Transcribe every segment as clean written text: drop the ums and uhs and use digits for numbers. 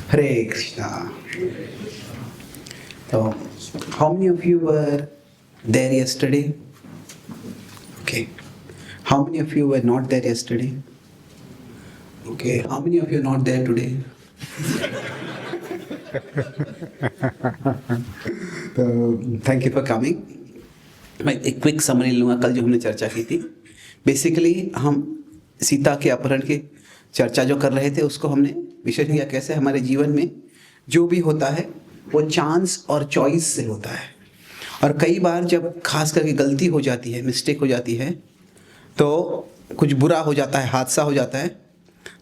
Hare Krishna. So, how many of you were there yesterday? Okay. How many of you were not there yesterday? Okay. How many of you are not there today? तो thank you for coming. मैं एक quick summary लूँगा. कल जो हमने चर्चा की थी, बेसिकली हम सीता के अपहरण की चर्चा जो कर रहे थे उसको हमने विषय किया कैसे हमारे जीवन में जो भी होता है वो चांस और चॉइस से होता है. और कई बार जब खास करके गलती हो जाती है, मिस्टेक हो जाती है, तो कुछ बुरा हो जाता है, हादसा हो जाता है.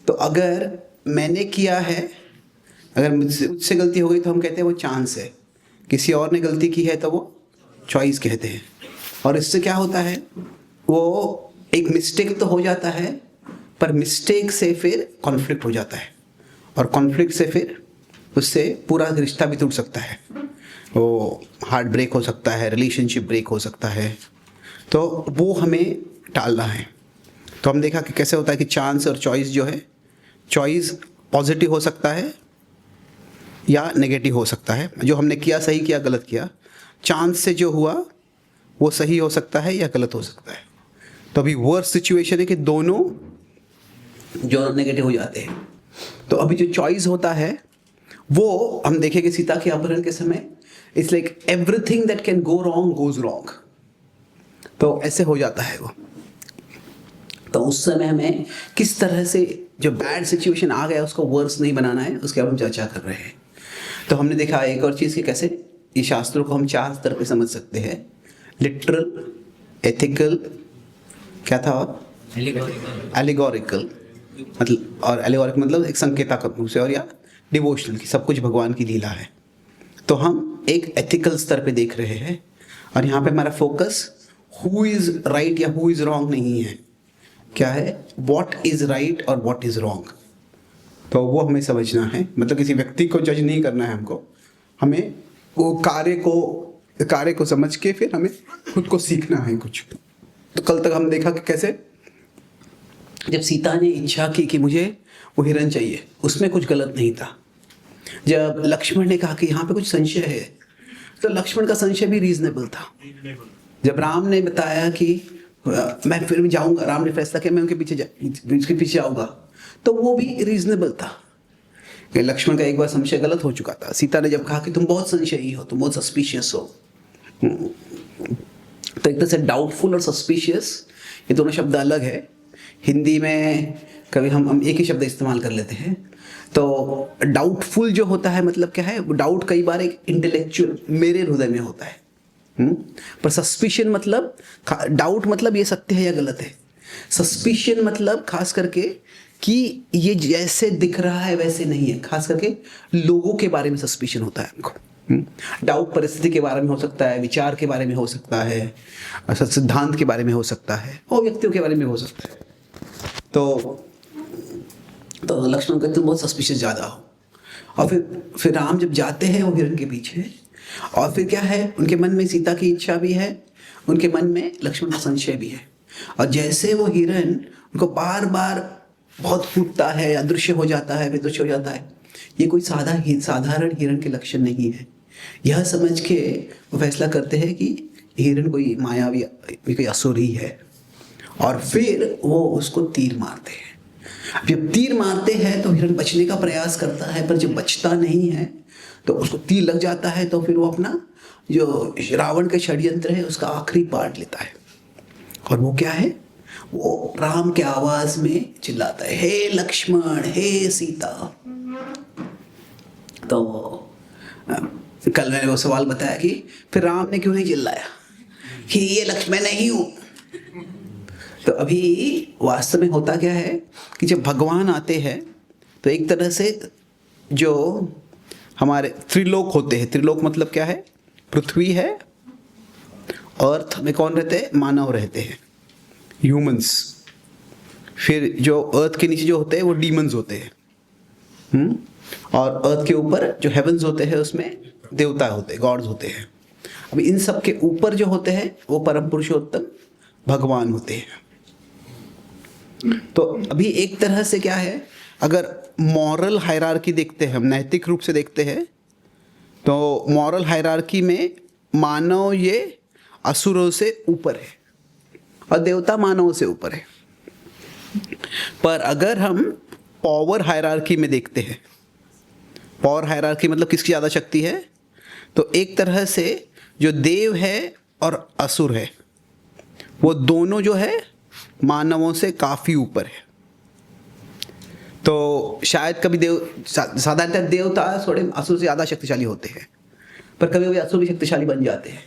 तो अगर मैंने किया है, अगर मुझसे गलती हो गई तो हम कहते हैं वो चांस है. किसी और ने गलती की है तो वो चॉइस कहते हैं. और इससे क्या होता है, वो एक मिस्टेक तो हो जाता है, पर मिस्टेक से फिर कॉन्फ्लिक्ट हो जाता है, और कॉन्फ्लिक्ट से फिर उससे पूरा रिश्ता भी टूट सकता है. वो हार्ट ब्रेक हो सकता है, रिलेशनशिप ब्रेक हो सकता है. तो वो हमें टालना है. तो हम देखा कि कैसे होता है कि चांस और चॉइस जो है, चॉइस पॉजिटिव हो सकता है या नेगेटिव हो सकता है. जो हमने किया सही किया, गलत किया. चांस से जो हुआ वो सही हो सकता है या गलत हो सकता है. तो अभी वर्स्ट सिचुएशन है कि दोनों जो नेगेटिव हो जाते हैं. तो अभी जो चॉइस होता है वो हम देखेंगे सीता के अपहरण के समय, it's like everything that can go wrong goes wrong. तो ऐसे हो जाता है वो. तो उस समय हमें किस तरह से जो बैड सिचुएशन आ गया उसको वर्स नहीं बनाना है, उसके अब हम चर्चा कर रहे हैं. तो हमने देखा एक और चीज़ कि कैसे ये शास्त्रों को हम 4 स्तर पे समझ सकते हैं. लिटरल, एथिकल, क्या था, एलिगोरिकल, मतलब, और एलिगोरिकल मतलब एक संकेतात्मक रूप से, और या डिवोशनल की सब कुछ भगवान की लीला है. तो हम एक एथिकल स्तर पे देख रहे हैं, और यहाँ पे हमारा फोकस हु इज़ राइट या हु इज़ रॉन्ग नहीं है. क्या है, व्हाट इज़ राइट और व्हाट इज़ रॉन्ग. तो वो हमें समझना है. मतलब किसी व्यक्ति को जज नहीं करना है हमको, हमें वो कार्य को समझ के फिर हमें खुद को सीखना है कुछ. तो कल तक हम देखा कि कैसे जब सीता ने इच्छा की कि मुझे वो हिरण चाहिए, उसमें कुछ गलत नहीं था. जब लक्ष्मण ने कहा कि यहाँ पे कुछ संशय है, तो लक्ष्मण का संशय भी रीजनेबल था. जब राम ने बताया कि मैं फिर भी जाऊंगा, राम ने फैसला किया मैं उनके पीछे जाऊंगा, तो वो भी रीजनेबल था. लक्ष्मण का एक बार संशय गलत हो चुका था. सीता ने जब कहा कि तुम बहुत संशयी हो, तुम बहुत सस्पिशियस हो, तो एक तरह से डाउटफुल और सस्पिशियस ये दोनों शब्द अलग है. हिंदी में कभी हम एक ही शब्द इस्तेमाल कर लेते हैं. तो डाउटफुल जो होता है मतलब क्या है, डाउट कई बार एक इंटेलेक्चुअल मेरे हृदय में होता है. पर सस्पिशन मतलब, डाउट मतलब ये सत्य है या गलत है. सस्पिशन मतलब खास करके कि ये जैसे दिख रहा है वैसे नहीं है. खास करके लोगों के बारे में सस्पिशन होता है हमको. डाउट परिस्थिति के बारे में हो सकता है, विचार के बारे में हो सकता है, सिद्धांत के बारे में हो सकता है, और व्यक्तियों के बारे में हो सकता है. तो लक्ष्मण कहते तुम बहुत सस्पिशियस ज़्यादा हो. और फिर राम जब जाते हैं वो हिरण के पीछे, और फिर क्या है, उनके मन में सीता की इच्छा भी है, उनके मन में लक्ष्मण का संशय भी है. और जैसे वो हिरण उनको बार बार बहुत कूदता है, अदृश्य हो जाता है, फिर दृश्य हो जाता है, ये कोई साधारण हिरण के लक्षण नहीं है. यह समझ के वो फैसला करते हैं कि हिरण कोई मायावी, कोई असुर ही है. और फिर वो उसको तीर मारते हैं. जब तीर मारते हैं तो हिरण बचने का प्रयास करता है, पर जब बचता नहीं है तो उसको तीर लग जाता है. तो फिर वो अपना जो रावण का षड्यंत्र है उसका आखिरी पार्ट लेता है. और वो क्या है, वो राम के आवाज में चिल्लाता है, हे लक्ष्मण, हे सीता. तो कल मैंने वो सवाल बताया कि फिर राम ने क्यों नहीं चिल्लाया कि ये लक्ष्मण नहीं हूं. तो अभी वास्तव में होता क्या है कि जब भगवान आते हैं तो एक तरह से जो हमारे त्रिलोक होते हैं, त्रिलोक मतलब क्या है, पृथ्वी है, अर्थ में कौन रहते हैं, मानव रहते हैं, ह्यूमंस. फिर जो अर्थ के नीचे जो होते हैं वो डीमंस होते हैं. और अर्थ के ऊपर जो हेवंस होते हैं उसमें देवता होते हैं, गॉड्स होते हैं. अभी इन सब के ऊपर जो होते हैं वो परम पुरुषोत्तम भगवान होते हैं. तो अभी एक तरह से क्या है, अगर मॉरल हायरार्की देखते हैं, हम नैतिक रूप से देखते हैं, तो मॉरल हायरार्की में मानव ये असुरों से ऊपर है और देवता मानवों से ऊपर है। पर अगर हम पावर हायरार्की में देखते हैं, पावर हायरार्की मतलब किसकी ज़्यादा शक्ति है, तो एक तरह से जो देव है और असुर है वो दोनों जो है मानवों से काफ़ी ऊपर है। तो शायद कभी साधारणतः देवता थोड़े असुर से ज़्यादा शक्तिशाली होते हैं, पर कभी कभी असुर भी शक्तिशाली बन जाते हैं।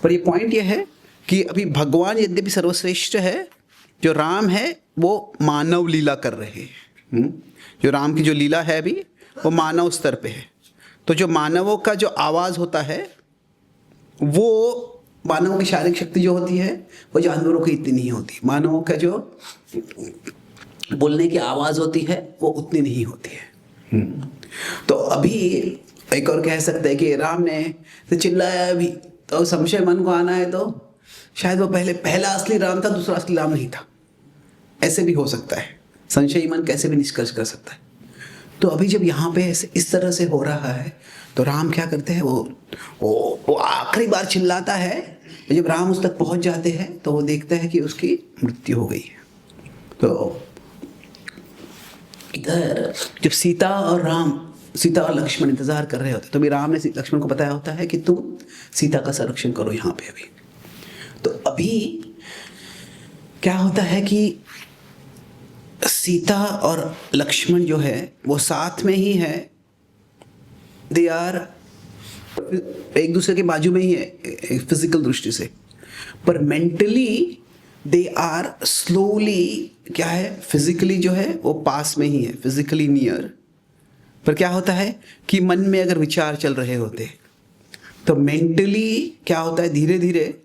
पर ये पॉइंट ये है कि अभी भगवान यद्यपि सर्वश्रेष्ठ है, जो राम है वो मानव लीला कर रहे हैं। जो राम की जो लीला है अभी वो मानव स्तर पे है। तो जो मानवों का जो आवाज़ होता है, वो मानवों की शारीरिक शक्ति जो होती है वो जानवरों की इतनी नहीं होती। मानवों का जो बोलने की आवाज़ होती है वो उतनी नहीं होती है। तो अभी एक और कह सकते हैं कि राम ने तो चिल्लाया अभी, तो संशय मन को आना है तो शायद वो पहला असली राम था, दूसरा असली राम नहीं था। ऐसे भी हो सकता है, संशयी मन कैसे भी निष्कर्ष कर सकता है। तो अभी जब यहाँ पे इस तरह से हो रहा है तो राम क्या करते हैं, वो आखिरी बार चिल्लाता है। जब राम उस तक पहुँच जाते हैं तो वो देखता है कि उसकी मृत्यु हो गई है। तो इधर जब सीता और लक्ष्मण इंतजार कर रहे होते तो भी राम ने लक्ष्मण को बताया होता है कि तुम सीता का संरक्षण करो यहाँ पे अभी। तो अभी क्या होता है कि सीता और लक्ष्मण जो है वो साथ में ही है, दे आर एक दूसरे के बाजू में ही है फिजिकल दृष्टि से, पर मेंटली दे आर स्लोली क्या है, फिजिकली जो है वो पास में ही है, फिजिकली नियर। पर क्या होता है कि मन में अगर विचार चल रहे होते तो मेंटली क्या होता है, धीरे धीरे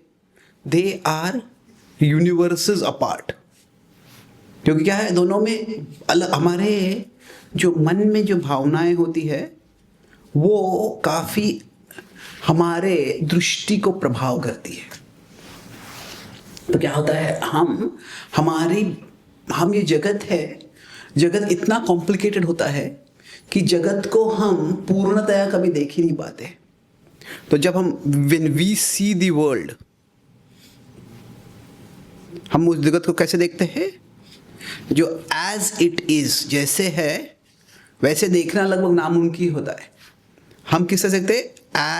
दे आर यूनिवर्सेस अपार्ट। क्योंकि क्या है, दोनों में अलग, हमारे जो मन में जो भावनाएं होती है वो काफ़ी हमारे दृष्टि को प्रभाव करती है। तो क्या होता है, हम ये जगत है, जगत इतना कॉम्प्लिकेटेड होता है कि जगत को हम पूर्णतया कभी देख ही नहीं पाते। तो जब हम when we see the world, हम उस जगत को कैसे देखते हैं, जो एज इट इज, जैसे है वैसे देखना लगभग नामुमकिन होता है। हम किससे देखते हैं,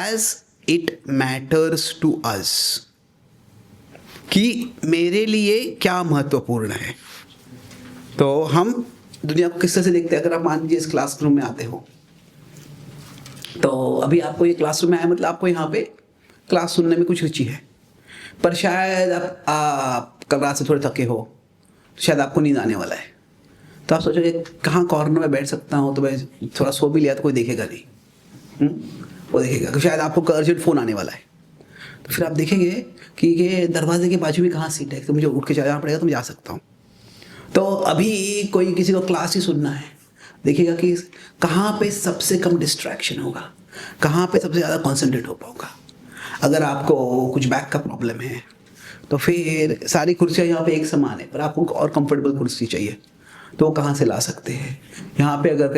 as it matters to us, कि मेरे लिए क्या महत्वपूर्ण है। तो हम दुनिया को किस तरह से देखते हैं। अगर आप मान लीजिए इस क्लासरूम में आते हो, तो अभी आपको ये क्लासरूम में आया मतलब आपको यहाँ पे क्लास सुनने में कुछ रुचि है, पर शायद आप कल रात से थोड़े थके हो, शायद आपको नींद आने वाला है। तो आप सोचोगे कहाँ कॉर्नर में बैठ सकता हूँ, तो मैं थोड़ा सो भी लिया तो कोई देखेगा नहीं, वो देखेगा। शायद आपको अर्जेंट फ़ोन आने वाला है, तो फिर आप देखेंगे कि ये दरवाजे के बाजू में कहाँ सीट है, तो मुझे उठ के जाना पड़ेगा तो मैं जा सकता हूँ। तो अभी कोई किसी को क्लास ही सुनना है, देखिएगा कि कहाँ पे सबसे कम डिस्ट्रैक्शन होगा, कहाँ पे सबसे ज़्यादा कॉन्सेंट्रेट हो पाऊँगा। अगर आपको कुछ बैक का प्रॉब्लम है तो फिर सारी कुर्सियाँ यहाँ पे एक समान है, पर आपको और कंफर्टेबल कुर्सी चाहिए तो वो कहाँ से ला सकते हैं। यहाँ पे अगर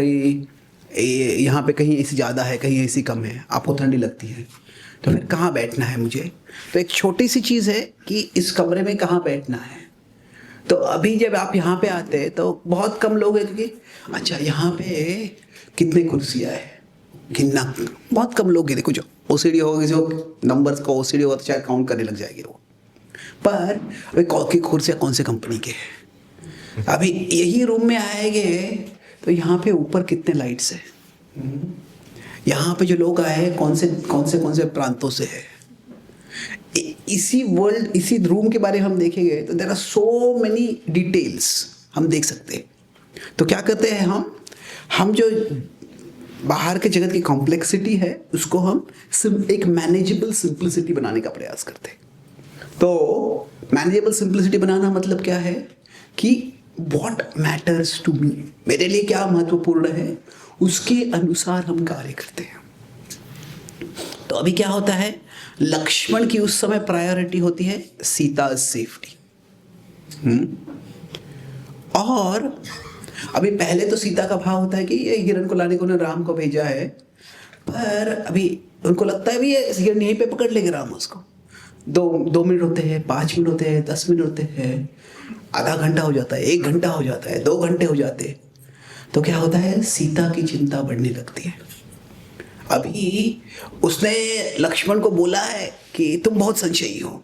यहाँ पे कहीं एसी ज़्यादा है, कहीं एसी कम है, आपको ठंडी लगती है, तो फिर कहाँ बैठना है मुझे। तो एक छोटी सी चीज़ है कि इस कमरे में कहाँ बैठना है। तो अभी जब आप यहाँ पे आते हैं तो बहुत कम लोग हैं, क्योंकि अच्छा यहाँ पे कितने कुर्सियाँ हैं गिनना, बहुत कम लोग हैं। देखो जो ओसीडी होगा, किसी को नंबर्स का ओसीडी होगा तो शायद काउंट करने लग जाएगी वो। पर वे कुर्सियाँ कौन से कंपनी के हैं, अभी यही रूम में आएंगे तो यहाँ पे ऊपर कितने लाइट्स है, यहाँ पे जो लोग आए हैं कौन से प्रांतों से है। इसी रूम के बारे में हम देखेंगे तो there are so many details हम देख सकते हैं। तो क्या करते हैं हम जो बाहर के जगत की कॉम्प्लेक्सिटी है उसको हम एक मैनेजेबल सिंप्लिसिटी बनाने का प्रयास करते हैं। तो मैनेजेबल सिंप्लिसिटी बनाना मतलब क्या है कि व्हाट मैटर्स टू मी, मेरे लिए क्या महत्वपूर्ण है, उसके अनुसार हम कार्य करते हैं। तो अभी क्या होता है, लक्ष्मण की उस समय प्रायोरिटी होती है सीता सेफ्टी, और अभी पहले तो सीता का भाव होता है कि ये हिरण को लाने को उन्होंने राम को भेजा है, पर अभी उनको लगता है भी ये हिरण यहीं पे पकड़ लेंगे राम उसको। 2 मिनट होते हैं, 5 मिनट होते हैं, 10 मिनट होते हैं, आधा घंटा हो जाता है, 1 घंटा हो जाता है, 2 घंटे हो जाते हैं। तो क्या होता है, सीता की चिंता बढ़ने लगती है। अभी उसने लक्ष्मण को बोला है कि तुम बहुत संशयी हो,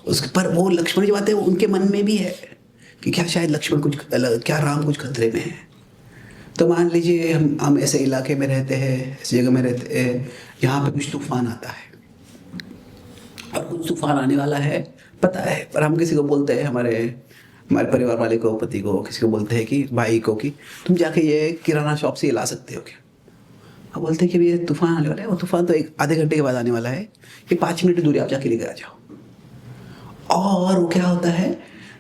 उस पर वो लक्ष्मण की बात है उनके मन में भी है कि क्या शायद लक्ष्मण कुछ, क्या राम कुछ खतरे में है। तो मान लीजिए हम ऐसे इलाके में रहते हैं, ऐसी जगह में रहते हैं जहाँ पे कुछ तूफान आता है, और कुछ तूफान आने वाला है पता है, पर हम किसी को बोलते हैं, हमारे परिवार वाले को, पति को, किसी को बोलते हैं कि भाई को कि तुम जाके ये किराना शॉप से ये ला सकते हो क्या। अब बोलते हैं कि ये तूफान आने वाला है, वो तूफान तो आधे घंटे के बाद आने वाला है, ये 5 मिनट की दूरी आप जाके लेकर आ जाओ। और वो क्या होता है,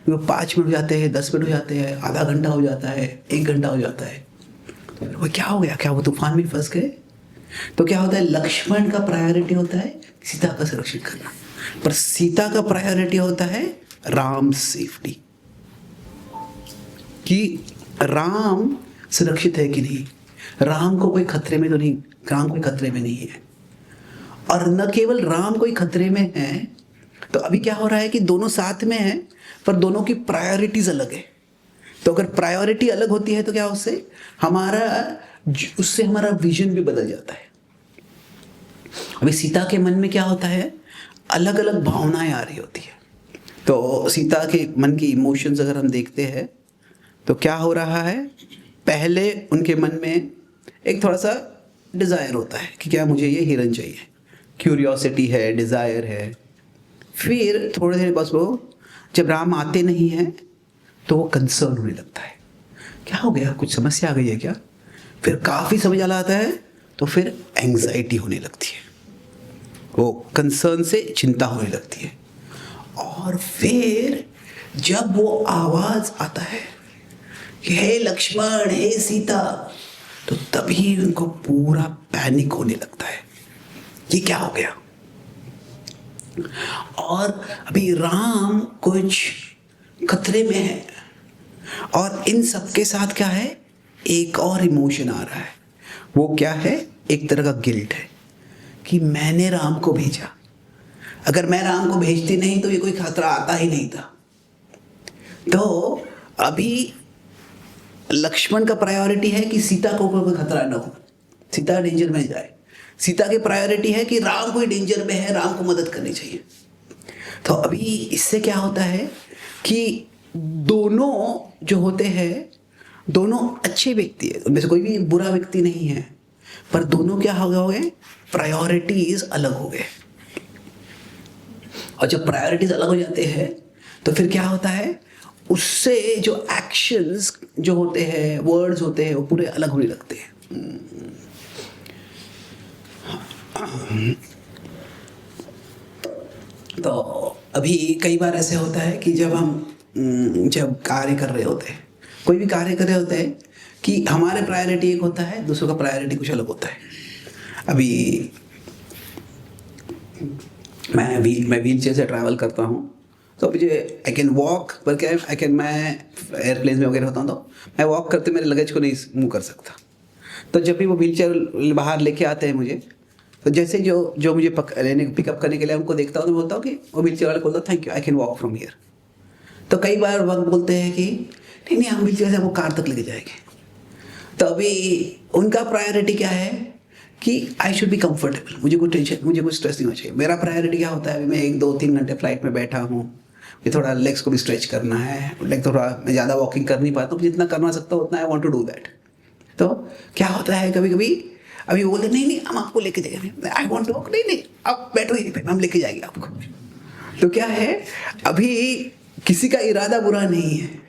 वो 5 मिनट हो जाते हैं, 10 मिनट हो जाते हैं, आधा घंटा हो जाता है, 1 घंटा हो जाता है। तो वो क्या हो गया, क्या वो तूफान में फंस गए। तो क्या होता है, लक्ष्मण का प्रायोरिटी होता है सीता का संरक्षण करना, पर सीता का प्रायोरिटी होता है राम सेफ्टी, कि राम सुरक्षित है कि नहीं, राम को कोई खतरे में तो नहीं, राम कोई खतरे में नहीं है। और न केवल राम कोई खतरे में है, तो अभी क्या हो रहा है कि दोनों साथ में हैं, पर दोनों की प्रायोरिटीज अलग है। तो अगर प्रायोरिटी अलग होती है तो क्या उससे हमारा विजन भी बदल जाता है। अभी सीता के मन में क्या होता है, अलग अलग भावनाएं आ रही होती है। तो सीता के मन की इमोशंस अगर हम देखते हैं तो क्या हो रहा है, पहले उनके मन में एक थोड़ा सा डिज़ायर होता है कि क्या मुझे ये हिरन चाहिए, क्यूरियोसिटी है, डिज़ायर है। फिर थोड़ी देर बस वो जब राम आते नहीं हैं तो वो कंसर्न होने लगता है, क्या हो गया, कुछ समस्या आ गई है क्या। फिर काफ़ी समझ आता है तो फिर एंग्जाइटी होने लगती है, वो कंसर्न से चिंता होने लगती है। और फिर जब वो आवाज़ आता है कि हे लक्ष्मण, हे सीता, तो तभी उनको पूरा पैनिक होने लगता है, ये क्या हो गया। और अभी राम कुछ खतरे में है, और इन सब के साथ क्या है, एक और इमोशन आ रहा है, वो क्या है, एक तरह का गिल्ट है कि मैंने राम को भेजा, अगर मैं राम को भेजती नहीं तो ये कोई खतरा आता ही नहीं था। तो अभी लक्ष्मण का प्रायोरिटी है कि सीता को कोई खतरा ना हो, सीता डेंजर में जाए। सीता की प्रायोरिटी है कि राम कोई डेंजर में है, राम को मदद करनी चाहिए। तो अभी इससे क्या होता है कि दोनों जो होते हैं, दोनों अच्छे व्यक्ति है, उनमें से कोई भी बुरा व्यक्ति नहीं है, पर दोनों क्या हो गए, प्रायोरिटीज अलग हो गए। और जब प्रायोरिटीज अलग हो जाते हैं तो फिर क्या होता है, उससे जो एक्शंस जो होते हैं, वर्ड्स होते हैं, वो पूरे अलग होने लगते हैं। तो अभी कई बार ऐसे होता है कि जब कार्य कर रहे होते हैं, कोई भी कार्य कर रहे होते हैं, कि हमारे प्रायोरिटी एक होता है, दूसरों का प्रायोरिटी कुछ अलग होता है। अभी मैं व्हील चेयर से ट्रैवल करता हूँ, तो मुझे आई कैन वॉक, पर क्या है, मैं एयरप्लेन में वगैरह होता हूँ तो मैं वॉक करते मेरे लगेज को नहीं मूव कर सकता। तो जब भी वो व्हील चेयर बाहर लेके आते हैं मुझे, तो जैसे जो मुझे पिकअप करने के लिए उनको देखता हूँ तो बोलता हूँ कि वो व्हील चेयर वाले बोलता हूँ thank you, I can walk from here. तो कई बार वक्त बोलते हैं कि नहीं हम व्हील चेयर से वो कार तक लेके जाएंगे। तो अभी उनका प्रायोरिटी क्या है कि आई शुड बी कंफर्टेबल, मुझे कोई टेंशन, मुझे कुछ स्ट्रेस नहीं होना चाहिए। मेरा प्रायोरिटी क्या होता है, अभी मैं 1-2-3 घंटे फ्लाइट में बैठा हूँ, ये थोड़ा लेग्स को भी स्ट्रेच करना है, लाइक थोड़ा मैं ज़्यादा वॉकिंग कर नहीं पाता हूँ, जितना करना सकता हूँ उतना I want to do that. तो क्या होता है कभी कभी, अभी वो बोलते नहीं हम आपको लेके जाएंगे, आई वांट टू वॉक, नहीं आप बैठो यहीं पे, हम लेके जाएंगे आपको। तो क्या है, अभी किसी का इरादा बुरा नहीं है,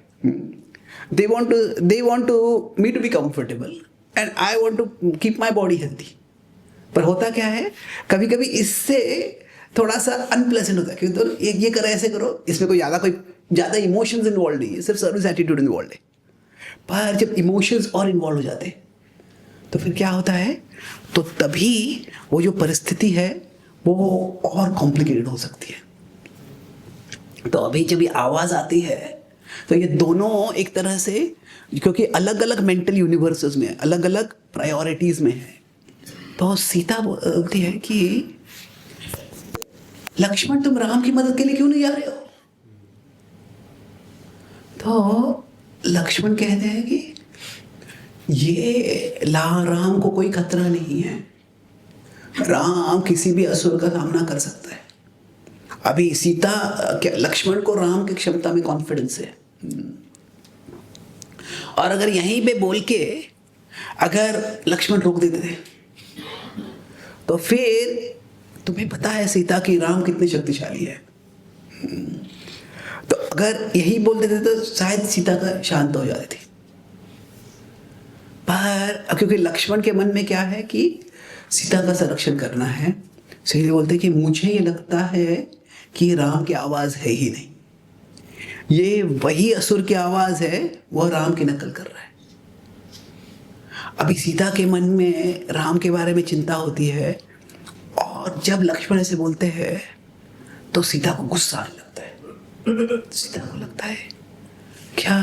they want to me to be comfortable and I want to keep my body healthy। पर होता क्या है, कभी कभी इससे थोड़ा सा अनप्लेजेंट होता है, क्योंकि तो ये करो ऐसे करो, इसमें कोई ज़्यादा इमोशंस इन्वॉल्व नहीं है, सिर्फ सर्विस एटीट्यूड इन्वॉल्व है। पर जब इमोशंस और इन्वॉल्व हो जाते हैं तो फिर क्या होता है, तो तभी वो जो परिस्थिति है वो और कॉम्प्लिकेटेड हो सकती है। तो अभी जब ये आवाज़ आती है तो ये दोनों एक तरह से, क्योंकि अलग अलग मेंटल यूनिवर्सेस में, अलग अलग प्रायोरिटीज में है, तो सीता बोलती है कि लक्ष्मण तुम राम की मदद के लिए क्यों नहीं जा रहे हो? तो लक्ष्मण कहते हैं कि ये राम को कोई खतरा नहीं है, राम किसी भी असुर का सामना कर सकता है। अभी सीता क्या, लक्ष्मण को राम की क्षमता में कॉन्फिडेंस है, और अगर यहीं पे बोल के अगर लक्ष्मण रोक देते थे तो फिर तुम्हें पता है सीता की राम कितने शक्तिशाली है, तो अगर यही बोल देते तो शायद सीता का शांत हो जाती थी। पर क्योंकि लक्ष्मण के मन में क्या है कि सीता का संरक्षण करना है, इसलिए बोलते कि मुझे ये लगता है कि राम की आवाज है ही नहीं, ये वही असुर की आवाज है, वह राम की नकल कर रहा है। अभी सीता के मन में राम के बारे में चिंता होती है, और जब लक्ष्मण ऐसे बोलते हैं तो सीता को गुस्सा आने लगता है। सीता को लगता है क्या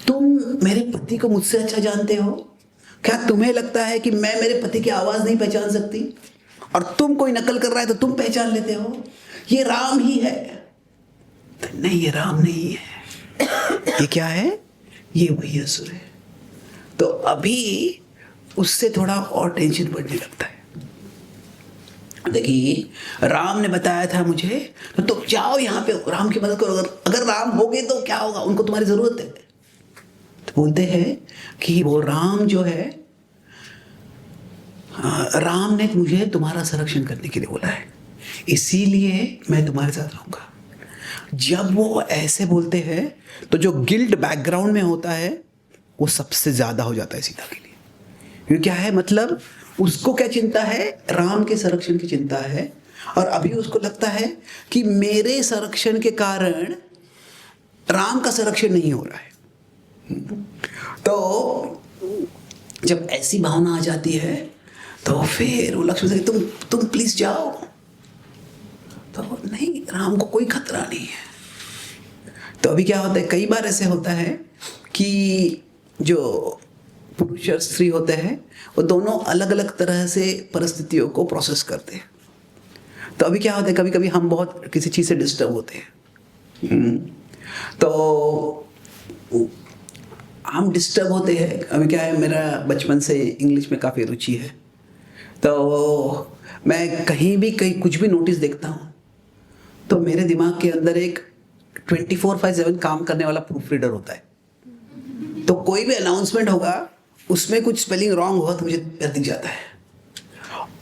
तुम मेरे पति को मुझसे अच्छा जानते हो? क्या तुम्हें लगता है कि मैं मेरे पति की आवाज नहीं पहचान सकती, और तुम कोई नकल कर रहा है तो तुम पहचान लेते हो ये राम ही है? तो नहीं, ये राम नहीं है, ये क्या है? ये वही असुर है। तो अभी उससे थोड़ा और टेंशन बढ़ने लगता है। देखिए राम ने बताया था मुझे, तो तुम जाओ यहाँ पे राम की मदद करो, अगर राम हो गए तो क्या होगा, उनको तुम्हारी जरूरत है। तो बोलते हैं कि वो राम जो है, राम ने मुझे तुम्हारा संरक्षण करने के लिए बोला है, इसीलिए मैं तुम्हारे साथ रहूंगा। जब वो ऐसे बोलते हैं तो जो गिल्ट बैकग्राउंड में होता है वो सबसे ज्यादा हो जाता है सीता के लिए। ये क्या है, मतलब उसको क्या चिंता है? राम के संरक्षण की चिंता है, और अभी उसको लगता है कि मेरे संरक्षण के कारण राम का संरक्षण नहीं हो रहा है। तो जब ऐसी भावना आ जाती है तो फिर वो लक्ष्मण से तुम प्लीज जाओ, तो नहीं, राम को कोई खतरा नहीं है। तो अभी क्या होता है, कई बार ऐसे होता है कि जो पुरुष और स्त्री होते हैं वो दोनों अलग अलग तरह से परिस्थितियों को प्रोसेस करते हैं। तो अभी क्या होता है, कभी कभी हम बहुत किसी चीज़ से डिस्टर्ब होते हैं, तो हम डिस्टर्ब होते हैं। अभी क्या है, मेरा बचपन से इंग्लिश में काफ़ी रुचि है, तो मैं कहीं भी कुछ भी नोटिस देखता हूँ तो मेरे दिमाग के अंदर एक 24/7 काम करने वाला प्रूफ रीडर होता है। तो कोई भी अनाउंसमेंट होगा, उसमें कुछ स्पेलिंग रॉन्ग हुआ तो मुझे दिख जाता है,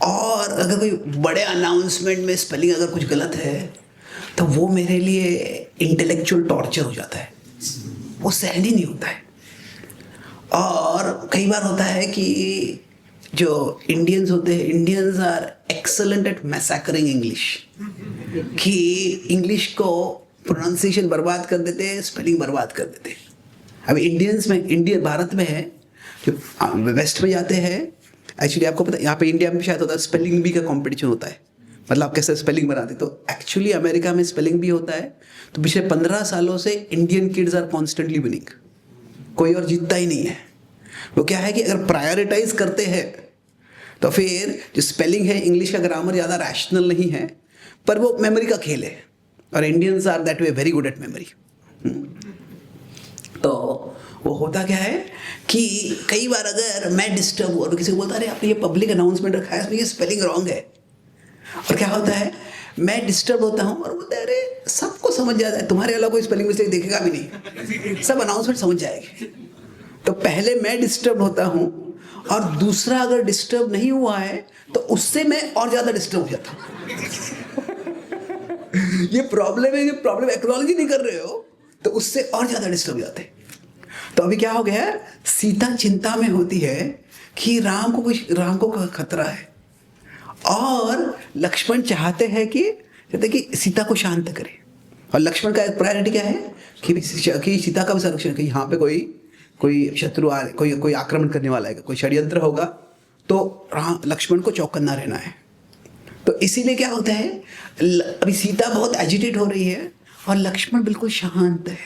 और अगर कोई बड़े अनाउंसमेंट में स्पेलिंग अगर कुछ गलत है तो वो मेरे लिए इंटेलेक्चुअल टॉर्चर हो जाता है, वो सहन ही नहीं होता है। और कई बार होता है कि जो इंडियंस होते हैं, Indians are excellent at massacring English, कि इंग्लिश को प्रोनाउंसिएशन बर्बाद कर देते हैं, स्पेलिंग बर्बाद कर देते हैं। अब इंडियंस में, इंडिया भारत में है, जो वेस्ट में जाते हैं, एक्चुअली आपको पता है यहाँ पे इंडिया में शायद होता है स्पेलिंग बी का कंपटीशन होता है, मतलब आप कैसे स्पेलिंग बनाते, तो एक्चुअली अमेरिका में स्पेलिंग बी होता है। तो पिछले 15 सालों से Indian kids are constantly winning, कोई और जीतता ही नहीं है। वो क्या है कि अगर प्रायोरिटाइज करते हैं तो फिर जो स्पेलिंग है, इंग्लिश का ग्रामर ज़्यादा रैशनल नहीं है, पर वो मेमोरी का खेल है, और Indians are that way very good at memory. तो वो होता क्या है कि कई बार अगर मैं डिस्टर्ब हुआ तो किसी को बोलता, अरे आपने ये पब्लिक अनाउंसमेंट रखा है, इसमें ये स्पेलिंग रॉन्ग है, और क्या होता है, मैं डिस्टर्ब होता हूँ और बोलते अरे सबको समझ जाता है, तुम्हारे अलावा कोई स्पेलिंग मिस्टेक देखेगा भी नहीं, सब अनाउंसमेंट समझ जाएगी। तो पहले मैं डिस्टर्ब होता हूँ, और दूसरा अगर डिस्टर्ब नहीं हुआ है तो उससे मैं और ज़्यादा डिस्टर्ब हो जाता हूँ। ये प्रॉब्लम है, ये प्रॉब्लम एक्नॉलेज नहीं कर रहे हो तो उससे और ज़्यादा डिस्टर्ब हो जाते हैं। तो अभी क्या हो गया, सीता चिंता में होती है कि राम को खतरा है, और लक्ष्मण चाहते हैं कि सीता को शांत करे, और लक्ष्मण का एक प्रायोरिटी क्या है कि सीता का भी संरक्षण, कि यहाँ पे कोई शत्रु आ, कोई आक्रमण करने वाला है, कोई षड्यंत्र होगा तो लक्ष्मण को चौकन्ना रहना है। तो इसीलिए क्या होता है, अभी सीता बहुत एजिटेट हो रही है और लक्ष्मण बिल्कुल शांत है।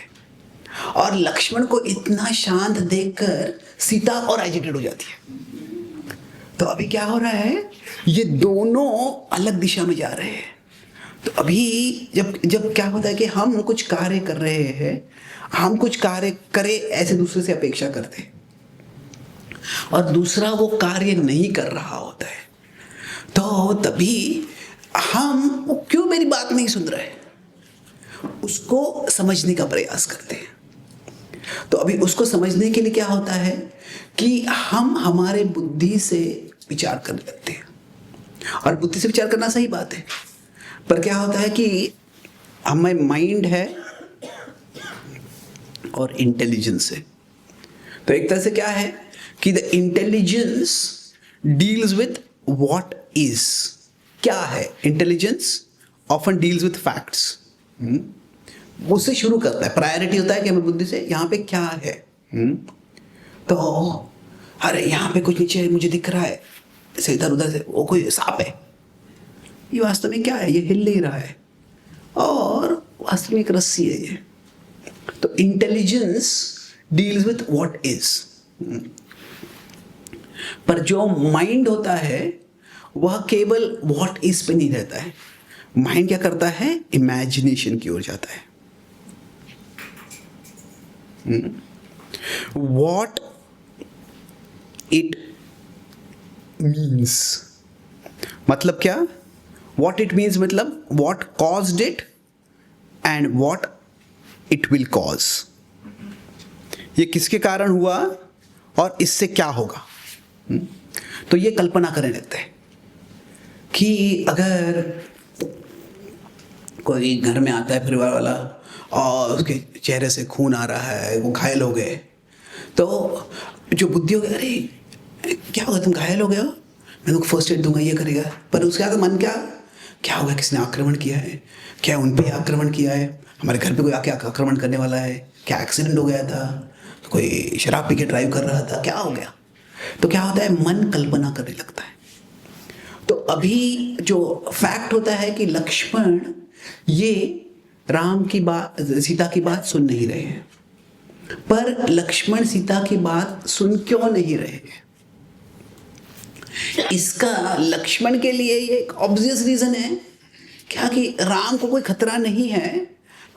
और लक्ष्मण को इतना शांत देखकर सीता और एजिटेट हो जाती है। तो अभी क्या हो रहा है, ये दोनों अलग दिशा में जा रहे हैं। तो अभी जब जब क्या होता है कि हम कुछ कार्य कर रहे हैं, हम कुछ कार्य करें ऐसे दूसरे से अपेक्षा करते हैं, और दूसरा वो कार्य नहीं कर रहा होता है, तो तभी हम वो क्यों मेरी बात नहीं सुन रहे, उसको समझने का प्रयास करते हैं। तो अभी उसको समझने के लिए क्या होता है कि हम हमारे बुद्धि से विचार करने लगते हैं, और बुद्धि से विचार करना सही बात है, पर क्या होता है कि हमें माइंड है और इंटेलिजेंस है। तो एक तरह से क्या है कि the intelligence deals with what is. क्या है intelligence? Often deals with facts. उससे शुरू करता है, प्रायोरिटी होता है कि हमें बुद्धि से यहाँ पे क्या है। तो अरे यहाँ पे कुछ नीचे मुझे दिख रहा है, से इधर उधर से वो कोई सांप है, ये वास्तव में क्या है, ये हिल नहीं रहा है, और वास्तव में एक रस्सी है ये। तो intelligence deals with what is. पर जो माइंड होता है वह केवल व्हाट इज पे नहीं रहता है। माइंड क्या करता है, इमेजिनेशन की ओर जाता है। व्हाट इट मीन्स, मतलब क्या, व्हाट इट मीन्स मतलब what caused it and what it will cause. ये किसके कारण हुआ और इससे क्या होगा। तो ये कल्पना करने लगते हैं कि अगर कोई घर में आता है परिवार वाला और उसके चेहरे से खून आ रहा है, वो घायल हो गए, तो जो बुद्धि हो गई, अरे क्या होगा, तुम घायल हो गए हो, मैं तुमको फर्स्ट एड दूंगा, ये करेगा। पर उसके आगे मन क्या होगा, किसने आक्रमण किया है, क्या उन पे आक्रमण किया है, हमारे घर पे कोई आके आक्रमण करने वाला है, क्या एक्सीडेंट हो गया था, तो कोई शराब पी के ड्राइव कर रहा था, क्या हो गया। तो क्या होता है, मन कल्पना करने लगता है। तो अभी जो फैक्ट होता है कि लक्ष्मण ये राम की बात, सीता की बात सुन नहीं रहे हैं। पर लक्ष्मण सीता की बात सुन क्यों नहीं रहे हैं, इसका लक्ष्मण के लिए ये एक ऑब्वियस रीजन है क्या, कि राम को कोई खतरा नहीं है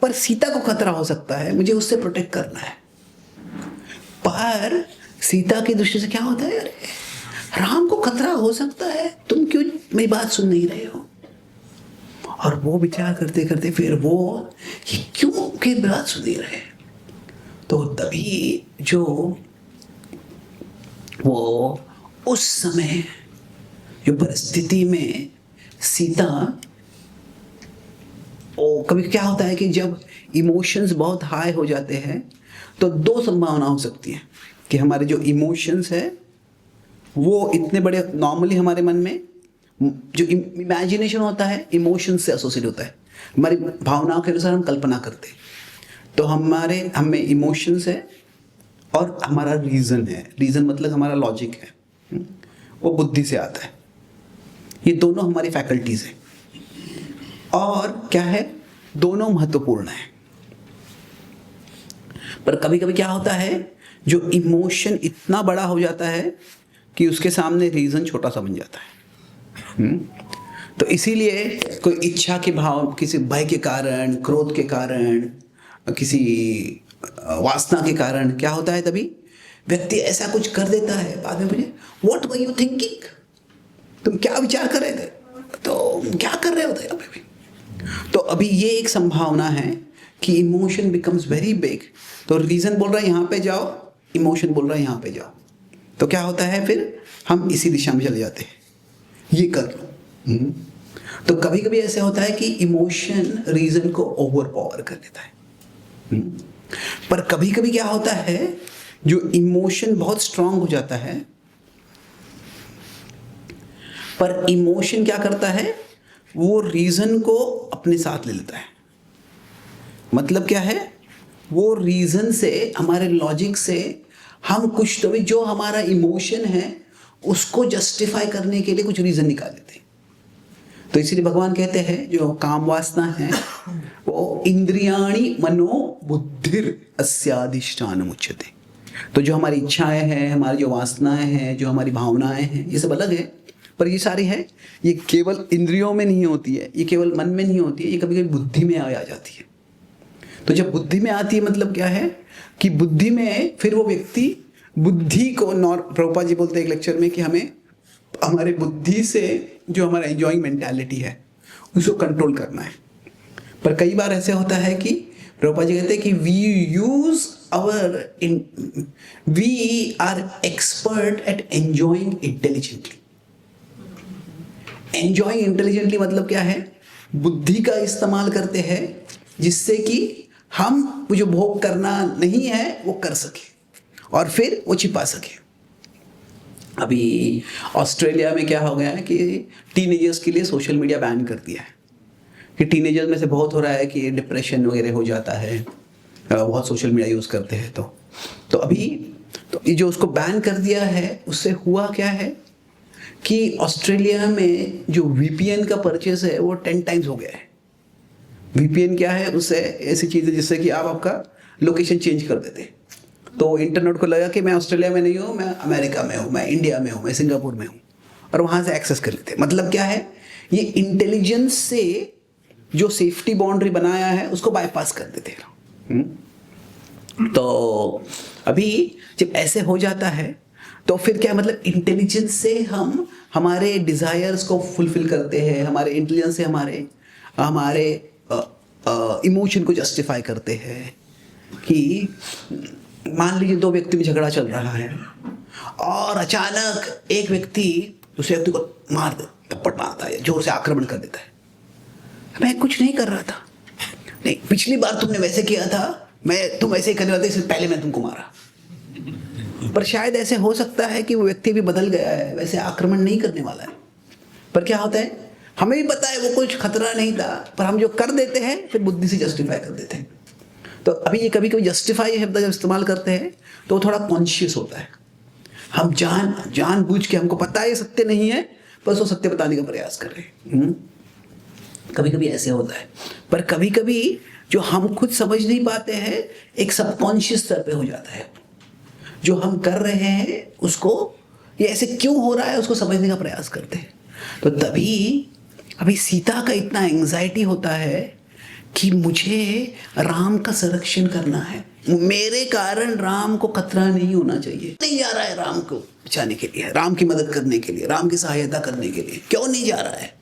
पर सीता को खतरा हो सकता है, मुझे उससे प्रोटेक्ट करना है। पर सीता की दृष्टि से क्या होता है, अरे राम को खतरा हो सकता है, तुम क्यों मेरी बात सुन नहीं रहे हो। और वो विचार करते करते फिर वो ये क्यों की बात सुन नहीं रहे। तो तभी जो वो उस समय जो परिस्थिति में सीता, ओ कभी क्या होता है कि जब इमोशंस बहुत हाई हो जाते हैं तो दो संभावना हो सकती है कि हमारे जो इमोशंस है वो इतने बड़े, नॉर्मली हमारे मन में जो इमेजिनेशन होता है इमोशन से एसोसिएट होता है, हमारी भावनाओं के अनुसार हम कल्पना करते हैं। तो हमें इमोशंस है और हमारा रीज़न है, रीज़न मतलब हमारा लॉजिक है, वो बुद्धि से आता है। ये दोनों हमारी फैकल्टीज हैं और क्या है, दोनों महत्वपूर्ण है। पर कभी कभी क्या होता है, जो इमोशन इतना बड़ा हो जाता है कि उसके सामने रीज़न छोटा सा बन जाता है। तो इसीलिए कोई इच्छा के भाव, किसी भय के कारण, क्रोध के कारण, किसी वासना के कारण क्या होता है, तभी व्यक्ति ऐसा कुछ कर देता है, बाद में मुझे व्हाट वर यू थिंकिंग, तुम क्या विचार कर रहे थे, तो क्या कर रहे होते अभी भी। तो अभी ये एक संभावना है कि इमोशन बिकम्स वेरी बिग। तो रीज़न बोल रहा है यहाँ पे जाओ, इमोशन बोल रहा है यहाँ पे जाओ, तो क्या होता है, फिर हम इसी दिशा में चले जाते हैं, ये कर लो। तो कभी कभी ऐसे होता है कि इमोशन रीजन को ओवर पावर कर लेता है। पर कभी कभी क्या होता है, जो इमोशन बहुत स्ट्रांग हो जाता है, पर इमोशन क्या करता है, वो रीजन को अपने साथ ले लेता है। मतलब क्या है, वो रीजन से, हमारे लॉजिक से हम कुछ तो भी जो हमारा इमोशन है उसको जस्टिफाई करने के लिए कुछ रीजन निकाल लेते हैं। तो इसीलिए भगवान कहते हैं जो काम वासना है वो इंद्रियाणि मनो बुद्धिर अस्याधिष्ठानम् उच्यते। तो जो हमारी इच्छाएं हैं, हमारी जो वासनाएं हैं, जो हमारी भावनाएं हैं, ये सब अलग है, पर ये सारी है, ये केवल इंद्रियों में नहीं होती है, ये केवल मन में नहीं होती है, ये कभी कभी बुद्धि में आ जाती है। तो जब बुद्धि में आती है मतलब क्या है कि बुद्धि में फिर वो व्यक्ति बुद्धि को प्रभुपाद जी बोलते हैं एक लेक्चर में कि हमें हमारे बुद्धि से जो हमारा एंजॉइंग मेंटालिटी है उसको कंट्रोल करना है। पर कई बार ऐसे होता है कि प्रभुपाद जी कहते हैं कि we are expert at enjoying intelligently. Enjoying intelligently मतलब क्या है, बुद्धि का इस्तेमाल करते हैं जिससे कि हम वो जो भोग करना नहीं है वो कर सके और फिर वो छिपा सके। अभी ऑस्ट्रेलिया में क्या हो गया है कि टीनेजर्स के लिए सोशल मीडिया बैन कर दिया है, कि टीनेजर्स में से बहुत हो रहा है कि डिप्रेशन वगैरह हो जाता है, बहुत सोशल मीडिया यूज़ करते हैं। तो अभी तो ये जो उसको बैन कर दिया है उससे हुआ क्या है कि ऑस्ट्रेलिया में जो VPN का परचेस है वो 10 टाइम्स हो गया है। VPN क्या है, उससे ऐसी चीज़ है जिससे कि आप आपका लोकेशन चेंज कर देते हैं। तो इंटरनेट को लगा कि मैं ऑस्ट्रेलिया में नहीं हूँ, मैं अमेरिका में हूँ, मैं इंडिया में हूँ, मैं सिंगापुर में हूँ, और वहाँ से एक्सेस कर लेते हैं। मतलब क्या है, ये इंटेलिजेंस से जो सेफ्टी बाउंड्री बनाया है उसको बाईपास कर देते हैं। तो अभी जब ऐसे हो जाता है तो फिर क्या मतलब इंटेलिजेंस से हम हमारे डिज़ायर्स को फुलफिल करते हैं, हमारे इंटेलिजेंस से हमारे इमोशन को जस्टिफाई करते हैं। कि मान लीजिए दो व्यक्ति में झगड़ा चल रहा है और अचानक एक व्यक्ति दूसरे व्यक्ति को मार दे, थप्पड़ मारता है, जोर से आक्रमण कर देता है। मैं कुछ नहीं कर रहा था, नहीं पिछली बार तुमने वैसे किया था, तुम ऐसे ही करने वाले थे, इससे पहले मैं तुमको मारा। पर शायद ऐसे हो सकता है कि वो व्यक्ति भी बदल गया है, वैसे आक्रमण नहीं करने वाला है। पर क्या होता है, हमें भी पता है वो कुछ खतरा नहीं था, पर हम जो कर देते हैं फिर बुद्धि से जस्टिफाई कर देते हैं। तो अभी ये कभी कभी जस्टिफाई शब्द जब इस्तेमाल करते हैं तो थोड़ा कॉन्शियस होता है। हम जान बूझ के, हमको पता है ये सत्य नहीं है, बस वो सत्य बताने का प्रयास कर रहे हैं। कभी कभी ऐसे होता है। पर कभी कभी जो हम खुद समझ नहीं पाते हैं, एक सबकॉन्शियस स्तर पे हो जाता है। जो हम कर रहे हैं उसको, ये ऐसे क्यों हो रहा है उसको समझने का प्रयास करते हैं। तो तभी अभी सीता का इतना एंजाइटी होता है कि मुझे राम का संरक्षण करना है, मेरे कारण राम को खतरा नहीं होना चाहिए। नहीं जा रहा है राम को बचाने के लिए, राम की मदद करने के लिए, राम की सहायता करने के लिए, क्यों नहीं जा रहा है।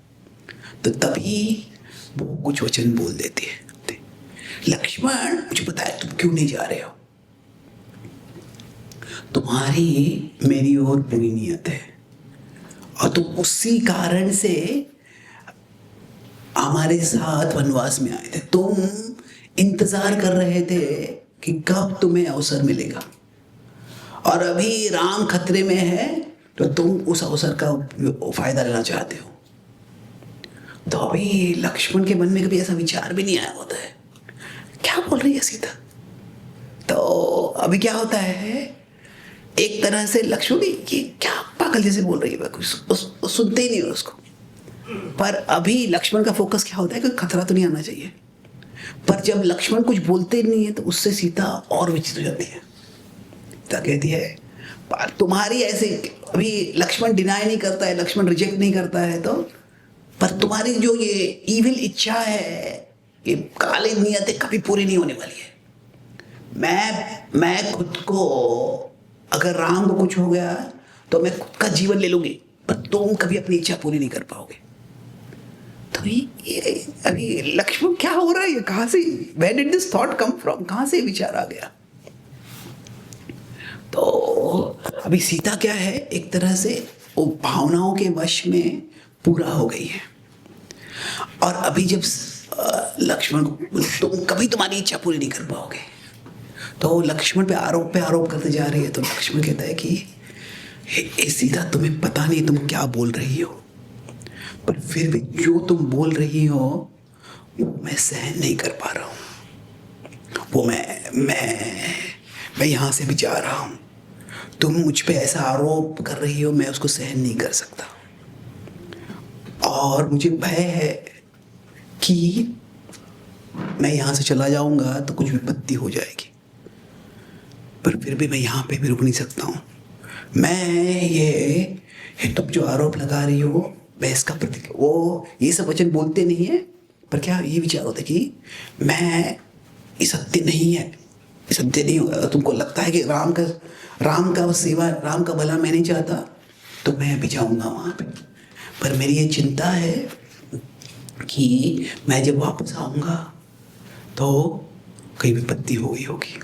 तो तभी वो कुछ वचन बोल देते हैं, लक्ष्मण मुझे बताया तुम क्यों नहीं जा रहे हो, तुम्हारी मेरी ओर बुरी नियत है और तुम उसी कारण से हमारे साथ वनवास में आए थे। तुम इंतजार कर रहे थे कि कब तुम्हें अवसर मिलेगा, और अभी राम खतरे में है तो तुम उस अवसर का फायदा लेना चाहते हो। तो अभी लक्ष्मण के मन में कभी ऐसा विचार भी नहीं आया होता है, क्या बोल रही है सीता। तो अभी क्या होता है, एक तरह से लक्ष्मण ये क्या पागल जैसे बोल रही है, कुछ सुनते ही नहीं हो उसको। पर अभी लक्ष्मण का फोकस क्या होता है कि खतरा तो नहीं आना चाहिए। पर जब लक्ष्मण कुछ बोलते नहीं है तो उससे सीता और विचित्र हो जाती है। सीता कहती है पर तुम्हारी ऐसे, अभी लक्ष्मण डिनाई नहीं करता है, लक्ष्मण रिजेक्ट नहीं करता है, तो पर तुम्हारी जो ये इविल इच्छा है, ये काली नियतें कभी पूरी नहीं होने वाली है। मैं खुद को, अगर राम को कुछ हो गया तो मैं खुद का जीवन ले लूंगी, पर तुम कभी अपनी इच्छा पूरी नहीं कर पाओगे। तो ये अभी लक्ष्मण क्या हो रहा है, ये कहां से, where did this thought come from, कहां से विचार आ गया। तो अभी सीता क्या है, एक तरह से वो भावनाओं के वश में पूरा हो गई है। और अभी जब लक्ष्मण को तुम कभी तुम्हारी इच्छा पूरी नहीं कर पाओगे, तो लक्ष्मण पे आरोप करते जा रही है। तो लक्ष्मण कहता है कि हे सीता, तुम्हें पता नहीं तुम क्या बोल रही हो, पर फिर भी जो तुम बोल रही हो वो मैं सहन नहीं कर पा रहा हूँ। वो मैं यहाँ से भी जा रहा हूँ, तुम मुझ पे ऐसा आरोप कर रही हो, मैं उसको सहन नहीं कर सकता। और मुझे भय है कि मैं यहाँ से चला जाऊंगा तो कुछ विपत्ति हो जाएगी, पर फिर भी मैं यहाँ पे भी रुक नहीं सकता हूँ। मैं ये तुम जो आरोप लगा रही हो, मैं इसका प्रतीक, वो ये सब वचन बोलते नहीं है, पर क्या ये विचार होता है कि मैं, ये सत्य नहीं है, ये सत्य नहीं होगा। तुमको लगता है कि राम का सेवा, राम का भला मैं नहीं चाहता, तो मैं अभी जाऊँगा वहाँ पे, पर मेरी ये चिंता है कि मैं जब वापस आऊँगा तो कई विपत्ति हो गई होगी।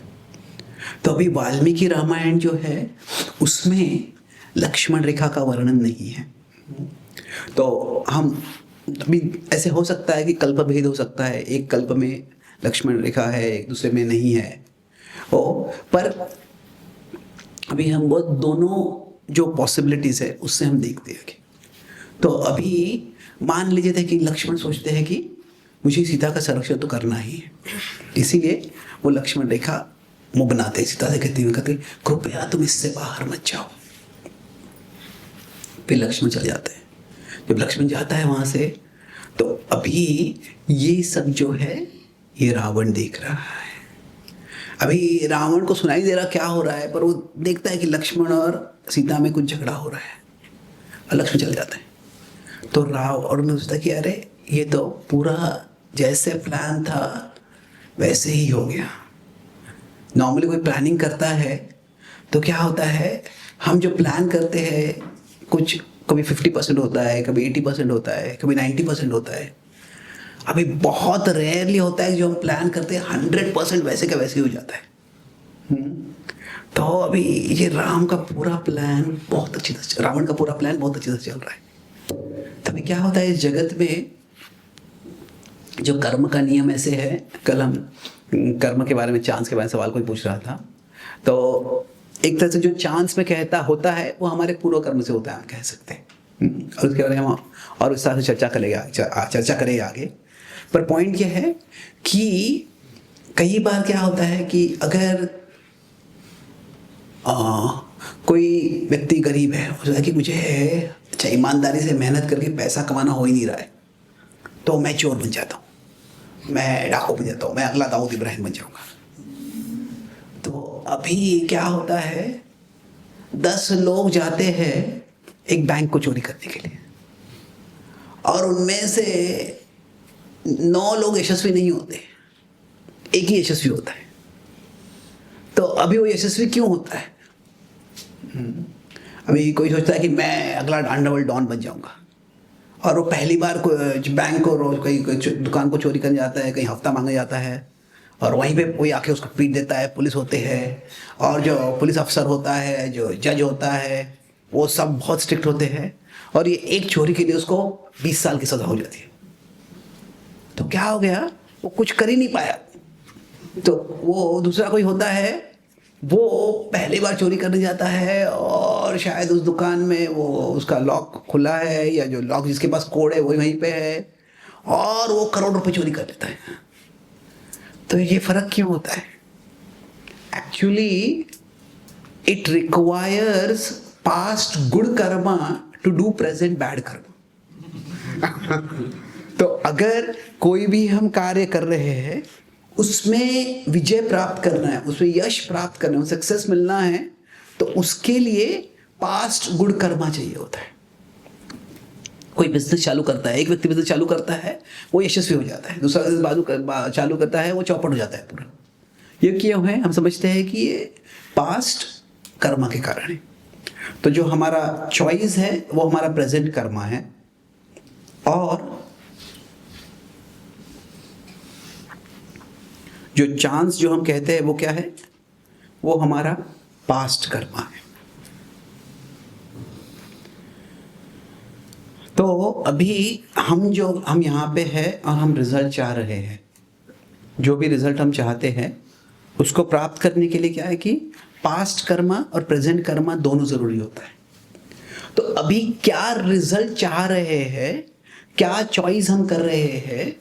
तो अभी वाल्मीकि रामायण जो है उसमें लक्ष्मण रेखा का वर्णन नहीं है। तो हम अभी ऐसे हो सकता है कि कल्प भेद हो सकता है, एक कल्प में लक्ष्मण रेखा है, एक दूसरे में नहीं है, पर अभी हम वो दोनों जो पॉसिबिलिटीज है उससे हम देखते हैं कि, तो अभी मान लीजिए थे कि लक्ष्मण सोचते हैं कि मुझे सीता का संरक्षण तो करना ही है, इसीलिए वो लक्ष्मण रेखा मुंह बनाते हैं, सीता से कहते कृपया तुम इससे बाहर मत जाओ। फिर लक्ष्मण चले जाते हैं। जब लक्ष्मण जाता है वहां से, तो अभी ये सब जो है ये रावण देख रहा है। अभी रावण को सुनाई दे रहा क्या हो रहा है, पर वो देखता है कि लक्ष्मण और सीता में कुछ झगड़ा हो रहा है, और लक्ष्मण चले जाते हैं। तो रावण ने सोचा कि अरे ये तो पूरा जैसे प्लान था वैसे ही हो गया। नॉर्मली कोई प्लानिंग करता है तो क्या होता है, हम जो प्लान करते हैं कुछ कभी 50% होता है, कभी 80% होता है, कभी 90% होता है। अभी बहुत रेयरली होता है जो हम प्लान करते हैं 100% वैसे का वैसे ही हो जाता है। तो अभी ये राम का पूरा प्लान बहुत अच्छी तरह, रावण का पूरा प्लान बहुत अच्छी तरह चल रहा है। तभी क्या होता है इस जगत में, जो कर्म का नियम ऐसे है, कल हम कर्म के बारे में, चांस के बारे में सवाल कोई पूछ रहा था, तो एक तरह से जो चांस में कहता होता है वो हमारे पूर्व कर्म से होता है, हम कह सकते हैं, और उसके बारे में हम और इस तरह से चर्चा करेंगे आगे। पर पॉइंट यह है कि कई बार क्या होता है कि अगर कोई व्यक्ति गरीब है, वो सोचता है कि मुझे अच्छा ईमानदारी से मेहनत करके पैसा कमाना हो ही नहीं रहा है, तो मैं चोर बन जाता हूँ, मैं डाकू बन जाता हूँ, मैं अगला दाऊद इब्राहिम बन जाऊँगा। तो अभी क्या होता है, 10 लोग जाते हैं एक बैंक को चोरी करने के लिए, और उनमें से 9 लोग यशस्वी नहीं होते, एक ही यशस्वी होता है। तो अभी वो यशस्वी क्यों होता है? अभी कोई सोचता है कि मैं अगला अंडरवर्ल्ड डॉन बन जाऊंगा, और वो पहली बार बैंक को रोज कहीं दुकान को चोरी करने जाता है, कहीं हफ्ता मांगने जाता है, और वहीं पे कोई आके उसको पीट देता है, पुलिस होते हैं, और जो पुलिस अफसर होता है, जो जज होता है, वो सब बहुत स्ट्रिक्ट होते हैं, और ये एक चोरी के लिए उसको 20 साल की सजा हो जाती है। तो क्या हो गया, वो कुछ कर ही नहीं पाया। तो वो दूसरा कोई होता है, वो पहली बार चोरी करने जाता है, और शायद उस दुकान में वो उसका लॉक खुला है, या जो लॉक जिसके पास कोड है वही वहीं पे है, और वो करोड़ रुपए चोरी कर लेता है। तो ये फर्क क्यों होता है? Actually it requires past good karma to do present bad karma. तो अगर कोई भी हम कार्य कर रहे हैं, उसमें विजय प्राप्त करना है, उसमें यश प्राप्त करना है, सक्सेस मिलना है, तो उसके लिए पास्ट गुड कर्मा चाहिए होता है। कोई बिजनेस चालू करता है, एक व्यक्ति बिजनेस चालू करता है, वो यशस्वी हो जाता है, दूसरा बिजनेस चालू करता है, वो चौपट हो जाता है पूरा। ये क्यों है? हम समझते हैं कि ये पास्ट कर्मा के कारण है। तो जो हमारा चॉइस है वो हमारा प्रेजेंट कर्मा है, और जो चांस जो हम कहते हैं वो क्या है, वो हमारा पास्ट कर्मा है। तो अभी हम यहाँ पे है और हम रिजल्ट चाह रहे हैं, जो भी रिजल्ट हम चाहते हैं उसको प्राप्त करने के लिए क्या है कि पास्ट कर्मा और प्रेजेंट कर्मा दोनों जरूरी होता है। तो अभी क्या रिजल्ट चाह रहे हैं, क्या चॉइस हम कर रहे हैं,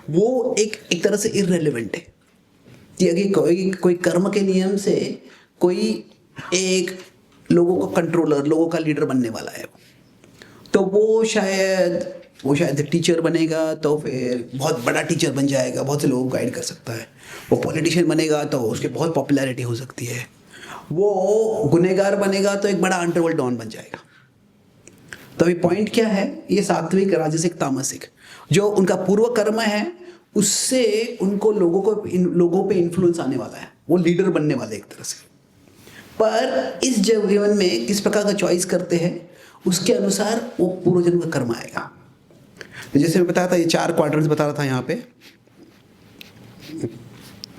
वो एक तरह से इररिलेवेंट है। कि अगर कोई कर्म के नियम से कोई एक लोगों का कंट्रोलर, लोगों का लीडर बनने वाला है, तो वो शायद वो शायद टीचर बनेगा तो फिर बहुत बड़ा टीचर बन जाएगा, बहुत से लोगों को गाइड कर सकता है। वो पॉलिटिशियन बनेगा तो उसकी बहुत पॉपुलैरिटी हो सकती है। वो गुनहगार बनेगा तो एक बड़ा अंडरवर्ल्ड डॉन बन जाएगा। तो अभी पॉइंट क्या है, ये सात्विक, राजसिक, तामसिक जो उनका पूर्व कर्म है उससे उनको लोगों पे इन्फ्लुएंस आने वाला है, वो लीडर बनने वाले एक तरह से। पर इस जीवन में किस प्रकार का चॉइस करते हैं उसके अनुसार वो पूर्व जन्म का कर्म आएगा। तो जैसे मैं बताया था, ये 4 क्वाड्रेंट्स बता रहा था यहाँ पे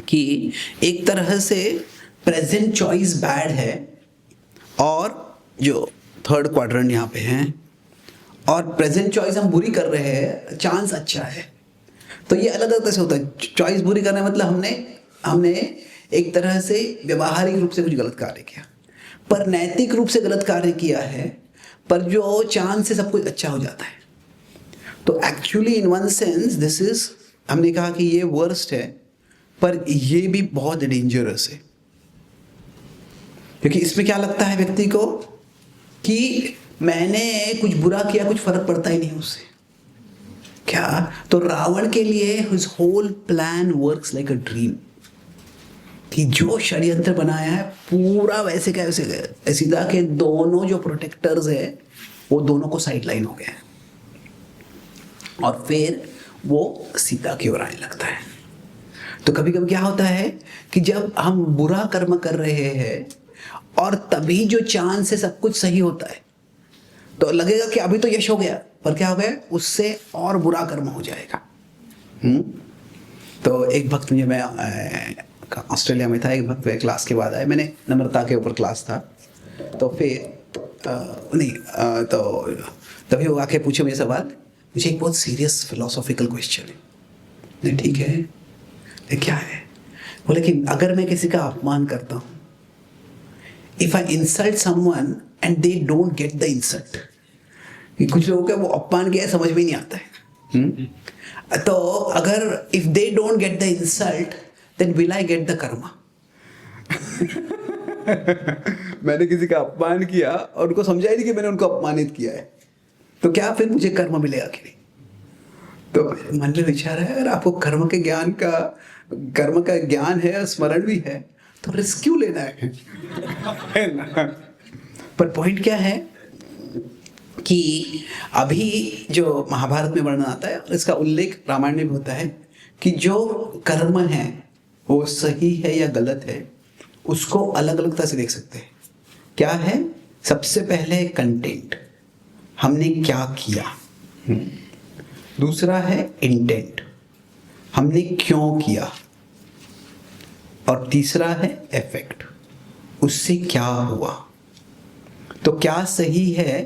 कि एक तरह से प्रेजेंट चॉइस बैड है और जो 3rd क्वाड्रेंट यहाँ पे है, और प्रेजेंट चॉइस हम बुरी कर रहे हैं, चांस अच्छा है। तो ये अलग अलग तरह से होता है। चॉइस बुरी करना मतलब हमने एक तरह से व्यवहारिक रूप से कुछ गलत कार्य किया, पर नैतिक रूप से गलत कार्य किया है, पर जो चांस से सब कुछ अच्छा हो जाता है। तो actually in one sense this is, हमने कहा कि ये वर्स्ट है, पर ये भी बहुत डेंजरस है, क्योंकि इसमें क्या लगता है व्यक्ति को कि मैंने कुछ बुरा किया, कुछ फर्क पड़ता ही नहीं उससे। क्या? तो रावण के लिए his whole plan works like a dream, कि जो षड्यंत्र बनाया है पूरा वैसे क्या वैसे गया। सीता के दोनों जो प्रोटेक्टर्स है वो दोनों को साइडलाइन हो गया और फिर वो सीता की ओर आने लगता है। तो कभी कभी क्या होता है कि जब हम बुरा कर्म कर रहे हैं और तभी जो चांस से सब कुछ सही होता है तो लगेगा कि अभी तो यश हो गया, पर क्या हो गया, उससे और बुरा कर्म हो जाएगा। तो एक वक्त मुझे, मैं ऑस्ट्रेलिया में था, एक वक्त क्लास के बाद आए, मैंने नम्रता के ऊपर क्लास था, तो फिर तो तभी वो आके पूछे मुझे सवाल, मुझे एक बहुत सीरियस फिलोसॉफिकल क्वेश्चन है। ठीक है, ये क्या है? बोले कि अगर मैं किसी का अपमान करता हूँ, if I insult someone and they don't get the insult, कुछ लोगों का वो अपमान किया समझ में नहीं आता है। तो अगर if they don't get the insult then will I get the karma. मैंने किसी का अपमान किया और उनको समझा ही नहीं कि मैंने उनको अपमानित किया है, तो क्या फिर मुझे कर्म मिलेगा कि नहीं? तो मन में विचार है, अगर आपको कर्म का ज्ञान है, स्मरण भी है, तो रिस्क क्यों लेना है ना? पर पॉइंट क्या है कि अभी जो महाभारत में वर्णन आता है और इसका उल्लेख रामायण में भी होता है कि जो कर्म है वो सही है या गलत है, उसको अलग अलग तरह से देख सकते हैं। क्या है? सबसे पहले कंटेंट, हमने क्या किया। दूसरा है इंटेंट, हमने क्यों किया। और तीसरा है इफेक्ट, उससे क्या हुआ। तो क्या सही है,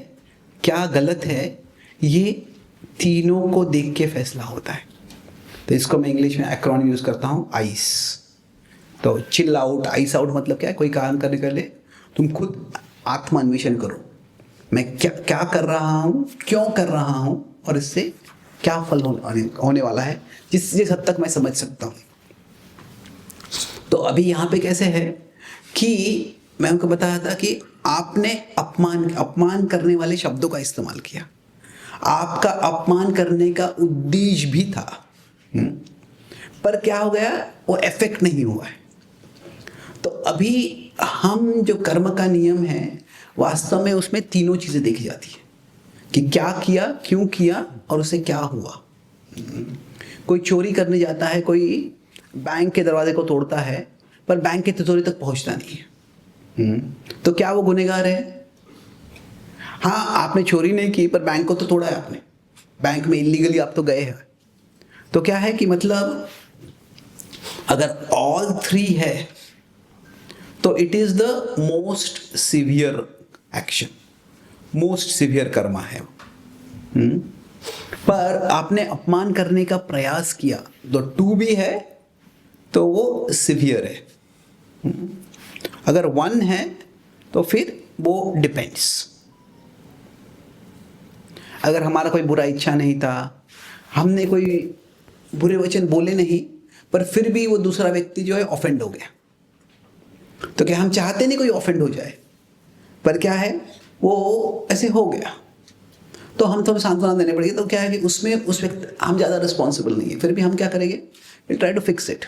क्या गलत है, ये तीनों को देख के फैसला होता है। तो इसको मैं इंग्लिश में एक्रोनिम यूज करता हूँ, आइस। तो चिल आउट, आइस आउट मतलब क्या है? कोई काम करने के लिए तुम खुद आत्मान्वेषण करो, मैं क्या कर रहा हूँ, क्यों कर रहा हूँ, और इससे क्या फल होने वाला है, जिस हद तक मैं समझ सकता हूँ। तो अभी यहाँ पे कैसे है कि मैं उनको बताया था कि आपने अपमान करने वाले शब्दों का इस्तेमाल किया, आपका अपमान करने का उद्देश्य भी था, पर क्या हो गया, वो इफेक्ट नहीं हुआ है। तो अभी हम जो कर्म का नियम है, वास्तव में उसमें तीनों चीजें देखी जाती है कि क्या किया, क्यों किया, और उसे क्या हुआ। कोई चोरी करने जाता है, कोई बैंक के दरवाजे को तोड़ता है, पर बैंक की तिजोरी तक पहुंचता नहीं है, तो क्या वो गुनहगार है? हाँ, आपने चोरी नहीं की, पर बैंक को तो तोड़ा है आपने, बैंक में इलीगली आप तो गए हैं। तो क्या है कि मतलब अगर ऑल 3 है तो it is the most severe action, most severe Karma है। पर आपने अपमान करने का प्रयास किया, तो 2 भी है तो वो सिवियर है। अगर 1 है तो फिर वो डिपेंड्स। अगर हमारा कोई बुरा इच्छा नहीं था, हमने कोई बुरे वचन बोले नहीं, पर फिर भी वो दूसरा व्यक्ति जो है ऑफेंड हो गया, तो क्या हम चाहते नहीं कोई ऑफेंड हो जाए, पर क्या है, वो ऐसे हो गया। तो हम तो सांत्वना देने पड़ेगी। तो क्या है कि उसमें उस व्यक्ति हम ज़्यादा रिस्पॉन्सिबल नहीं है, फिर भी हम क्या करेंगे, will try to fix it.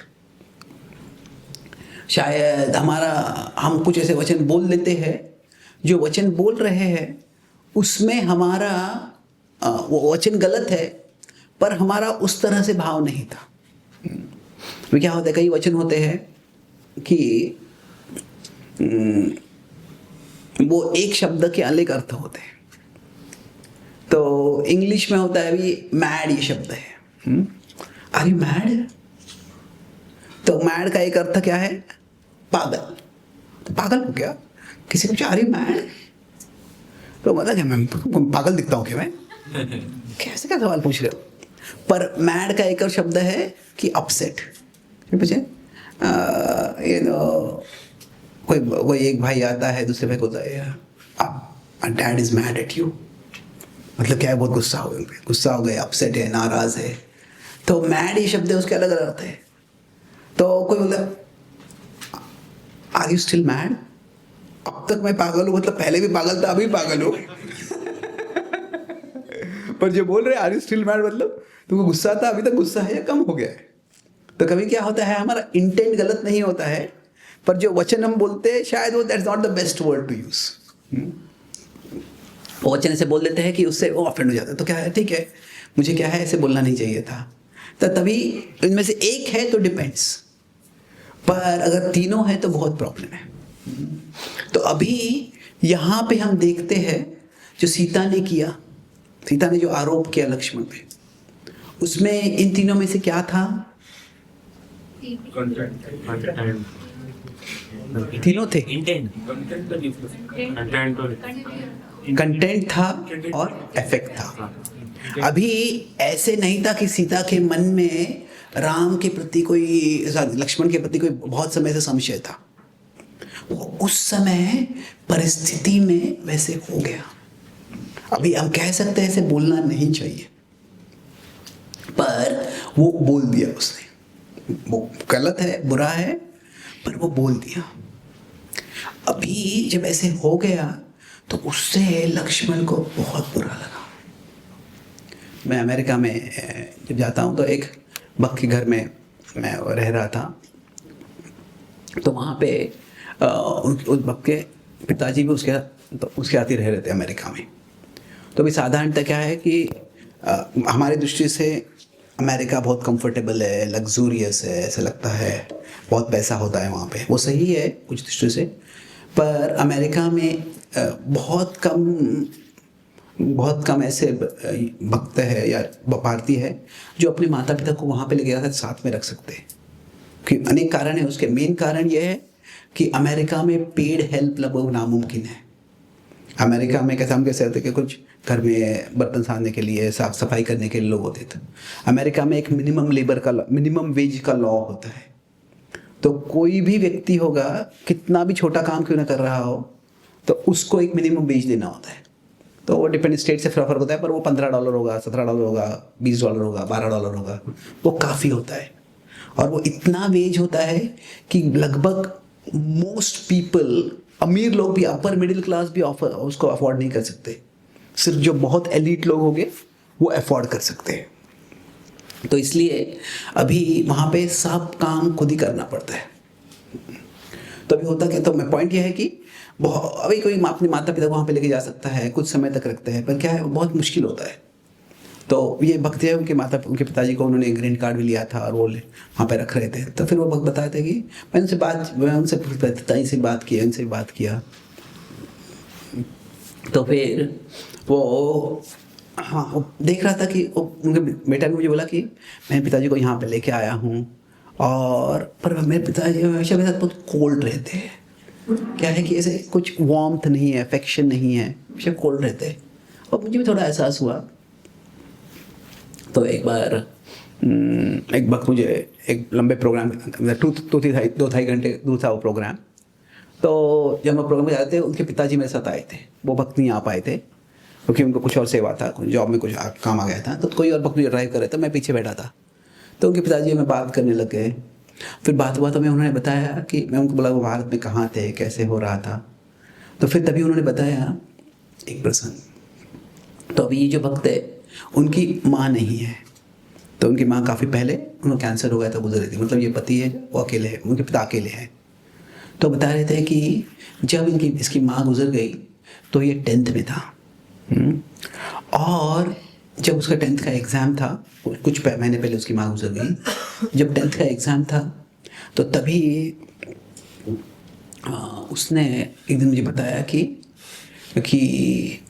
शायद हमारा हम कुछ ऐसे वचन बोल लेते हैं, जो वचन बोल रहे हैं उसमें हमारा वो वचन गलत है, पर हमारा उस तरह से भाव नहीं था। तो क्या होता है, कई वचन होते हैं कि वो एक शब्द के अलग अर्थ होते हैं। तो इंग्लिश में होता है अभी मैड, ये शब्द है, आर यू मैड? तो मैड का एक अर्थ क्या है, पागल। तो पागल हो गया, किसी को आर यू मैड, तो मतलब क्या मैं पागल दिखता हूँ क्या मैं? कैसे क्या सवाल पूछ रहे हो? पर मैड का एक और शब्द है कि अपसेट। पूछे ये कोई एक भाई आता है दूसरे भाई को dad is mad at you, मतलब क्या है, बहुत गुस्सा हो गए, अपसेट है, नाराज है। तो मैड ये शब्द है, उसके अलग अर्थ है। तो कोई बोलता आर यू स्टिल मैड? अब तक मैं पागल हूँ, मतलब पहले भी पागल था, अभी पागल हूँ। पर जो बोल रहे आर यू स्टिल मैड मतलब तुमको गुस्सा था, अभी तक गुस्सा है या कम हो गया है? तो कभी क्या होता है, हमारा इंटेंट गलत नहीं होता है, पर जो वचन हम बोलते हैं शायद वो that's not the best word to use. वचन ऐसे बोल देते हैं कि उससे वो ऑफेंड हो जाता है। तो क्या है, ठीक है, मुझे क्या है, ऐसे बोलना नहीं चाहिए था। तो तभी इनमें से एक है तो डिपेंड्स, पर अगर तीनों है तो बहुत प्रॉब्लम है। तो अभी यहाँ पे हम देखते हैं जो सीता ने किया, सीता ने जो आरोप किया लक्ष्मण पे, उसमें इन तीनों में से क्या था? तीनों थे, कंटेंट था और इफेक्ट था। अभी ऐसे नहीं था कि सीता के मन में राम के प्रति कोई, लक्ष्मण के प्रति कोई बहुत समय से संशय था, उस समय परिस्थिति में वैसे हो गया। अभी हम कह सकते हैं ऐसे बोलना नहीं चाहिए, पर वो बोल दिया उसने। वो गलत है, बुरा है, पर वो बोल दिया। अभी जब ऐसे हो गया तो उससे लक्ष्मण को बहुत बुरा लगा। मैं अमेरिका में जब जाता हूँ तो एक भक्त के घर में मैं रह रहा था, तो वहाँ पे उस भक्त के पिताजी भी उसके आते रह रहे थे अमेरिका में। तो अभी साधारणतः क्या है कि हमारी दृष्टि से अमेरिका बहुत कंफर्टेबल है, लग्जूरियस है, ऐसा लगता है, बहुत पैसा होता है वहाँ पे। वो सही है कुछ दृष्टि से, पर अमेरिका में बहुत कम ऐसे भक्त है या भारतीय है जो अपने माता पिता को वहाँ पे लेके जाकर साथ में रख सकते हैं। कि अनेक कारण है उसके। मेन कारण ये है कि अमेरिका में पेड हेल्प लगभग नामुमकिन है। अमेरिका में कैसे होते कि कुछ घर में बर्तन सारने के लिए, साफ सफाई करने के लिए लोग होते थे। अमेरिका में एक मिनिमम वेज का लॉ होता है। तो कोई भी व्यक्ति होगा, कितना भी छोटा काम क्यों ना कर रहा हो, तो उसको एक मिनिमम वेज देना होता है। तो वो डिपेंड स्टेट से फर्क होता है, पर वो $15 होगा, $17 होगा, $20 होगा, $12 होगा, वो काफ़ी होता है। और वो इतना वेज होता है कि लगभग मोस्ट पीपल, अमीर लोग भी, अपर मिडिल क्लास भी उसको अफोर्ड नहीं कर सकते। सिर्फ जो बहुत एलीट लोग होंगे वो अफोर्ड कर सकते हैं। तो इसलिए अभी वहाँ पे सब काम खुद ही करना पड़ता है। तो अभी होता क्या, तो मैं पॉइंट ये है कि अभी कोई अपने माता पिता को वहाँ पे लेके जा सकता है, कुछ समय तक रखते हैं, पर क्या है, बहुत मुश्किल होता है। तो ये भक्त है, उनके पिताजी को उन्होंने ग्रीन कार्ड भी लिया था और वो वहाँ पे रख रहे थे। तो फिर वो भक्त बताए थे कि मैं उनसे पिताजी से बात किया, उनसे बात किया। तो फिर वो वो देख रहा था कि उनके बेटा ने मुझे बोला कि मैं पिताजी को यहाँ पे लेके आया हूँ, और पर मेरे पिताजी हमेशा मेरे साथ बहुत कोल्ड रहते हैं। क्या है कि ऐसे कुछ वार्मथ नहीं है, अफेक्शन नहीं है, हमेशा कोल्ड रहते हैं। और मुझे भी थोड़ा एहसास हुआ। तो एक बार एक वक्त मुझे एक लंबे प्रोग्राम, 2-3 घंटे दूर था वो प्रोग्राम। तो जब हम प्रोग्राम में जाते थे, उनके पिताजी मेरे साथ आए थे। वो भक्त नहीं आ पाए थे क्योंकि उनको कुछ और सेवा था, जॉब में कुछ काम आ गया था। तो कोई और भक्त मुझे ड्राइव कर रहे थे, मैं पीछे बैठा था। तो उनके पिताजी में बात करने लग गए। फिर बात हुआ तो उन्होंने बताया कि मैं उनको बोला वो भारत में कहाँ थे, कैसे हो रहा था। तो फिर तभी उन्होंने बताया एक प्रसंग तो अभी ये जो भक्त है उनकी माँ नहीं है, तो उनकी माँ काफ़ी पहले उनको कैंसर हो गया था, गुजर रही थी। मतलब ये पति है वो अकेले है, उनके पिता अकेले हैं। तो बता रहे थे कि जब इसकी माँ गुजर गई तो ये 10th में था। और जब उसका 10th का एग्ज़ाम था, कुछ महीने पहले उसकी माँ गुजर गई, जब 10th का एग्ज़ाम था तो तभी उसने एक दिन मुझे बताया कि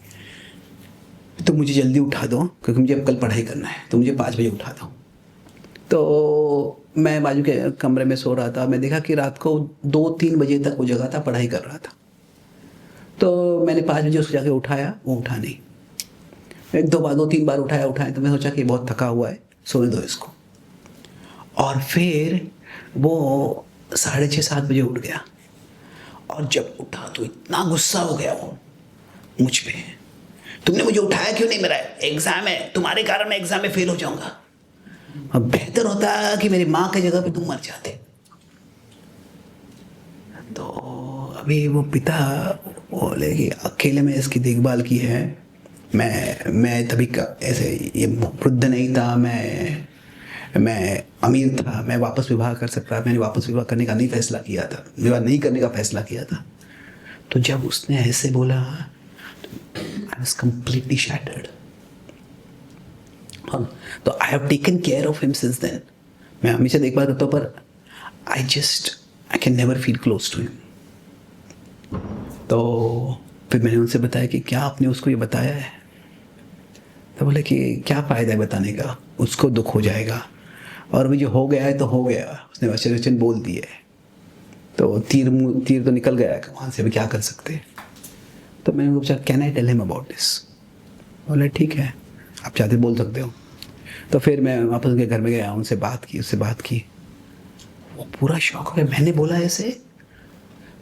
तो मुझे जल्दी उठा दो क्योंकि मुझे अब कल पढ़ाई करना है, तो मुझे 5 बजे उठा दो। तो मैं बाजू के कमरे में सो रहा था, मैं देखा कि रात को 2-3 बजे तक वो जगह था, पढ़ाई कर रहा था। तो मैंने 5 बजे उसको जाके उठाया, वो उठा नहीं। 2-3 बार उठाया, तो मैं सोचा कि बहुत थका हुआ है, सोने दो इसको। और फिर वो 6:30-7 बजे उठ गया, और जब उठा तो इतना गुस्सा हो गया वो मुझ पे, तुमने मुझे उठाया क्यों नहीं, मेरा एग्जाम है, तुम्हारे कारण मैं एग्जाम में फेल हो जाऊंगा। अब बेहतर होता कि मेरी माँ की जगह पे तुम मर जाते। तो अभी वो पिता बोले कि अकेले में इसकी देखभाल की है, मैं तभी ऐसे ये वृद्ध नहीं था, मैं अमीर था, मैं वापस विवाह कर सकता, मैंने वापस विवाह करने का नहीं फैसला किया था, विवाह नहीं करने का फैसला किया था। तो जब उसने ऐसे बोला I was completely shattered. तो I have taken care of him since then. मैं हमेशा देखभाल करता हूँ, पर I can never feel close to him. तो फिर मैंने उनसे बताया कि क्या आपने उसको ये बताया है? तो बोले कि क्या फ़ायदा है बताने का, उसको दुख हो जाएगा, और अभी जो हो गया है तो हो गया, उसने वचन बोल दिए, तो तीर तो निकल गया है, वहाँ से भी क्या कर सकते हैं। तो मैंने उनको पूछा can I tell him about this? बोले ठीक है, आप चाहते बोल सकते हो। तो फिर मैं वापस उनके घर में गया, उससे बात की। वो पूरा शौक हो गया, मैंने बोला ऐसे,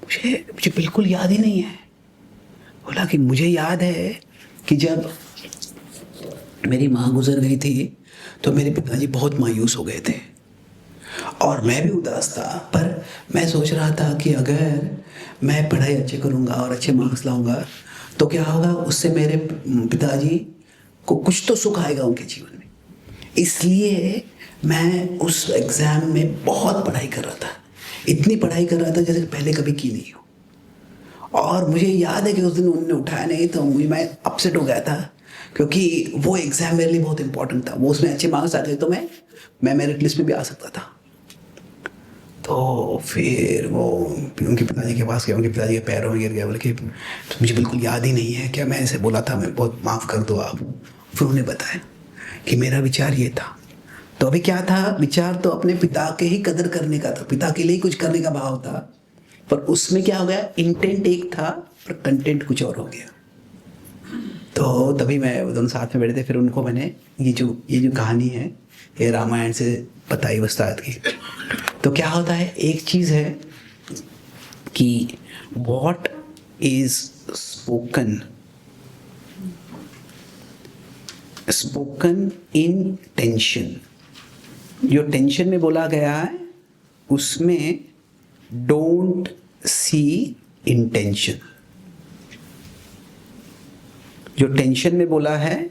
मुझे बिल्कुल याद ही नहीं है। बोला कि मुझे याद है कि जब मेरी माँ गुजर गई थी तो मेरे पिताजी बहुत मायूस हो गए थे, और मैं भी उदास था, पर मैं सोच रहा था कि अगर मैं पढ़ाई अच्छे करूँगा और अच्छे मार्क्स लाऊंगा तो क्या होगा, उससे मेरे पिताजी को कुछ तो सुख आएगा उनके जीवन में। इसलिए मैं उस एग्ज़ाम में बहुत पढ़ाई कर रहा था, इतनी पढ़ाई कर रहा था जैसे पहले कभी की नहीं हो। और मुझे याद है कि उस दिन उन्होंने उठाया नहीं, तो मैं अपसेट हो गया था, क्योंकि वो एग्ज़ाम मेरे लिए बहुत इंपॉर्टेंट था। वो उसमें अच्छे मार्क्स आ गए तो मैं मेरिट लिस्ट में भी आ सकता था। तो फिर वो उनके पिताजी के पास गया, उनके पिताजी के पैरों में गिर गया, बोले कि तो मुझे बिल्कुल याद ही नहीं है, क्या मैं ऐसे बोला था, मैं बहुत माफ़ कर दो आप। फिर उन्हें बताया कि मेरा विचार ये था। तो अभी क्या था, विचार तो अपने पिता के ही कदर करने का था, पिता के लिए कुछ करने का भाव था, पर उसमें क्या हो गया, इंटेंट एक था पर कंटेंट कुछ और हो गया। तो तभी मैं दोनों साथ में बैठे थे, फिर उनको मैंने ये जो कहानी है ये रामायण से बताई वस्ताद की। तो क्या होता है, एक चीज़ है कि what is spoken in tension, जो टेंशन में बोला गया है उसमें डोंट सी इंटेंशन। जो टेंशन में बोला है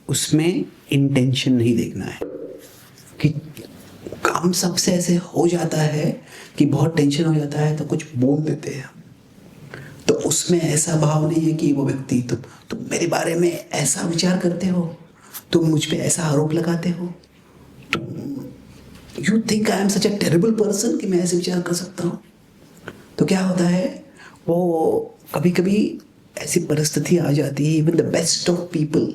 उसमें इंटेंशन नहीं देखना है। कि काम सबसे ऐसे हो जाता है कि बहुत टेंशन हो जाता है तो कुछ बोल देते हैं, तो उसमें ऐसा भाव नहीं है कि वो व्यक्ति तुम मेरे बारे में ऐसा विचार करते हो, तुम मुझ पे ऐसा आरोप लगाते हो, you think I am such a terrible person कि मैं ऐसे विचार कर सकता हूँ। तो क्या होता है, वो कभी कभी ऐसी परिस्थिति आ जाती है, even the best of people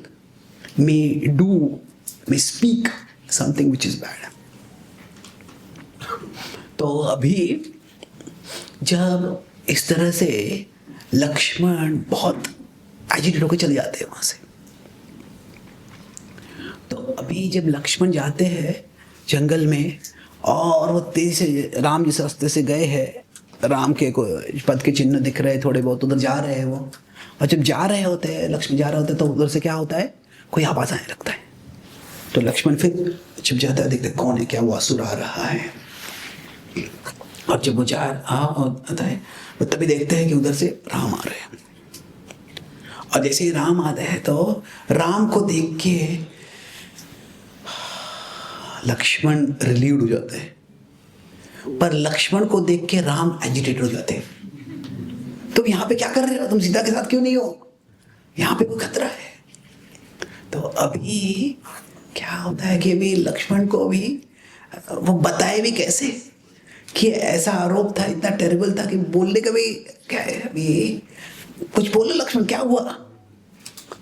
may speak something which is bad. तो अभी जब इस तरह से लक्ष्मण बहुत एजिटेट होकर चले जाते हैं वहां से, तो अभी जब लक्ष्मण जाते हैं जंगल में और वो तेजी से राम जिस रास्ते से गए हैं, राम के पद के चिन्ह दिख रहे हैं थोड़े बहुत, उधर जा रहे हैं वो, और जब जा रहे होते हैं लक्ष्मण जा रहे होते हैं तो उधर से क्या होता है, कोई आवाज आने लगता है। तो लक्ष्मण फिर छिप जाता है, देखते कौन है, क्या वो असुर आ रहा है। और जब वो आता है वो तभी देखते हैं कि उधर से राम आ रहे हैं। और जैसे ही राम आता है तो राम को देख के लक्ष्मण रिलीव्ड हो जाते हैं, पर लक्ष्मण को देख के राम एजिटेटेड हो जाते हैं। तुम यहाँ पे क्या कर रहे हो, तुम सीता के साथ क्यों नहीं हो, यहाँ पे कोई खतरा है। तो अभी क्या होता है कि अभी लक्ष्मण को अभी वो बताए भी कैसे कि ऐसा आरोप था, इतना टेरिबल था कि बोलने का भी क्या है। अभी कुछ बोलो लक्ष्मण, क्या हुआ,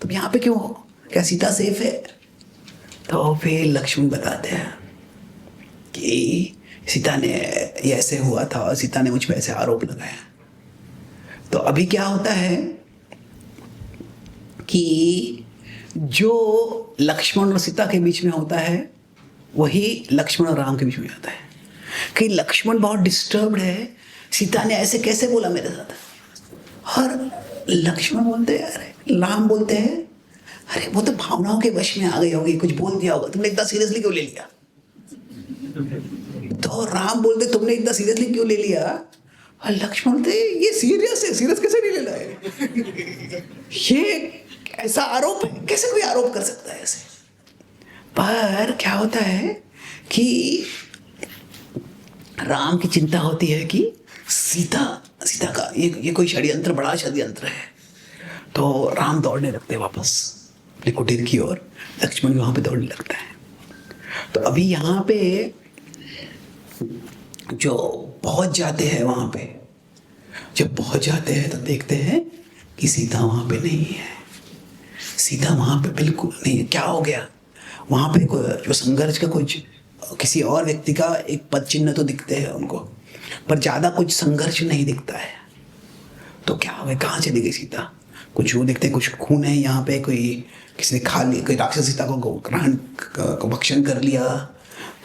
तुम यहाँ पे क्यों हो, क्या सीता सेफ है। तो फिर लक्ष्मण बताते हैं कि सीता ने ये ऐसे हुआ था और सीता ने मुझ पर ऐसे आरोप लगाया। तो अभी क्या होता है कि जो लक्ष्मण और सीता के बीच में होता है वही लक्ष्मण और राम के बीच में आता है कि लक्ष्मण बहुत डिस्टर्ब्ड है, सीता ने ऐसे कैसे बोला मेरे साथ। और लक्ष्मण बोलते हैं, अरे राम बोलते हैं, अरे वो तो भावनाओं के वश में आ गई होगी, कुछ बोल दिया होगा, तुमने इतना सीरियसली क्यों ले लिया। तो राम बोलते तुमने इतना सीरियसली क्यों ले लिया, और लक्ष्मण बोलते ये सीरियस है, सीरियस कैसे नहीं लेना है, ये ऐसा आरोप है, कैसे कोई आरोप कर सकता है ऐसे। पर क्या होता है कि राम की चिंता होती है कि सीता का ये कोई षड्यंत्र, बड़ा षड्यंत्र है। तो राम दौड़ने लगते हैं वापस अपने कुटीर की ओर, लक्ष्मण भी वहां पे दौड़ने लगता है। तो अभी यहाँ पे जो पहुंच जाते हैं, वहां पे जब पहुंच जाते हैं तो देखते हैं कि सीता वहां पे नहीं है, सीता वहां पे बिल्कुल नहीं है। क्या हो गया, वहां पे जो संघर्ष का कुछ किसी और व्यक्ति का एक पद चिन्ह तो दिखते हैं उनको, पर ज्यादा कुछ संघर्ष नहीं दिखता है। तो क्या हो गया, कहाँ चली गई सीता, कुछ वो दिखते, कुछ खून है यहाँ पे, कोई किसी ने खा लिया, कोई राक्षस सीता को ग्रहण को भक्षण कर लिया,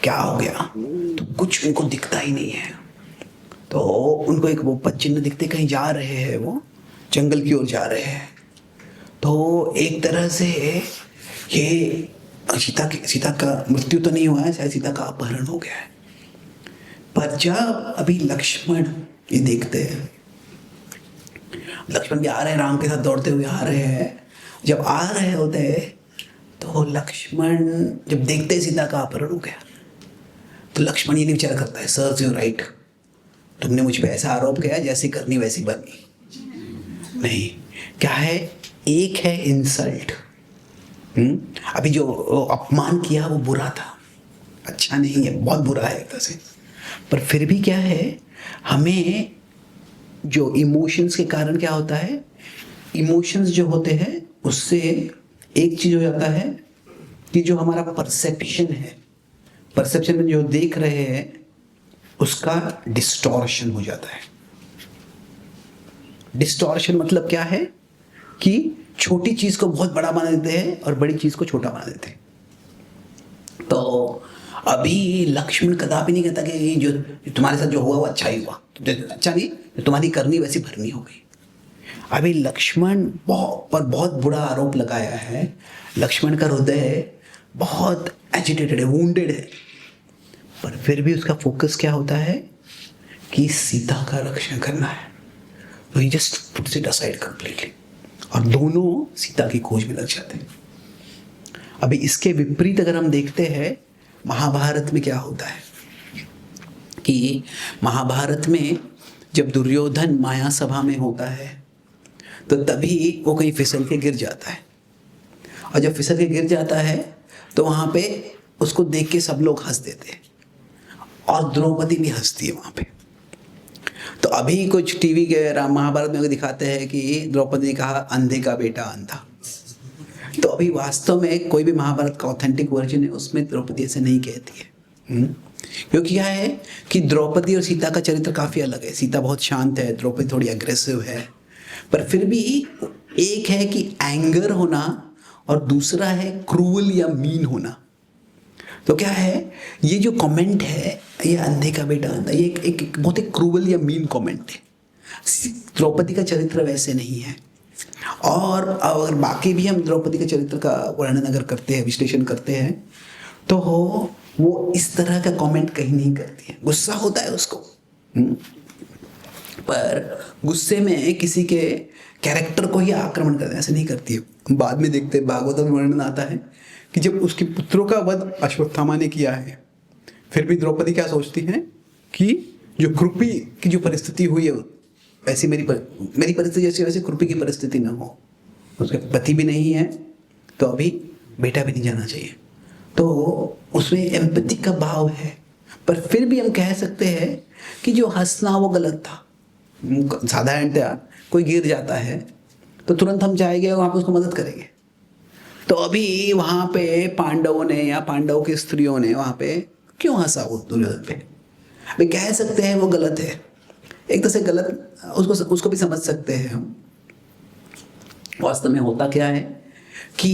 क्या हो गया। तो कुछ उनको दिखता ही नहीं है। तो उनको एक वो पद चिन्ह दिखते, कहीं जा रहे हैं, वो जंगल की ओर जा रहे हैं। तो एक तरह से ये सीता का मृत्यु तो नहीं हुआ है, शायद सीता का अपहरण हो गया है। पर जब अभी लक्ष्मण ये देखते हैं, लक्ष्मण भी आ रहे हैं, राम के साथ दौड़ते हुए आ रहे हैं। जब आ रहे होते हैं तो लक्ष्मण जब देखते हैं सीता का अपहरण हो गया, तो लक्ष्मण ये नहीं विचार करता है, सर्व्स यू राइट, तुमने मुझ पे ऐसा आरोप किया, जैसी करनी वैसी बनी। नहीं, क्या है, एक है इंसल्ट। अभी जो अपमान किया वो बुरा था, अच्छा नहीं है, बहुत बुरा है एक तरह से। पर फिर भी क्या है, हमें जो इमोशंस के कारण क्या होता है, इमोशंस जो होते हैं उससे एक चीज हो जाता है कि जो हमारा परसेप्शन है, परसेप्शन में जो देख रहे हैं उसका डिस्टॉर्शन हो जाता है। डिस्टॉर्शन मतलब क्या है कि छोटी चीज को बहुत बड़ा बना देते हैं और बड़ी चीज को छोटा बना देते हैं। तो अभी लक्ष्मण कदापि नहीं कहता कि जो तुम्हारे साथ जो हुआ वो अच्छा ही हुआ, अच्छा नहीं, तुम्हारी करनी वैसी भरनी हो गई। अभी लक्ष्मण बहुत बुरा आरोप लगाया है। लक्ष्मण का हृदय बहुत एजिटेटेड है, वुंडेड है, पर फिर भी उसका फोकस क्या होता है कि सीता का रक्षण करना है। तो he just puts it aside completely, और दोनों सीता की खोज में लग जाते हैं। अभी इसके विपरीत अगर हम देखते हैं महाभारत में क्या होता है कि महाभारत में जब दुर्योधन माया सभा में होता है तो तभी वो कहीं फिसल के गिर जाता है, और जब फिसल के गिर जाता है तो वहां पे उसको देख के सब लोग हंस देते हैं, और द्रौपदी भी हंसती है वहां पे। तो अभी कुछ टीवी के महाभारत में दिखाते हैं कि द्रौपदी ने कहा अंधे का बेटा अंधा। तो अभी वास्तव में कोई भी महाभारत का ऑथेंटिक वर्जन है उसमें द्रौपदी ऐसे नहीं कहती है। क्योंकि क्या है कि द्रौपदी और सीता का चरित्र काफी अलग है। सीता बहुत शांत है, द्रौपदी थोड़ी अग्रेसिव है, पर फिर भी एक है कि एंगर होना और दूसरा है क्रूअल या मीन होना। तो क्या है, ये जो कमेंट है, ये अंधे का बेटा अंधा, ये एक बहुत ही क्रूअल या मीन कमेंट है। द्रौपदी का चरित्र वैसे नहीं है। और अगर बाकी भी हम द्रौपदी के चरित्र का वर्णन अगर करते हैं, विश्लेषण करते हैं, तो वो इस तरह का कमेंट कहीं नहीं करती है। गुस्सा होता है उसको, पर गुस्से में किसी के कैरेक्टर को ही आक्रमण करते हैं, ऐसे नहीं करती है। बाद में देखते हैं, भागवत में वर्णन आता है कि जब उसके पुत्रों का वध अश्वत्थामा ने किया है, फिर भी द्रौपदी क्या सोचती है कि जो कृपी की जो परिस्थिति हुई है वैसी मेरी परिस्थिति जैसी वैसे कृपी की परिस्थिति ना हो। उसके पति भी नहीं है तो अभी बेटा भी नहीं जाना चाहिए। तो उसमें एम्पैथी का भाव है, पर फिर भी हम कह सकते हैं कि जो हंसना वो गलत था। साधारणतया कोई गिर जाता है तो तुरंत हम जाएंगे वहाँ पे उसको मदद करेंगे। तो अभी वहाँ पे पांडवों ने या पांडवों की स्त्रियों ने वहाँ पे क्यों हंसा वो दुर्योधन पे? अभी कह सकते हैं वो गलत है, एक तरह से गलत उसको भी समझ सकते हैं हम। वास्तव में होता क्या है कि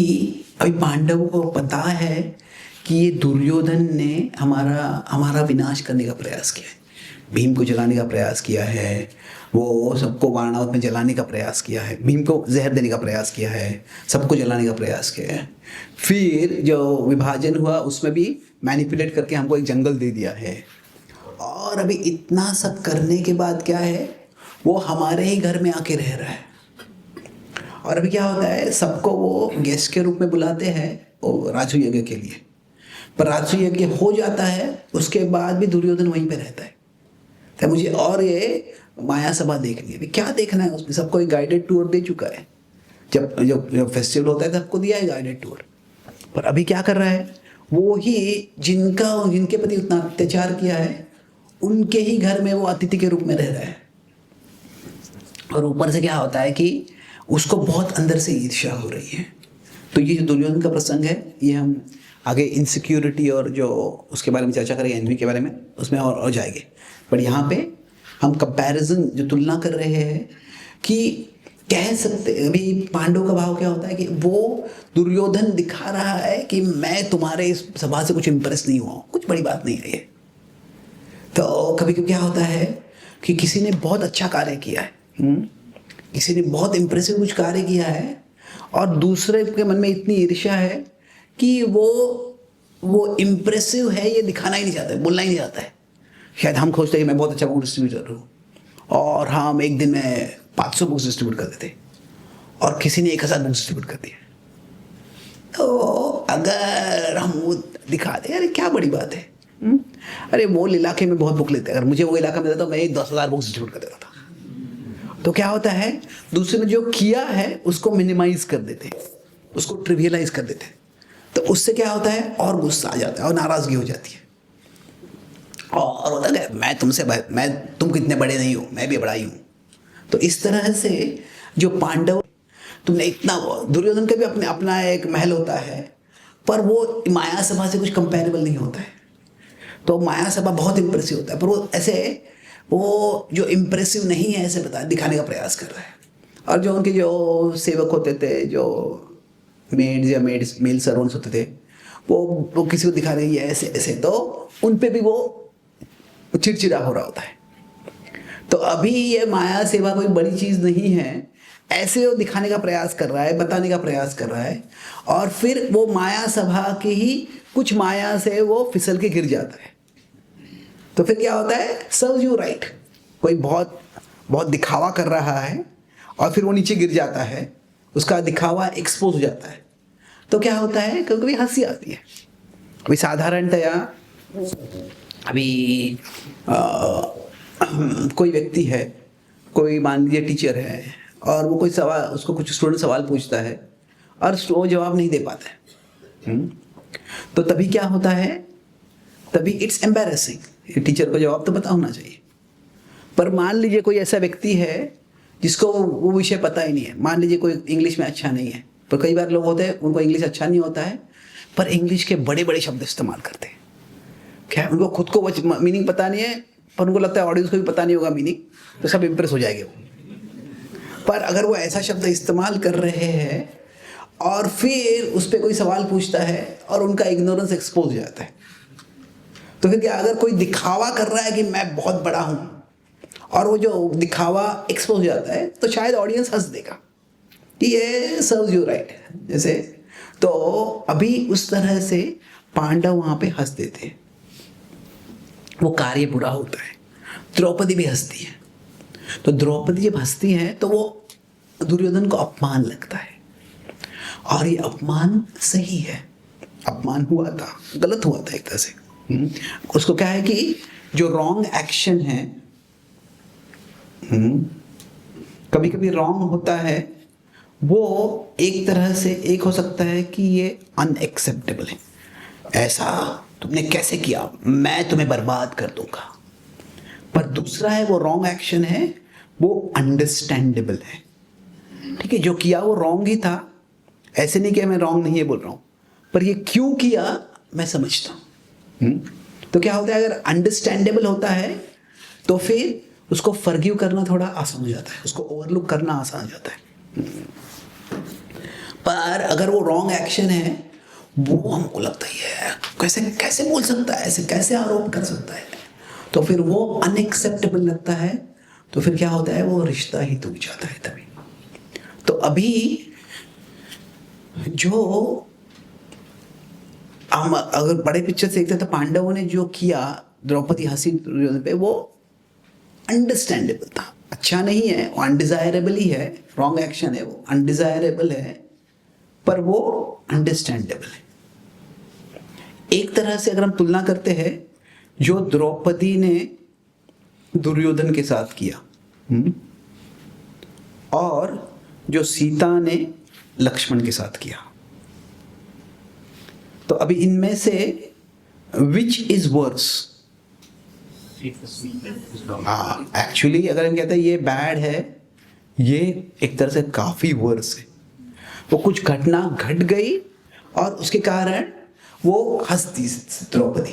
अभी पांडवों को पता है कि ये दुर्योधन ने हमारा विनाश करने का प्रयास किया है, भीम को जलाने का प्रयास किया है, वो सबको वारणावत में जलाने का प्रयास किया है, भीम को जहर देने का प्रयास किया है, सबको जलाने का प्रयास किया है। फिर जो विभाजन हुआ उसमें भी मैनिपुलेट करके हमको एक जंगल दे दिया है। और अभी इतना सब करने के बाद क्या है, वो हमारे ही घर में आके रह रहा है। और अभी क्या होता है, सबको वो गेस्ट के रूप में बुलाते हैं वो राजू यज्ञ के लिए, पर राजू यज्ञ हो जाता है उसके बाद भी दुर्योधन वहीं पे रहता है। तो मुझे और ये माया सभा देखनी है। क्या देखना है उसमें? सबको एक गाइडेड टूर दे चुका है, जब फेस्टिवल होता है सबको दिया है गाइडेड टूर। पर अभी क्या कर रहा है, वो ही जिनके प्रति उतना अत्याचार किया है उनके ही घर में वो अतिथि के रूप में रह रहा है। और ऊपर से क्या होता है कि उसको बहुत अंदर से ईर्ष्या हो रही है। तो ये जो दुर्योधन का प्रसंग है, ये हम आगे इनसिक्योरिटी और जो उसके बारे में चर्चा करेंगे, एनवी के बारे में, उसमें और जाएंगे। पर यहाँ पे हम कंपैरिजन जो तुलना कर रहे हैं कि कह सकते, अभी पांडव का भाव क्या होता है कि वो दुर्योधन दिखा रहा है कि मैं तुम्हारे इस सभा से कुछ इंप्रेस नहीं हुआ, कुछ बड़ी बात नहीं है ये। तो कभी कभी क्या होता है कि किसी ने बहुत अच्छा कार्य किया है, किसी ने बहुत इंप्रेसिव कुछ कार्य किया है, और दूसरे के मन में इतनी ईर्ष्या है कि वो इम्प्रेसिव है ये दिखाना ही नहीं चाहता है, बोलना ही नहीं चाहता है। शायद हम खोजते हैं कि मैं बहुत अच्छा बुक डिस्ट्रीब्यूटर हूँ, और हम एक दिन में 500 बुक्स डिस्ट्रीब्यूट कर देते, और किसी ने 1000 बुक्स डिस्ट्रीब्यूट कर दिए। तो अगर हम वो दिखा दें, अरे क्या बड़ी बात है, अरे वो इलाके में बहुत बुक लेते हैं, अगर मुझे वो इलाका मिलता तो मैं 10,000 बुक्स डिस्ट्रीब्यूट कर देता था। तो क्या होता है, दूसरे ने जो किया है उसको मिनिमाइज कर देते, उसको ट्रिवियलाइज कर देते। तो उससे क्या होता है, और गुस्सा आ जाता है और नाराजगी हो जाती है, और होता है मैं तुम कितने बड़े नहीं हो, मैं भी बड़ा ही हूँ। तो इस तरह से जो पांडव, तुमने इतना, दुर्योधन का भी अपना एक महल होता है, पर वो माया सभा से कुछ कंपेरेबल नहीं होता है। तो माया सभा बहुत इंप्रेसिव होता है, पर वो जो इम्प्रेसिव नहीं है ऐसे दिखाने का प्रयास कर रहा है। और जो उनके जो सेवक होते थे, जो मेल सर्वेंट्स होते थे, वो किसी को दिखा रही है ऐसे ऐसे, तो उन पे भी वो चिड़चिड़ा हो रहा होता है। तो अभी ये माया सेवा कोई बड़ी चीज़ नहीं है, ऐसे वो दिखाने का प्रयास कर रहा है, बताने का प्रयास कर रहा है, और फिर वो माया सभा की ही कुछ माया से वो फिसल के गिर जाता है। तो फिर क्या होता है, सर्व्स यू राइट, कोई बहुत बहुत दिखावा कर रहा है और फिर वो नीचे गिर जाता है, उसका दिखावा एक्सपोज हो जाता है। तो क्या होता है, कभी कभी हंसी आती है। अभी साधारणतया अभी कोई व्यक्ति है, कोई मान लीजिए टीचर है, और वो कोई सवाल, उसको कुछ स्टूडेंट सवाल पूछता है और वो जवाब नहीं दे पाता है, तो तभी क्या होता है, तभी इट्स एम्बैरेसिंग, टीचर को जवाब तो पता होना चाहिए। पर मान लीजिए कोई ऐसा व्यक्ति है जिसको वो विषय पता ही नहीं है, मान लीजिए कोई इंग्लिश में अच्छा नहीं है, पर कई बार लोग होते हैं उनको इंग्लिश अच्छा नहीं होता है, पर इंग्लिश के बड़े बड़े शब्द इस्तेमाल करते हैं। क्या उनको खुद को मीनिंग पता नहीं है, पर उनको लगता है ऑडियंस को भी पता नहीं होगा मीनिंग, तो सब इम्प्रेस हो जाएंगे वो। पर अगर वो ऐसा शब्द इस्तेमाल कर रहे हैं और फिर उस पर कोई सवाल पूछता है और उनका इग्नोरेंस एक्सपोज हो जाता है, तो फिर क्या, अगर कोई दिखावा कर रहा है कि मैं बहुत बड़ा हूँ और वो जो दिखावा एक्सपोज हो जाता है, तो शायद ऑडियंस हंस देगा कि ये सर्व्स यू राइट जैसे। तो अभी उस तरह से पांडव वहाँ पे हंस देते हैं, वो कार्य बुरा होता है। द्रौपदी भी हंसती है, तो द्रौपदी जब हंसती है तो दुर्योधन को अपमान लगता है, और ये अपमान सही है, अपमान हुआ था, गलत हुआ था एक तरह से। उसको क्या है कि जो रॉन्ग एक्शन है, कभी कभी रॉन्ग होता है, वो एक तरह से एक हो सकता है कि ये अनएक्सेप्टेबल है, ऐसा तुमने कैसे किया, मैं तुम्हें बर्बाद कर दूंगा। पर दूसरा है वो रॉन्ग एक्शन है, वो अंडरस्टैंडेबल है। ठीक है, जो किया वो रॉन्ग ही था, ऐसे नहीं कि मैं रॉन्ग नहीं है बोल रहा हूं, पर ये क्यों किया मैं समझता हूं। तो क्या होता है, अगर अंडरस्टैंडेबल होता है तो फिर उसको फॉरगिव करना थोड़ा आसान हो जाता है, उसको ओवरलुक करना आसान हो जाता है। पर अगर वो रॉन्ग एक्शन है, वो हमको लगता ही है कैसे कैसे बोल सकता है, ऐसे कैसे आरोप कर सकता है, तो फिर वो अनएक्सेप्टेबल लगता है। तो फिर क्या होता है, वो रिश्ता ही टूट जाता है तभी। तो अभी जो हम अगर बड़े पिक्चर से देखते तो पांडवों ने जो किया द्रौपदी हंसी पे, वो अंडरस्टैंडेबल था, अच्छा नहीं है, वो अनडिजायरेबल ही है, रॉन्ग एक्शन है, वो अनडिजायरेबल है, पर वो अंडरस्टैंडेबल है। एक तरह से अगर हम तुलना करते हैं, जो द्रौपदी ने दुर्योधन के साथ किया और जो सीता ने लक्ष्मण के साथ किया, तो अभी इनमें से विच इज वर्स? एक्चुअली अगर हम कहते हैं ये बैड है, ये एक तरह से काफी वर्स है। वो कुछ घटना घट गई और उसके कारण वो हंसती द्रौपदी,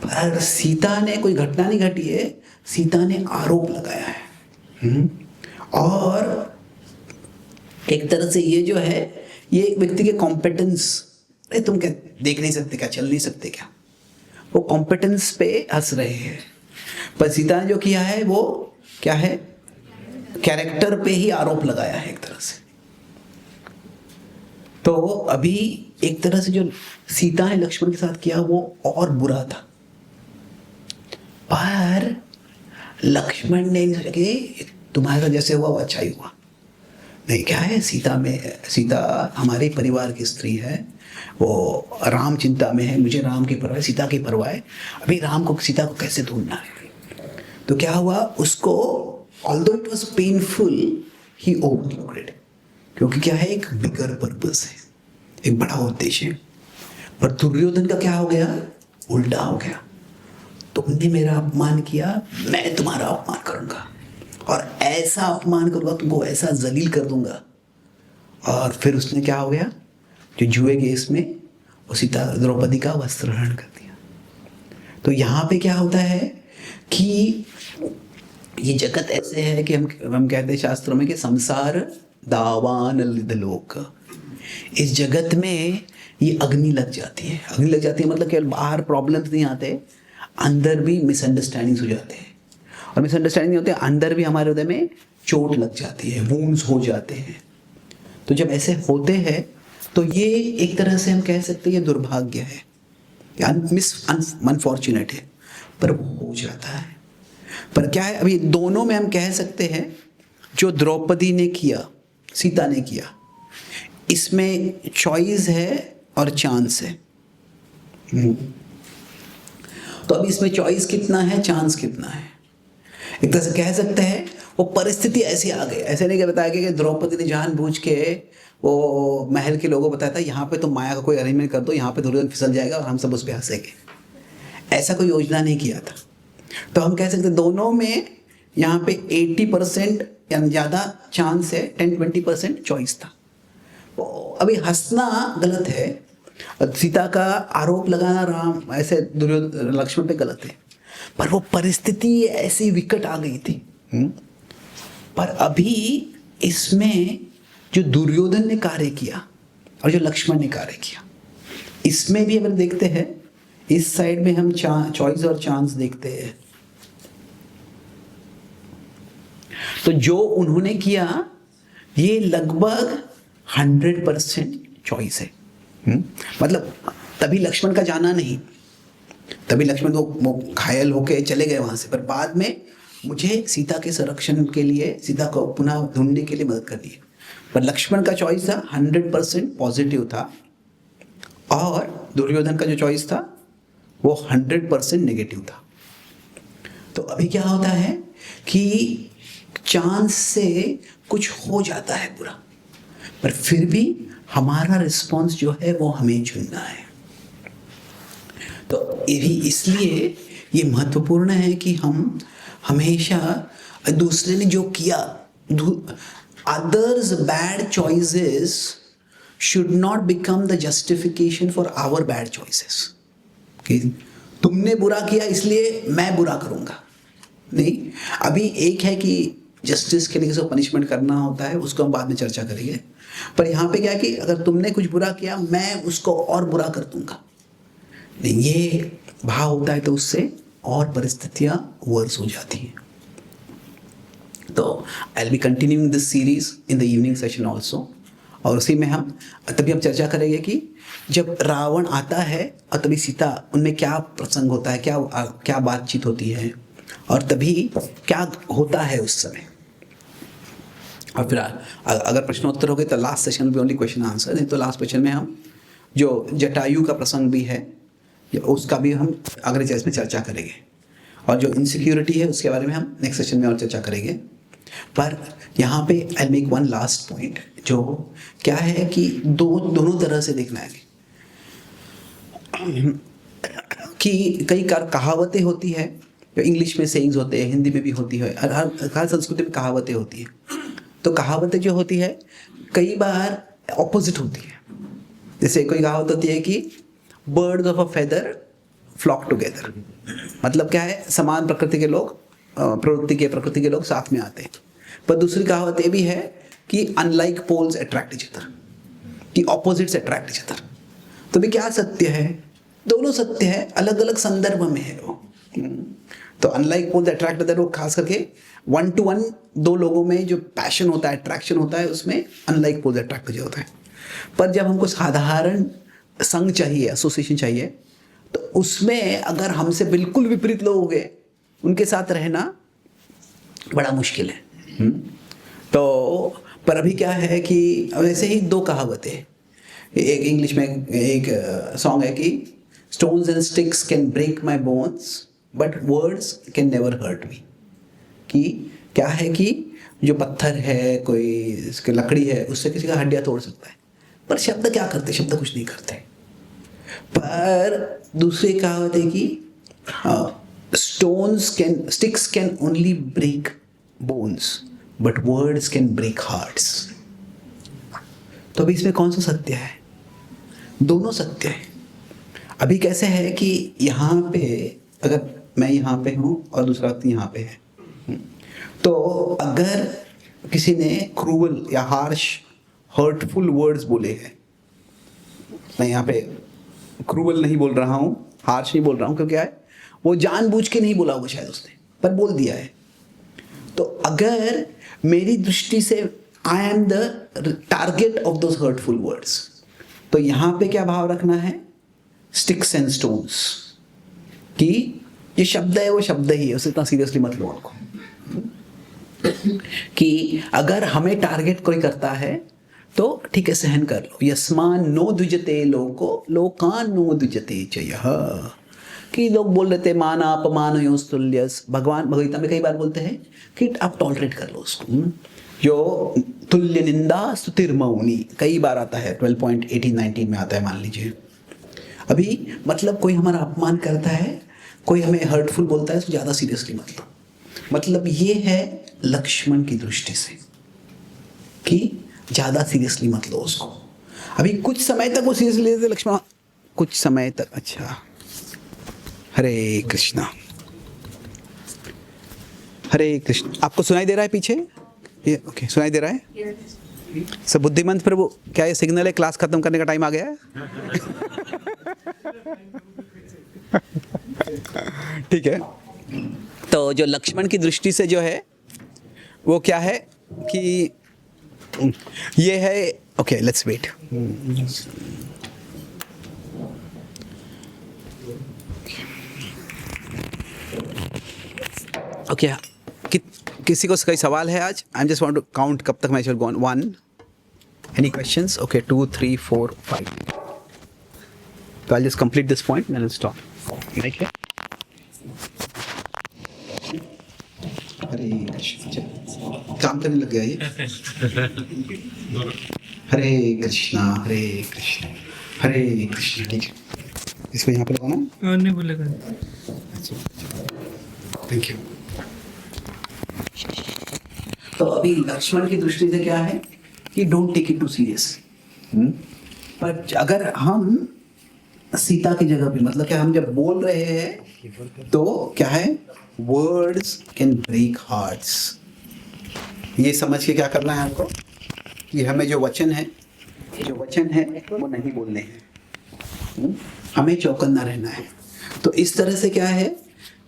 पर सीता ने कोई घटना नहीं घटी है, सीता ने आरोप लगाया है। और एक तरह से ये जो है, ये एक व्यक्ति के कॉम्पिटेंस, अरे तुम क्या देख नहीं सकते क्या, चल नहीं सकते क्या, वो कॉम्पिटेंस पे हंस रहे हैं। पर सीता ने जो किया है वो क्या है, कैरेक्टर पे ही आरोप लगाया है एक तरह से। तो अभी एक तरह से जो सीता ने लक्ष्मण के साथ किया वो और बुरा था, पर लक्ष्मण ने सोचा कि तुम्हारे साथ जैसे हुआ वो अच्छा ही हुआ। नहीं, क्या है, सीता हमारे परिवार की स्त्री है, वो राम चिंता में है, मुझे राम की परवाह, सीता की परवाह है, अभी सीता को कैसे ढूंढना है। तो क्या हुआ, उसको although it was painful he overlooked it, क्योंकि क्या है, एक बिगर पर्पस है, एक बड़ा उद्देश्य है। पर दुर्योधन का क्या हो गया, उल्टा हो गया, तुमने मेरा अपमान किया, मैं तुम्हारा अपमान करूंगा, और ऐसा अपमान करूंगा तुमको, ऐसा जलील कर दूंगा। और फिर उसने क्या हो गया, जो जुए केस में वो सीता द्रौपदी का वस्त्र हरण कर दिया। तो यहाँ पे क्या होता है कि ये जगत ऐसे है कि हम कहते हैं शास्त्रों में कि संसार दावान लिधलोक, इस जगत में ये अग्नि लग जाती है। अग्नि लग जाती है मतलब केवल बाहर प्रॉब्लम्स नहीं आते, अंदर भी मिसअंडरस्टैंडिंग्स हो जाते हैं, और मिसअंडरस्टैंडिंग होते हैं, अंदर भी हमारे हृदय में चोट लग जाती है, वुंड्स हो जाते हैं। तो जब ऐसे होते हैं तो ये एक तरह से हम कह सकते हैं ये दुर्भाग्य है, अनफॉर्चुनेट है, पर वो हो जाता है। पर क्या है, अभी दोनों में हम कह सकते हैं जो द्रौपदी ने किया, सीता ने किया, इसमें चॉइस है और चांस है। तो अभी इसमें चॉइस कितना है, चांस कितना है, एक तरह से कह सकते हैं वो परिस्थिति ऐसी आ गई। ऐसे नहीं बताया कि द्रौपदी ने जानबूझ के वो महल के लोगों को बताया था यहाँ पे तो माया का कोई अरेंजमेंट कर दो, यहाँ पे दुर्योधन फिसल जाएगा और हम सब उस पर हंसेंगे, ऐसा कोई योजना नहीं किया था। तो हम कह सकते दोनों में यहाँ पे 80% या ज़्यादा चांस है, 10-20% चॉइस था। अभी हंसना गलत है, सीता का आरोप लगाना राम ऐसे दुर्योधन लक्ष्मण पे गलत है, पर वो परिस्थिति ऐसी विकट आ गई थी। पर अभी इसमें जो दुर्योधन ने कार्य किया और जो लक्ष्मण ने कार्य किया, इसमें भी अगर देखते हैं, इस साइड में हम चॉइस और चांस देखते हैं, तो जो उन्होंने किया ये लगभग 100% चॉइस है। मतलब तभी लक्ष्मण का जाना नहीं, तभी लक्ष्मण तो घायल होके चले गए वहां से, पर बाद में मुझे सीता के संरक्षण के लिए, सीता को पुनः ढूंढने के लिए मदद करनी है। पर लक्ष्मण का चॉइस था 100% पॉजिटिव था, और दुर्योधन का जो चॉइस था वो 100% नेगेटिव था। तो अभी क्या होता है कि चांस से कुछ हो जाता है बुरा, पर फिर भी हमारा रिस्पॉन्स जो है वो हमें चुनना है। तो ये भी इसलिए ये महत्वपूर्ण है कि हम हमेशा दूसरे ने जो किया, others bad choices should not become the justification for our bad choices। कि तुमने बुरा किया इसलिए मैं बुरा करूंगा, नहीं। अभी एक है कि जस्टिस के लिए किसी को पनिशमेंट करना होता है, उसको हम बाद में चर्चा करेंगे। पर यहाँ पे क्या है कि अगर तुमने कुछ बुरा किया मैं उसको और बुरा कर दूंगा, नहीं, ये भाव होता है तो उससे और परिस्थितियां वर्स हो जाती हैं। तो I will be continuing this series in the evening session also, और उसी में हम तभी हम चर्चा करेंगे कि जब रावण आता है और तभी सीता, उनमें क्या प्रसंग होता है, क्या बातचीत होती है, और तभी क्या होता है उस समय। और फिर अगर प्रश्नोत्तर हो गए तो लास्ट सेशन भी ओनली क्वेश्चन आंसर, नहीं तो लास्ट क्वेश्चन में हम जो जटायु का प्रसंग भी है उसका भी हम अगले चैप्टर में चर्चा करेंगे, और जो इनसिक्योरिटी है उसके बारे में हम नेक्स्ट सेशन में और चर्चा करेंगे। पर यहाँ पे I make one last point, जो क्या है कि दोनों तरह से देखना है कि कई कहावतें होती है, जो इंग्लिश में सेइंग्स होते हैं, हिंदी में भी होती है, हर संस्कृति में कहावतें होती हैं। तो कहावतें जो होती है कई बार ऑपोजिट होती है। जैसे कोई कहावत होती है कि birds of a feather flock together, मतलब क्या है, समान प्रकृति के लोग, प्रकृति के लोग साथ में आते हैं। पर दूसरी कहावत ये भी है कि unlike poles attract each other, कि ऑपोजिट्स अट्रैक्ट इच अदर। तो भी क्या सत्य है, दोनों सत्य है, अलग अलग संदर्भ में है वो। तो अनलाइक पोल्स अट्रैक्ट अदर, वो खास करके 1 to 1 दो लोगों में जो पैशन होता है, अट्रैक्शन होता है, उसमें अनलाइक पोल्स अट्रैक्ट होता है। पर जब हमको साधारण संग चाहिए, एसोसिएशन चाहिए, तो उसमें अगर हमसे बिल्कुल विपरीत लोग हो गए, उनके साथ रहना बड़ा मुश्किल है। तो पर अभी क्या है कि वैसे ही दो कहावतें, एक इंग्लिश में एक सॉन्ग है कि stones and sticks can break my bones but words can never hurt me. कि क्या है कि जो पत्थर है, कोई इसकी लकड़ी है, उससे किसी का हड्डियाँ तोड़ सकता है, पर शब्द क्या करते, शब्द कुछ नहीं करते। पर दूसरी कहावत है कि sticks can only break bones but words can break hearts. तो अभी इसमें कौन सा सत्य है? दोनों सत्य है। अभी कैसे है कि यहाँ पे अगर मैं यहाँ पे हूँ और दूसरा व्यक्ति यहाँ पे है, तो अगर किसी ने क्रूअल या हार्श हर्टफुल वर्ड्स बोले हैं, मैं यहाँ पे क्रूअल नहीं बोल रहा हूँ, हार्श नहीं बोल रहा हूँ, क्योंकि क्या है, वो जानबूझ के नहीं बोला होगा शायद उसने, पर बोल दिया है। तो अगर मेरी दृष्टि से I am the target of those hurtful words, तो यहाँ पे क्या भाव रखना है, स्टिक्स एंड स्टोन्स, कि ये शब्द है वो शब्द ही है, उसे इतना सीरियसली मत लो उनको। कि अगर हमें टारगेट कोई करता है तो ठीक है, सहन कर लो। यस्मान नो द्विजते लोको लोकान नो द्विजते च यः, कि लोग बोल रहे थे माना अपमान योस्तुल्यस, भगवान भगवद्गीता में कई बार बोलते हैं कि आप टॉलरेट कर लो उसको। जो तुल्य निंदा स्तुतिर्मौनी कई बार आता है, 12.18-19 में आता है, मान लीजिए। अभी मतलब कोई हमारा अपमान करता है, कोई हमें हर्टफुल बोलता है, तो ज़्यादा सीरियसली मत लो। मतलब ये है लक्ष्मण की दृष्टि से कि ज़्यादा सीरियसली मत लो उसको। अभी कुछ समय तक वो सीरियसली लेते लक्ष्मण, कुछ समय तक। अच्छा, हरे कृष्णा हरे कृष्ण। आपको सुनाई दे रहा है पीछे? ये ओके, सुनाई दे रहा है सब? बुद्धिमंत प्रभु, क्या ये सिग्नल है क्लास खत्म करने का टाइम आ गया है? ठीक है। तो जो लक्ष्मण की दृष्टि से जो है वो क्या है कि ये है, ओके लेट्स वेट। ओके, किसी को कोई सवाल है आज? I just want to count कब तक मैं चल go one. Any questions? Okay 2 3 4 5. तो I just complete this point and stop. ठीक है. हरे कृष्ण. काम करने लग गया ये. हरे कृष्णा हरे कृष्ण हरे कृष्ण. ठीक है. इसको यहाँ पे लगाना. नहीं बोलेगा. Thank you. तो अभी लक्ष्मण की दृष्टि से क्या है कि don't take it too serious. पर अगर हम सीता की जगह पे, मतलब क्या, हम जब बोल रहे हैं तो क्या है, वर्ड्स कैन ब्रेक हार्ट्स. ये समझ के क्या करना है आपको कि हमें जो वचन है वो नहीं बोलने हैं. हमें चौकन्ना रहना है. तो इस तरह से क्या है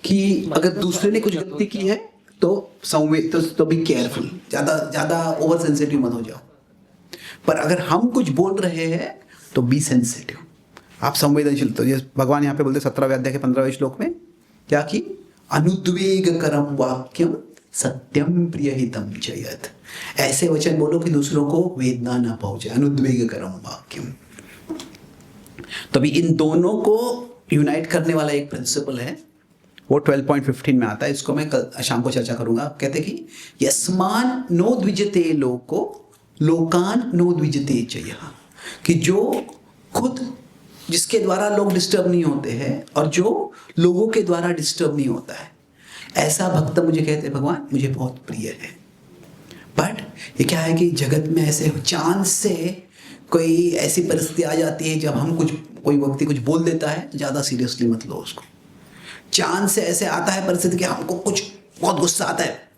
कि अगर दूसरे ने कुछ गलती की है तो तो बी केयरफुल. ज़्यादा ओवर सेंसिटिव मत हो जाओ. पर अगर हम कुछ बोल रहे हैं तो बी सेंसिटिव. आप संवेदनशील. तो ये भगवान यहाँ पे बोलते 17वें अध्याय के 15वें श्लोक में क्या कि अनुद्वेगकरम वाक्यम सत्यम प्रियहितम चयत. ऐसे वचन बोलो कि दूसरों को वेदना ना पहुंचे. अनुद्वेगकरम वाक्यम. तो अभी इन दोनों को यूनाइट करने वाला एक प्रिंसिपल है, वो 12.15 में आता है. इसको मैं कल शाम को चर्चा करूंगा. कहते कि यस्मान नो द्विजते लोको लोकान नो द्विजते चयः. कि जो खुद, जिसके द्वारा लोग डिस्टर्ब नहीं होते हैं और जो लोगों के द्वारा डिस्टर्ब नहीं होता है, ऐसा भक्त मुझे, कहते भगवान, मुझे बहुत प्रिय है. बट ये क्या है कि जगत में ऐसे चांस से कोई ऐसी परिस्थिति आ जाती है जब हम कोई व्यक्ति कुछ बोल देता है तो ज़्यादा सीरियसली मत लो उसको. चांस से ऐसे आता है परिस्थिति कि हमको कुछ बहुत गुस्सा आता है,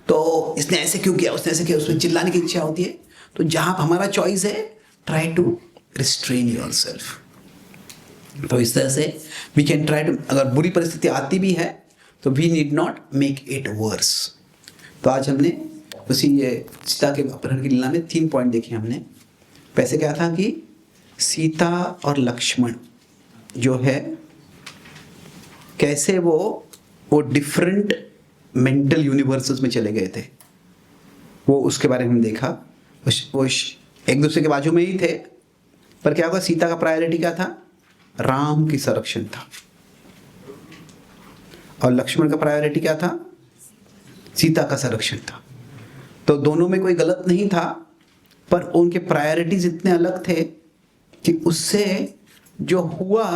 तो इसने ऐसे क्यों किया, उसने ऐसे किया, उसमें चिल्लाने की इच्छा होती है. तो जहाँ हमारा चॉइस है, ट्राई टू रिस्ट्रेन योरसेल्फ. तो इस तरह से वी कैन ट्राई टू, अगर बुरी परिस्थिति आती भी है तो we need not make it worse. तो आज हमने उसी ये सीता के अपहरण की लीला में 3 पॉइंट देखे हमने. वैसे क्या था कि सीता और लक्ष्मण जो है, कैसे वो डिफरेंट मेंटल यूनिवर्सेस में चले गए थे, वो उसके बारे में हम देखा. वो एक दूसरे के बाजू में ही थे, पर क्या हुआ, सीता का प्रायोरिटी क्या था, राम की संरक्षण था, और लक्ष्मण का प्रायोरिटी क्या था, सीता का संरक्षण था. तो दोनों में कोई गलत नहीं था, पर उनके प्रायोरिटीज इतने अलग थे कि उससे जो हुआ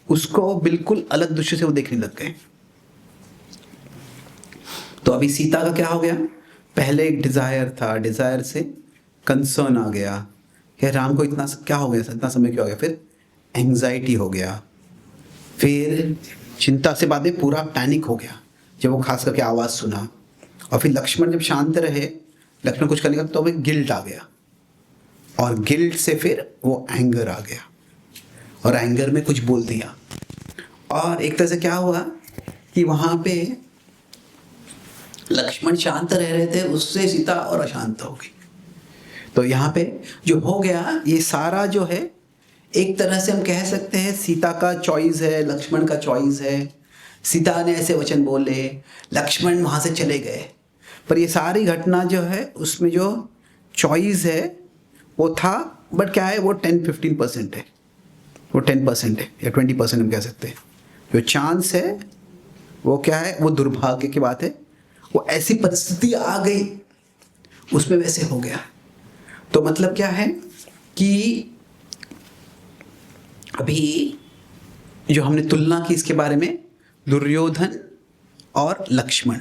उसको बिल्कुल अलग दृष्टि से वो देखने लग गए. तो अभी सीता का क्या हो गया, पहले एक डिजायर था, डिजायर से कंसर्न आ गया कि राम को इतना क्या हो गया, इतना समय क्यों हो गया. फिर एंग्जाइटी हो गया, फिर चिंता से बाद में पूरा पैनिक हो गया जब वो खास करके आवाज़ सुना. और फिर लक्ष्मण जब शांत रहे, लक्ष्मण कुछ करने का, तो फिर गिल्ट आ गया, और गिल्ट से फिर वो एंगर आ गया, और एंगर में कुछ बोल दिया. और एक तरह से क्या हुआ कि वहाँ पे लक्ष्मण शांत रह रहे थे, उससे सीता और अशांत हो गई. तो यहाँ पे जो हो गया, ये सारा जो है, एक तरह से हम कह सकते हैं सीता का चॉइस है, लक्ष्मण का चॉइस है. सीता ने ऐसे वचन बोले, लक्ष्मण वहाँ से चले गए, पर ये सारी घटना जो है उसमें जो चॉइस है वो था. बट क्या है, वो 10-15% है, वो 10% है या 20% हम कह सकते हैं. जो चांस है वो क्या है, वो दुर्भाग्य की बात है, वो ऐसी परिस्थिति आ गई, उसमें वैसे हो गया. तो मतलब क्या है कि अभी जो हमने तुलना की इसके बारे में, दुर्योधन और लक्ष्मण,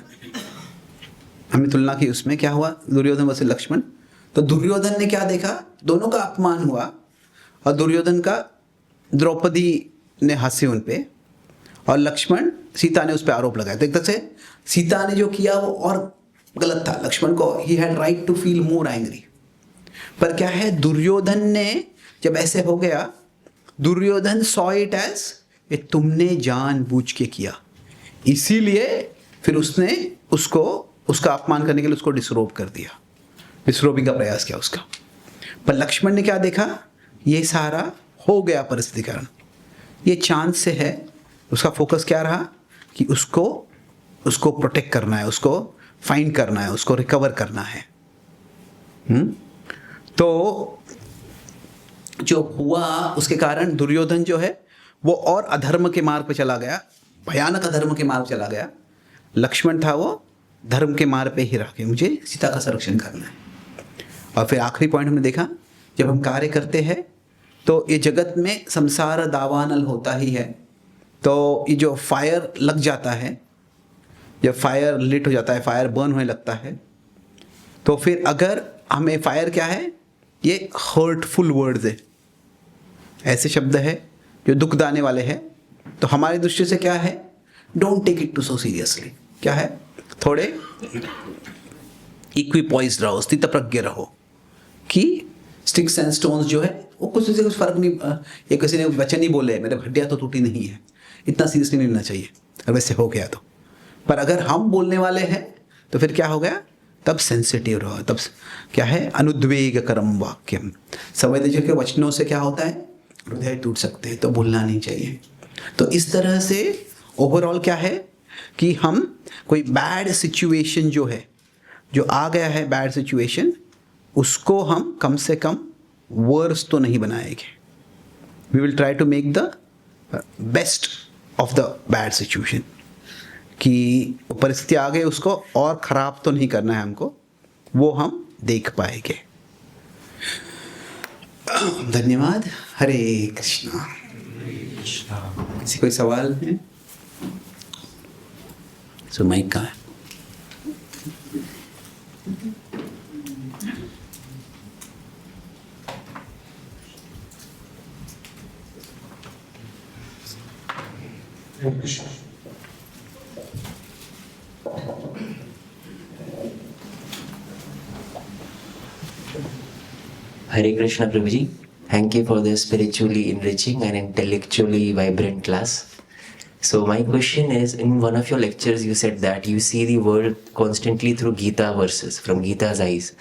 हमने तुलना की, उसमें क्या हुआ, दुर्योधन वर्सेस लक्ष्मण. तो दुर्योधन ने क्या देखा, दोनों का अपमान हुआ, और दुर्योधन का द्रौपदी ने हंसे उन पे, और लक्ष्मण, सीता ने उस पर आरोप लगाया. तो एक तरह से सीता ने जो किया वो और गलत था. लक्ष्मण को ही had right to feel more angry. पर क्या है, दुर्योधन ने जब ऐसे हो गया, दुर्योधन सॉ इट एज ये तुमने जानबूझ के किया, इसीलिए फिर उसने उसका अपमान करने के लिए उसको डिसरोब कर दिया, डिसरोबिंग का प्रयास किया उसका. पर लक्ष्मण ने क्या देखा, ये सारा हो गया परिस्थिति कारण, ये चांस से है. उसका फोकस क्या रहा कि उसको प्रोटेक्ट करना है, उसको फाइंड करना है, उसको रिकवर करना है। तो जो हुआ उसके कारण दुर्योधन जो है वो और अधर्म के मार्ग पे चला गया, भयानक अधर्म के मार्ग चला गया। लक्ष्मण था वो धर्म के मार्ग पे ही रह के मुझे सीता का संरक्षण करना है। और फिर आखिरी पॉइंट हमने देखा, जब हम कार्य करते हैं तो ये जगत में संसार दावानल होता ही है। तो ये जो फायर लग जाता है, जब फायर लिट हो जाता है, फायर बर्न होने लगता है, तो फिर अगर हमें फायर क्या है, ये हर्टफुल वर्ड्स है, ऐसे शब्द है जो दुख दाने वाले हैं। तो हमारी दृष्टि से क्या है, don't take it too so seriously. क्या है, थोड़े इक्विपॉइज्ड रहो, स्थित प्रज्ञ रहो कि स्टिक्स एंड स्टोन्स जो है वो कुछ से कुछ फर्क नहीं। ये किसी ने वचन ही बोले मेरे हड्डियाँ तो टूटी नहीं है, इतना सीरियसली नहीं लेना चाहिए अगर वैसे हो गया तो। पर अगर हम बोलने वाले हैं तो फिर क्या हो गया, तब सेंसिटिव रहो, तब क्या है, अनुद्वेग करम वाक्यम। संवेदनशील के वचनों से क्या होता है, हृदय टूट सकते हैं, तो भूलना नहीं चाहिए। तो इस तरह से ओवरऑल क्या है कि हम कोई बैड सिचुएशन जो है, जो आ गया है बैड सिचुएशन, उसको हम कम से कम वर्स तो नहीं बनाएंगे। We will try to make the best of the bad situation, कि परिस्थिति आ गई उसको और ख़राब तो नहीं करना है हमको, वो हम देख पाएंगे। धन्यवाद। हरे कृष्णा। किसी कोई सवाल है? सो माइक का है। Hare Krishna Prabhuji, thank you for the spiritually enriching and intellectually vibrant class. So my question is, in one of your lectures you said that you see the world constantly through Gita verses, from Gita's eyes.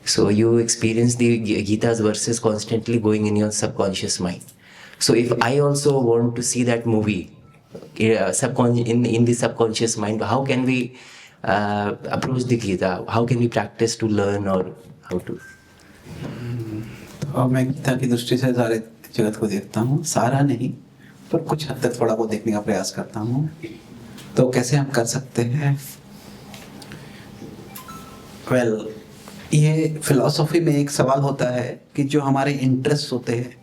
So you experience the Gita's verses constantly going in your subconscious mind. So if I also want to see that movie in the subconscious mind, how can we approach the Gita? How can we practice to learn, or how to? और मैं गीता की दृष्टि से सारे जगत को देखता हूँ, सारा नहीं पर कुछ हद तक थोड़ा बहुत देखने का प्रयास करता हूँ। तो कैसे हम कर सकते हैं? ये फिलॉसफी में एक सवाल होता है कि जो हमारे इंटरेस्ट होते हैं,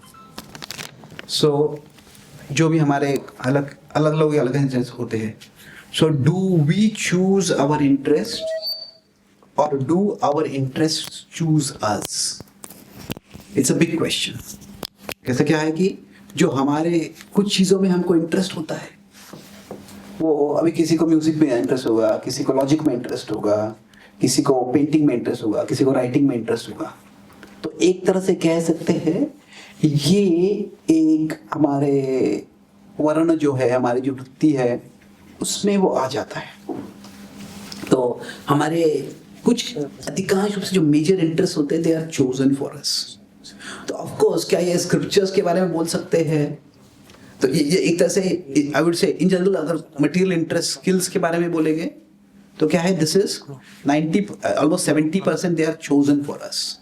जो भी हमारे अलग अलग लोग अलग इंटरेस्ट होते हैं, do we choose our interest और do our interest choose us? It's a big question. कैसे क्या है कि जो हमारे कुछ चीज़ों में हमको इंटरेस्ट होता है, वो अभी किसी को म्यूजिक में इंटरेस्ट होगा, किसी को लॉजिक में इंटरेस्ट होगा, किसी को पेंटिंग में इंटरेस्ट होगा, किसी को राइटिंग में इंटरेस्ट होगा। तो एक तरह से कह सकते हैं ये एक हमारे वर्ण जो है, हमारी जो वृत्ति है, उसमें वो आ जाता है। तो हमारे कुछ अधिकांश रूप से जो मेजर इंटरेस्ट होते हैं, they are chosen for us. तो ऑफ कोर्स क्या ये स्क्रिप्चर्स के बारे में बोल सकते हैं? तो ये एक तरह से I would say in general अगर मटेरियल इंटरेस्ट स्किल्स के बारे में बोलेंगे तो क्या है, this is 90 almost 70% they are chosen for us.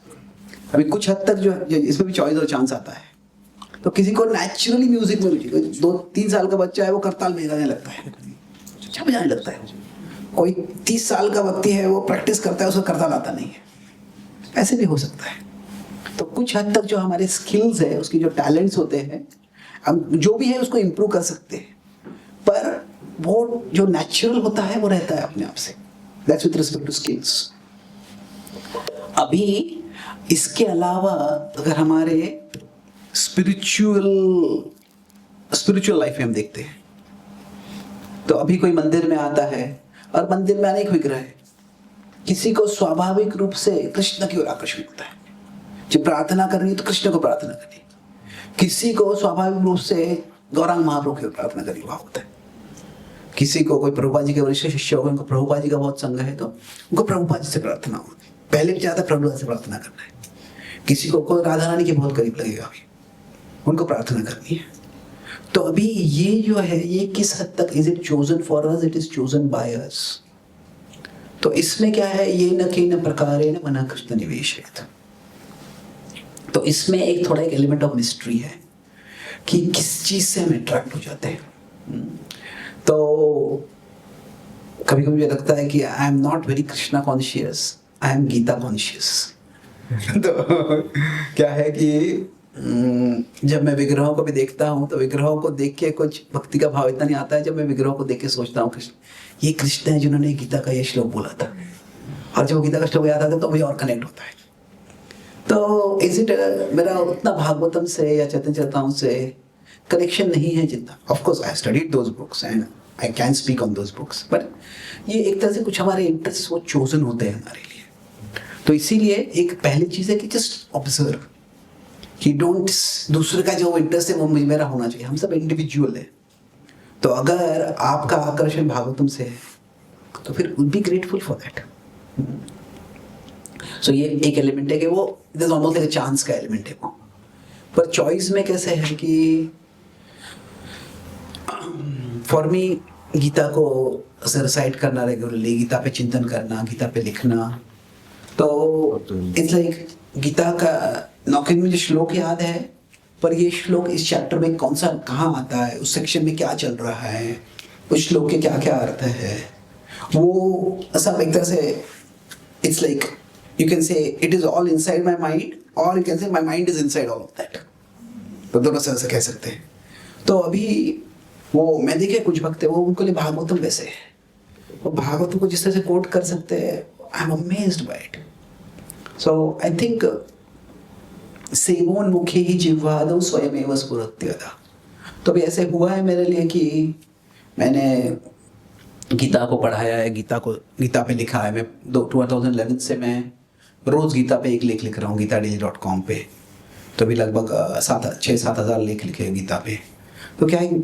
अभी कुछ हद तक जो इसमें भी चॉइस और चांस आता है। तो किसी को नेचुरली म्यूजिक में रुचि, 2-3 साल का बच्चा है वो करताल बजाने लगता है, अच्छा बजाने लगता है। कोई 30 साल का व्यक्ति है वो प्रैक्टिस करता है, उसको करताल आता नहीं है। ऐसे भी हो सकता है। तो कुछ हद तक जो हमारे स्किल्स है, उसकी जो टैलेंट्स होते हैं, हम जो भी है उसको इम्प्रूव कर सकते हैं, पर वो जो नेचुरल होता है वो रहता है अपने आप से। That's with respect to skills. अभी इसके अलावा अगर हमारे स्पिरिचुअल लाइफ में हम देखते हैं, तो अभी कोई मंदिर में आता है और मंदिर में अनेक विग्रह है। किसी को स्वाभाविक रूप से कृष्ण की ओर आकर्षण होता है, जो प्रार्थना करनी है तो कृष्ण को प्रार्थना करनी। किसी को स्वाभाविक रूप से गौरांग महाप्रभु की ओर प्रार्थना करने का होता है। किसी को कोई प्रभुपाद जी के वरिष्ठ शिष्य होगा, उनको प्रभुपाद जी का बहुत संग है तो उनको प्रभुपाद जी से प्रार्थना होगी। पहले भी चाहता है प्रभुपाद से प्रार्थना करना है। किसी को कोई राधा रानी के बहुत करीब लगेगा, अभी उनको प्रार्थना करनी है। तो अभी ये जो है, ये किस हद तक is it chosen for us, it is chosen by us. तो इसमें क्या है, ये न कि न प्रकारे न मना कृष्ण निवेशेत। तो इसमें एक थोड़ा एक एलिमेंट ऑफ मिस्ट्री है कि किस चीज से हम अट्रैक्ट हो जाते हैं। तो कभी कभी मुझे लगता है कि I am not very Krishna conscious, I am Gita conscious. तो क्या है कि जब मैं विग्रहों को भी देखता हूँ तो विग्रहों को देख के कुछ भक्ति का भाव इतना नहीं आता है। जब मैं विग्रहों को देख के सोचता हूँ कृष्ण, ये कृष्ण है जिन्होंने गीता का ये श्लोक बोला था, और जब गीता का श्लोक याद आता है तो मुझे और कनेक्ट होता है। तो इज इट मेरा उतना भागवतम से या चैतन्य चरितामृत से कनेक्शन नहीं है जितना। Of course I studied those books and I can speak on those books, but ये एक तरह से कुछ हमारे इंटरेस्ट वो चोजन होते हैं हमारे लिए। तो इसीलिए एक पहली चीज है कि जस्ट ऑब्जर्व कि डोंट, दूसरे का जो इंटरेस्ट है वो मेरा होना चाहिए। हम सब इंडिविजुअल है। तो अगर आपका आकर्षण भागवतम से है तो फिर बी ग्रेटफुल फॉर दैट। सो ये एक एलिमेंट है कि वो it is almost like chance का एलिमेंट है वो। पर चॉइस में कैसे है कि फॉर मी गीता को रिसाइट करना रेगुलरली, गीता पे चिंतन करना, गीता पे लिखना, तो इट्स लाइक गीता का नौकरी में जो श्लोक याद है, पर ये श्लोक इस चैप्टर में कौन सा कहाँ आता है, उस सेक्शन में क्या चल रहा है, उस श्लोक के क्या क्या अर्थ है, वो सब एक तरह से it's like you can say it is all inside my mind, और you can say my mind is inside all of that. तो दोनों तरह से कह सकते हैं। तो अभी वो मैं देखे कुछ भक्त है, वो उनको लिए भागवतम वैसे है, वो भागवतम को जिस तरह से कोट कर सकते हैं, I am amazed by it. So I think सेवोन्मुखे ही जिह्वादौ स्वयमेव स्फुरत्यदा। तो अभी ऐसे हुआ है मेरे लिए कि मैंने गीता को पढ़ाया है, गीता पे लिखा है। मैं 2011 से मैं रोज गीता पे एक लेख लिख रहा हूँ gitadaily.com पे। तो अभी लगभग 6-7 हज़ार लेख लिखे हैं गीता पे। तो क्या है,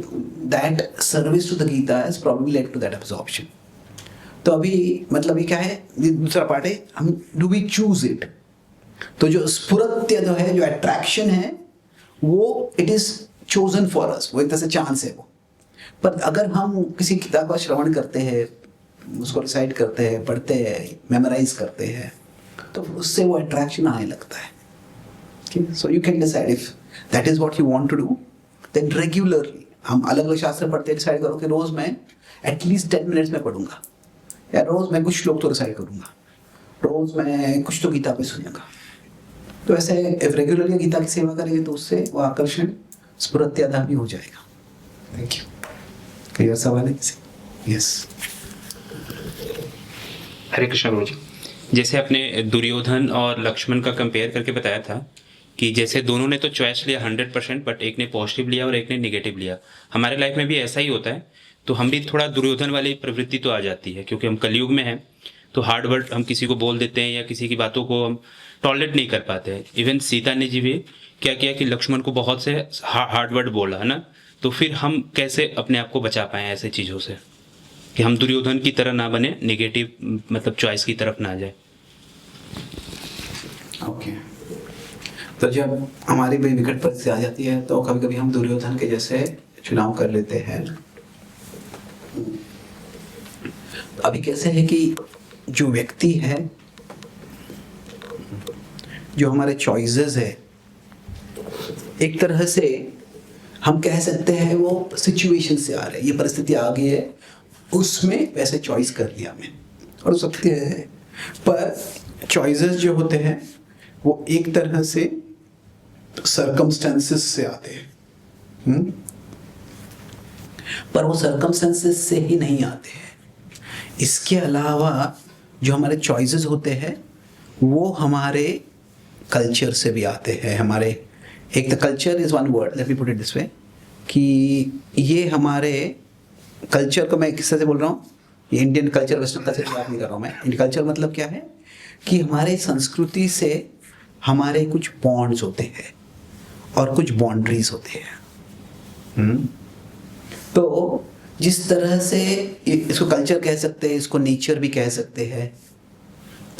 that service to the Gita has probably led to that absorption. तो अभी मतलब ये क्या है, दूसरा पार्ट है, हम डू वी चूज इट। तो जो स्फुरत्य जो है, जो अट्रैक्शन है, वो इट इज चोजन फॉर अस, वो एक तरह से चांस है वो। पर अगर हम किसी किताब का श्रवण करते हैं, उसको रिसाइट करते हैं, पढ़ते हैं, मेमोराइज करते हैं, तो उससे वो अट्रैक्शन आने लगता है। So you can decide if that is what you want to do, then regularly हम अलग अलग शास्त्र पढ़ते हैं, डिसाइड करो कि रोज मैं एटलीस्ट 10 मिनट्स में पढ़ूंगा, या रोज मैं कुछ श्लोक तो रिसाइट करूंगा, रोज मैं कुछ तो गीता पे सुनूंगा। तो ऐसे इफ रेगुलरली गीता की सेवा करेंगे तो उससे वो आकर्षण स्फुरत्यादा भी हो जाएगा। Thank you. क्लियर सवाल है किसी? यस। हरे कृष्ण गुरु जी, जैसे आपने दुर्योधन और लक्ष्मण का कंपेयर करके बताया था कि जैसे दोनों ने तो चॉइस लिया 100%, बट एक ने पॉजिटिव लिया और एक ने नेगेटिव लिया। हमारे लाइफ में भी ऐसा ही होता है। तो हम भी थोड़ा दुर्योधन वाली प्रवृत्ति तो आ जाती है, क्योंकि हम कलयुग में हैं। तो हार्ड वर्ड हम किसी को बोल देते हैं या किसी की बातों को हम टॉलरेट नहीं कर पाते हैं। इवन सीता ने जी भी क्या किया कि लक्ष्मण को बहुत से हार्ड वर्ड बोला, है ना। तो फिर हम कैसे अपने आप को बचा पाएं ऐसे चीज़ों से कि हम दुर्योधन की तरह ना बने, नेगेटिव मतलब चॉइस की तरफ ना जाए। ओके। तो जब हमारी भी विकट परिस्थिति आ जाती है तो कभी कभी हम दुर्योधन के जैसे चुनाव कर लेते हैं। अभी कैसे है कि जो व्यक्ति है, जो हमारे चॉइसेस है, एक तरह से हम कह सकते हैं वो सिचुएशन से आ रहे हैं, ये परिस्थिति आ गई है, उसमें वैसे चॉइस कर लिया मैं, और सत्य है। पर चॉइसेस जो होते हैं वो एक तरह से सर्कमस्टेंसेस से आते हैं। पर वो सर्कमस्टेंसेस से ही नहीं आते हैं। इसके अलावा जो हमारे चॉइसेस होते हैं वो हमारे कल्चर से भी आते हैं। हमारे एक the culture is one word, let me put it this way, कि ये हमारे कल्चर को मैं किस तरह से बोल रहा हूँ, ये इंडियन कल्चर वेस्टर्न कल्चर की बात नहीं कर रहा हूँ मैं। इंडियन कल्चर मतलब क्या है कि हमारे संस्कृति से हमारे कुछ बॉन्ड्स होते हैं और कुछ बाउंड्रीज होते हैं। तो जिस तरह से इसको कल्चर कह सकते हैं, इसको नेचर भी कह सकते हैं।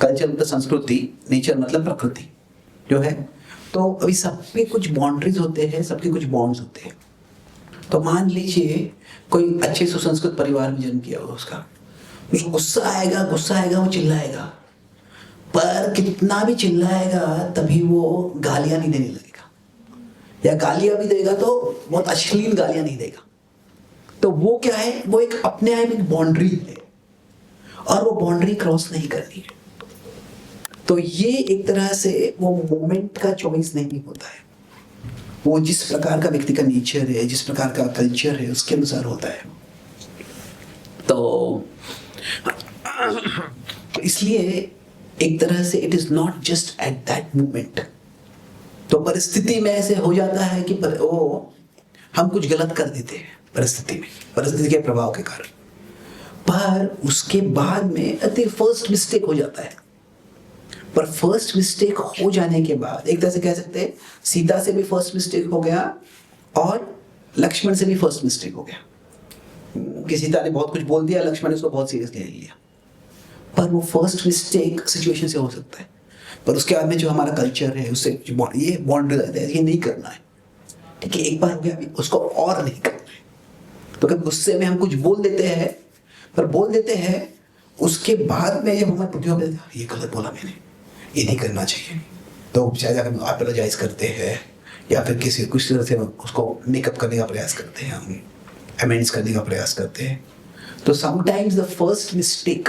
कल्चर मतलब संस्कृति, नेचर मतलब प्रकृति जो है। तो अभी सबके कुछ बाउंड्रीज होते हैं, सबके कुछ बॉन्ड्स होते हैं। तो मान लीजिए कोई अच्छे सुसंस्कृत परिवार में जन्म किया हुआ उसका, उसको गुस्सा आएगा, वो चिल्लाएगा, पर कितना भी चिल्लाएगा तभी वो गालियां नहीं देने लगेगा, या गालियां भी देगा तो बहुत अश्लील गालियां नहीं देगा। तो वो क्या है, वो एक अपने आप एक बाउंड्री है और वो बाउंड्री क्रॉस नहीं करनी है। तो ये एक तरह से वो मोमेंट का चॉइस नहीं होता है, वो जिस प्रकार का व्यक्ति का नेचर है, जिस प्रकार का कल्चर है, उसके अनुसार होता है। तो इसलिए एक तरह से it is not just at that moment. तो परिस्थिति में ऐसे हो जाता है कि वो हम कुछ गलत कर देते हैं परिस्थिति के प्रभाव के कारण, पर उसके बाद में फर्स्ट मिस्टेक हो जाता है। पर फर्स्ट मिस्टेक हो जाने के बाद एक तरह से कह सकते हैं सीता से भी फर्स्ट मिस्टेक हो गया और लक्ष्मण से भी फर्स्ट मिस्टेक हो गया कि सीता ने बहुत कुछ बोल दिया, लक्ष्मण ने उसको बहुत सीरियसली ले लिया। पर वो फर्स्ट मिस्टेक सिचुएशन से हो सकता है, पर उसके बाद में जो हमारा कल्चर है उससे ये बाउंड्री रहता है, ये नहीं करना है, ठीक है, एक बार हो गया, अभी उसको और नहीं करना है। तो कभी गुस्से में हम कुछ बोल देते हैं, उसके बाद में जब हमारे बुद्धि में ये गलत बोला मैंने, ये नहीं करना चाहिए, तो शायद हम अपोलोजाइज करते हैं या फिर कुछ तरह से उसको मेकअप करने का प्रयास करते हैं, हम अमेंड्स करने का प्रयास करते हैं। तो समटाइम्स द फर्स्ट मिस्टेक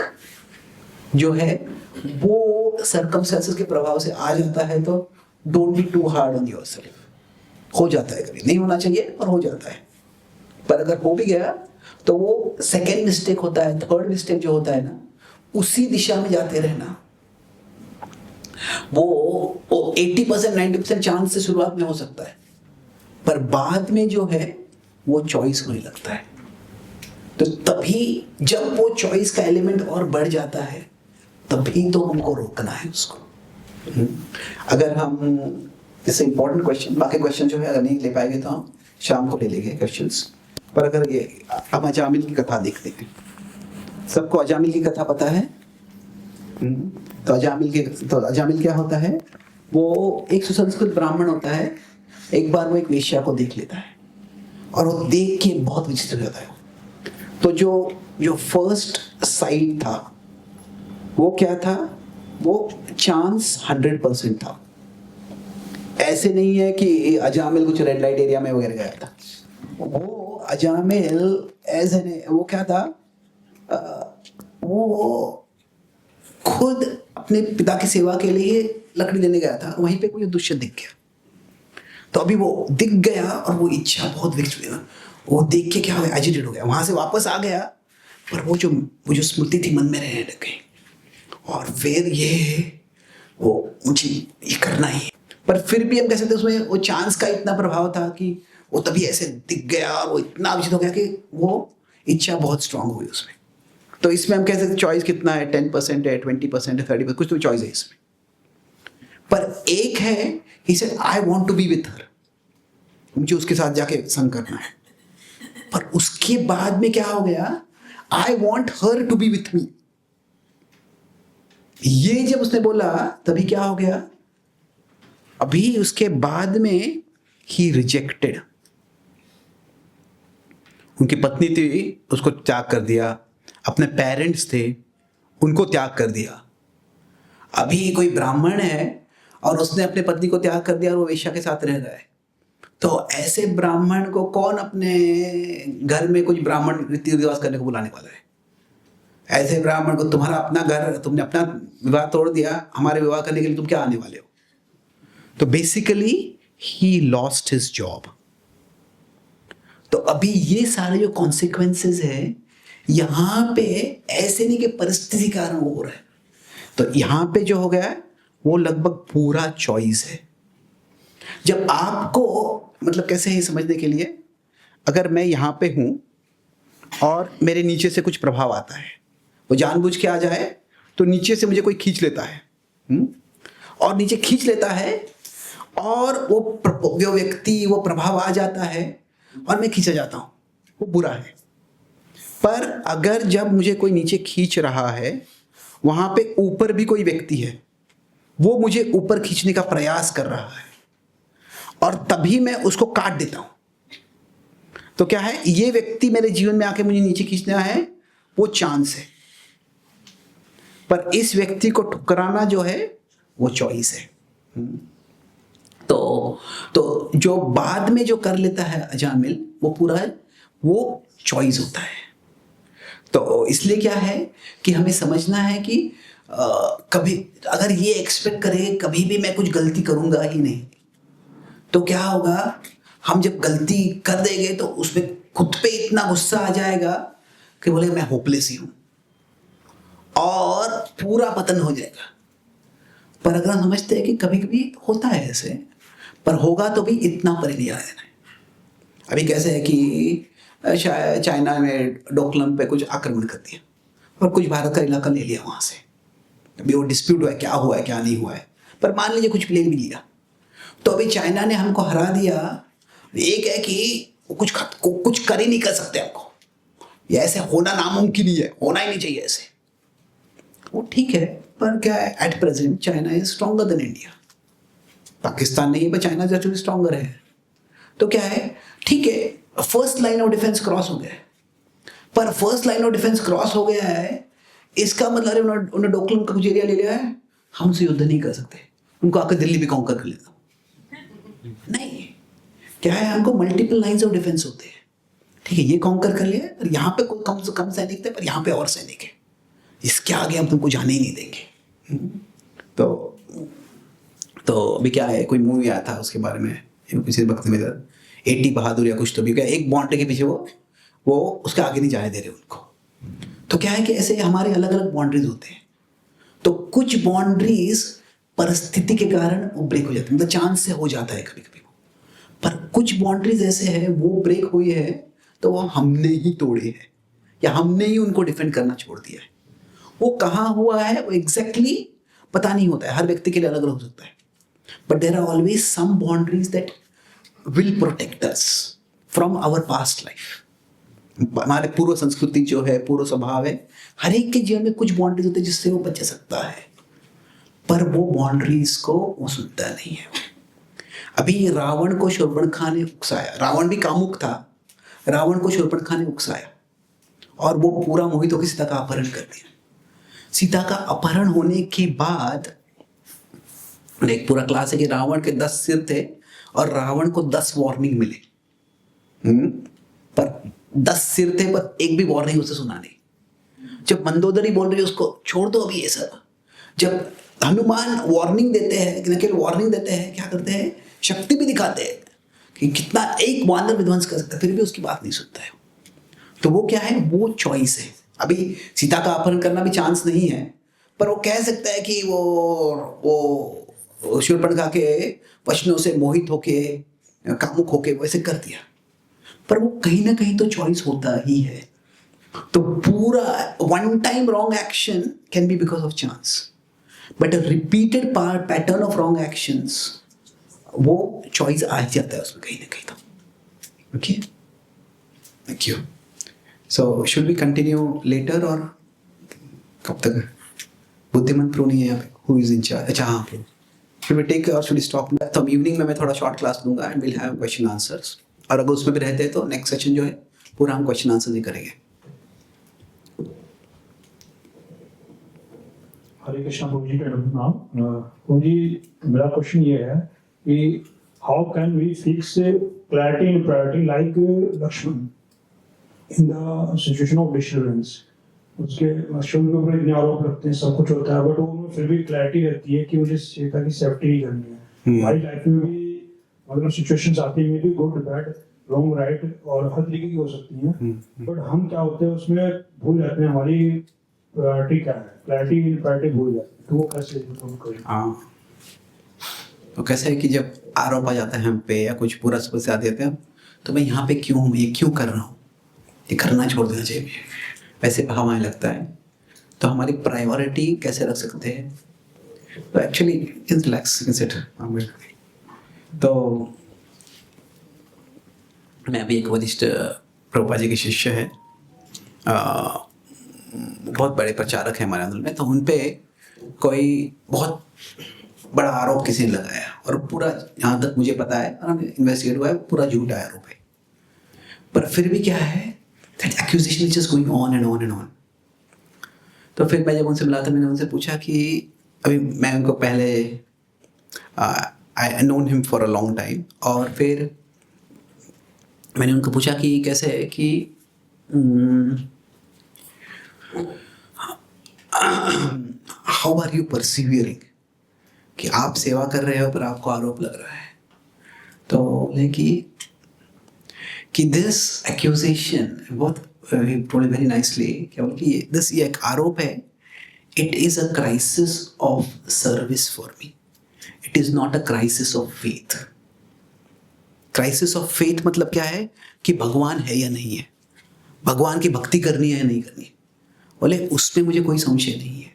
जो है वो सर्कमस्टेंसेस के प्रभाव से आ जाता है, तो don't be too hard on yourself. हो जाता है, कभी नहीं होना चाहिए पर हो जाता है, पर अगर हो भी गया तो वो सेकेंड मिस्टेक होता है, थर्ड मिस्टेक जो होता है ना, उसी दिशा में जाते रहना। वो 80% 90% चांस से शुरुआत में हो सकता है, पर बाद में जो है वो चॉइस होने लगता है। तो तभी जब वो चॉइस का एलिमेंट और बढ़ जाता है तभी तो हमको रोकना है उसको। अगर हम इससे इंपॉर्टेंट क्वेश्चन, बाकी क्वेश्चन जो है अगर नहीं ले पाएंगे तो हम शाम को ले लेंगे क्वेश्चंस। पर अगर ये हम अजामिल की कथा देखते हैं, सबको अजामिल की कथा पता है। तो अजामिल क्या होता है, वो एक सुसंस्कृत ब्राह्मण होता है। एक बार वो एक वेश्या को देख लेता है और वो देख के बहुत विचित्र हो जाता है। तो जो फर्स्ट साइट था वो क्या था, वो चांस 100% था। ऐसे नहीं है कि अजामिल कुछ रेड लाइट एरिया में वगैरह गया था। वो अजामिल एज एन वो क्या था, वो खुद अपने पिता की सेवा के लिए लकड़ी लेने गया था, वहीं पे कोई दुष्यंत दिख गया। तो अभी वो दिख गया और वो इच्छा बहुत वो देख के क्या हो गया, एजिटेट हो गया, वहां से वापस आ गया। पर वो जो स्मृति थी मन में रहने लग गई और फिर वो मुझे ये करना ही। पर फिर भी हम कह सकते उसमें वो चांस का इतना प्रभाव था कि वो तभी ऐसे दिख गया और वो इतना विचित्र हो गया कि वो इच्छा बहुत स्ट्रांग हुई उसमें। तो इसमें हम कह सकते चॉइस कितना है, 10% है, 20% है, 30%, कुछ तो चॉइस है इसमें। पर एक है, he said I want to be with her, मुझे उसके साथ जाके संग करना है। पर उसके बाद में क्या हो गया, I want her to be with me. ये जब उसने बोला तभी क्या हो गया, अभी उसके बाद में ही रिजेक्टेड। उनकी पत्नी थी, उसको त्याग कर दिया, अपने पेरेंट्स थे उनको त्याग कर दिया। अभी कोई ब्राह्मण है और उसने अपने पत्नी को त्याग कर दिया और वो वेश्या के साथ रह रहा है। तो ऐसे ब्राह्मण को कौन अपने घर में कुछ ब्राह्मण रीति रिवाज करने को बुलाने वाला है? ऐसे ब्राह्मण को, तुम्हारा अपना घर, तुमने अपना विवाह तोड़ दिया, हमारे विवाह करने के लिए तुम क्या आने वाले हो? तो basically he lost his job. तो अभी ये सारे जो कॉन्सिक्वेंसेस है यहां पे, ऐसे नहीं कि परिस्थिति के कारण हो रहा है। तो यहां पे जो हो गया है वो लगभग पूरा चॉइस है। जब आपको मतलब कैसे है समझने के लिए, अगर मैं यहां पे हूं और मेरे नीचे से कुछ प्रभाव आता है, वो जानबूझ के आ जाए तो नीचे से मुझे कोई खींच लेता है और नीचे खींच लेता है और वो व्यक्ति, वो प्रभाव आ जाता है और मैं खींचा जाता हूं, वो बुरा है। पर अगर जब मुझे कोई नीचे खींच रहा है, वहां पे ऊपर भी कोई व्यक्ति है, वो मुझे ऊपर खींचने का प्रयास कर रहा है और तभी मैं उसको काट देता हूं, तो क्या है, ये व्यक्ति मेरे जीवन में आके मुझे नीचे खींचना है, वो चांस है। पर इस व्यक्ति को ठुकराना जो है वो चॉइस है। तो जो बाद में जो कर लेता है अजामिल, वो पूरा वो चॉइस होता है। तो इसलिए क्या है कि हमें समझना है कि कभी अगर ये एक्सपेक्ट करें कभी भी मैं कुछ गलती करूंगा ही नहीं, तो क्या होगा, हम जब गलती कर देंगे तो उसमें खुद पे इतना गुस्सा आ जाएगा कि बोले मैं होपलेस ही हूं और पूरा पतन हो जाएगा। पर अगर हम समझते हैं कि कभी कभी होता है ऐसे, पर होगा तो भी इतना पर नहीं आना है। अभी कैसे है कि शायद चाइना ने डोकलम पे कुछ आक्रमण कर दिया और कुछ भारत का इलाका ले लिया वहां से। अभी वो डिस्प्यूट हुआ है क्या हुआ है क्या नहीं हुआ है, पर मान लीजिए कुछ प्लेन भी लिया, तो अभी चाइना ने हमको हरा दिया। एक है कि कुछ कर ही नहीं कर सकते हमको, ये ऐसे होना नामुमकिन ही है, होना ही नहीं चाहिए ऐसे। वो ठीक है, पर क्या है, at present China is stronger than India. Pakistan नहीं है पर चाइना एक्चुअली स्ट्रॉन्गर है। तो क्या है, ठीक है, first line of defence cross हो गया है, पर first line of defence cross हो गया है इसका मतलब उन्होंने डोकलम का कुछ एरिया ले लिया है, हमसे युद्ध नहीं कर सकते, उनको आकर दिल्ली भी कॉन्कर कर लेना नहीं। क्या है, हमको मल्टीपल लाइंस ऑफ डिफेंस होते हैं। ठीक है, ये कॉन्कर कर लिया और यहाँ पे कोई कम से कम सैनिक थे, पर यहाँ पे और सैनिक है, इसके आगे हम तुमको जाने ही नहीं देंगे। तो अभी क्या है, कोई मूवी आया था उसके बारे में किसी वक्त में 80 बहादुर या कुछ, तो भी क्या एक बाउंड्री के पीछे वो उसके आगे नहीं जाने दे रहे उनको। तो क्या है कि ऐसे हमारे अलग अलग बाउंड्रीज होते हैं, तो कुछ बाउंड्रीज परिस्थिति के कारण वो ब्रेक हो जाती है, मतलब चांस से हो जाता है कभी कभी, पर कुछ बाउंड्रीज ऐसे है वो ब्रेक हुई है तो वो हमने ही तोड़ी है या हमने ही उनको डिफेंड करना छोड़ दिया है। वो कहाँ हुआ है वो एग्जैक्टली पता नहीं होता है, हर व्यक्ति के लिए अलग अलग हो सकता है, but there are always some boundaries that will protect us from our past life. हमारे पूर्व संस्कृति जो है, पूर्व स्वभाव है, हर एक के जीवन में कुछ बाउंड्रीज होते हैं जिससे वो बच सकता है, पर वो बाउंड्रीज को वो सुनता नहीं है। अभी रावण को शूर्पणखा ने उकसाया, रावण भी कामुक था, रावण को शूर्पणखा ने उकसाया और वो पूरा मोहित होकर सीता का अपहरण कर दिया। सीता का अपहरण होने के बाद एक पूरा क्लास है कि रावण के 10 सिर थे और रावण को 10 वार्निंग मिले, पर 10 सिर थे पर एक भी वार्निंग उसे सुना नहीं। जब मंदोदरी बोल रही है उसको छोड़ दो अभी ये सब, जब हनुमान वार्निंग देते हैं, न केवल वार्निंग देते हैं, क्या करते हैं, शक्ति भी दिखाते हैं कि कितना एक वानर विध्वंस कर सकता है, फिर भी उसकी बात नहीं सुनता है। तो वो क्या है, वो चॉइस है। अभी सीता का अपहरण करना भी चांस नहीं है, पर वो कह सकता है कि वो शूर्पणखा के वचनों से मोहित होके कामुक होके वैसे कर दिया, पर वो कहीं ना कहीं तो चॉइस होता ही है। तो पूरा one time wrong action can be because of chance, but repeated pattern of wrong actions वो चॉइस आ जाता है उसमें कहीं ना कहीं तो। Okay, thank you. So should we continue later और कब तक? बुद्धिमंत प्रो नहीं है यहाँ पे, हु इज इन चार्ज? अच्छा हाँ, शुड वी टेक और शुड वी स्टॉप? तो इवनिंग में मैं थोड़ा शॉर्ट क्लास दूंगा and will have question answers, और अगर उसमें भी रहते हैं तो नेक्स्ट सेशन जो है पूरा हम क्वेश्चन आंसर ही करेंगे। हरे कृष्णा प्रभु जी का नाम। प्रभु जी, मेरा क्वेश्चन ये है कि how can we fix clarity in priority like Lakshman in the situation of disturbance? उसके लक्ष्मण के ऊपर इतने आरोप लगते हैं, सब कुछ होता है, बट वो फिर भी क्लैरिटी रहती है कि मुझे सीता की सेफ्टी ही करनी है। हमारी लाइफ में भी मतलब सिचुएशंस आती है, भी गुड बैड रॉन्ग राइट और हर तरीके की हो सकती हैं, बट हम क्या होते हैं उसमें भूल जाते हैं हमारी प्रायोरिटी क्या है, क्लैरिटी प्रायोरिटी भूल जाते हैं। तो वो कैसे? हाँ, तो कैसे है कि जब आरोप आ जाता है हम पे या कुछ पूरा समस्या आती है, तो मैं यहाँ पे क्यों हूँ, ये क्यों कर रहा हूँ, ये करना छोड़ देना चाहिए, वैसे भाव आने लगता है। तो हमारी प्रायोरिटी कैसे रख सकते हैं? तो actually in relax in set. तो मैं अभी एक वरिष्ठ प्रभुपाद जी के शिष्य है, बहुत बड़े प्रचारक हैं हमारे आंदोलन में, तो उन पे कोई बहुत बड़ा आरोप किसी ने लगाया और पूरा, यहाँ तक मुझे पता है और इन्वेस्टिगेट हुआ है, पूरा झूठा आरोप है, पर फिर भी क्या है, that accusation is just going on and on and on. तो फिर मैं जब उनसे मिला था मैंने उनसे पूछा कि अभी मैं उनको पहले I known him for a long time, और फिर मैंने उनको पूछा कि कैसे है कि हाउ आर यू परसिवियरिंग, कि आप सेवा कर रहे हो पर आपको आरोप लग रहा है। तो बोले कि दिस एक्यूजेशन बहुत वेरी नाइसली क्या बोले कि दिस ये एक आरोप है, it is a crisis of service for me, it is not a crisis of faith. Crisis of faith मतलब क्या है कि भगवान है या नहीं है, भगवान की भक्ति करनी है या नहीं करनी। बोले उसमें मुझे कोई संशय नहीं है।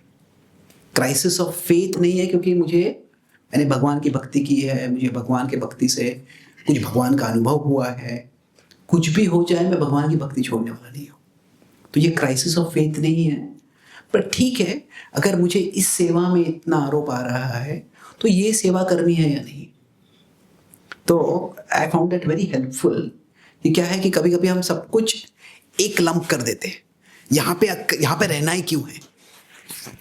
क्राइसिस ऑफ फेथ नहीं है क्योंकि मैंने भगवान की भक्ति की है, मुझे भगवान की भक्ति से कुछ भगवान का अनुभव हुआ है, कुछ भी हो जाए मैं भगवान की भक्ति छोड़ने वाला नहीं हूँ। तो ये क्राइसिस ऑफ फेथ नहीं है। पर ठीक है, अगर मुझे इस सेवा में इतना आरोप आ रहा है तो ये सेवा करनी है या नहीं। तो I found that very helpful. ये क्या है कि कभी कभी हम सब कुछ एक लंप कर देते हैं, यहाँ पे रहना ही क्यों है।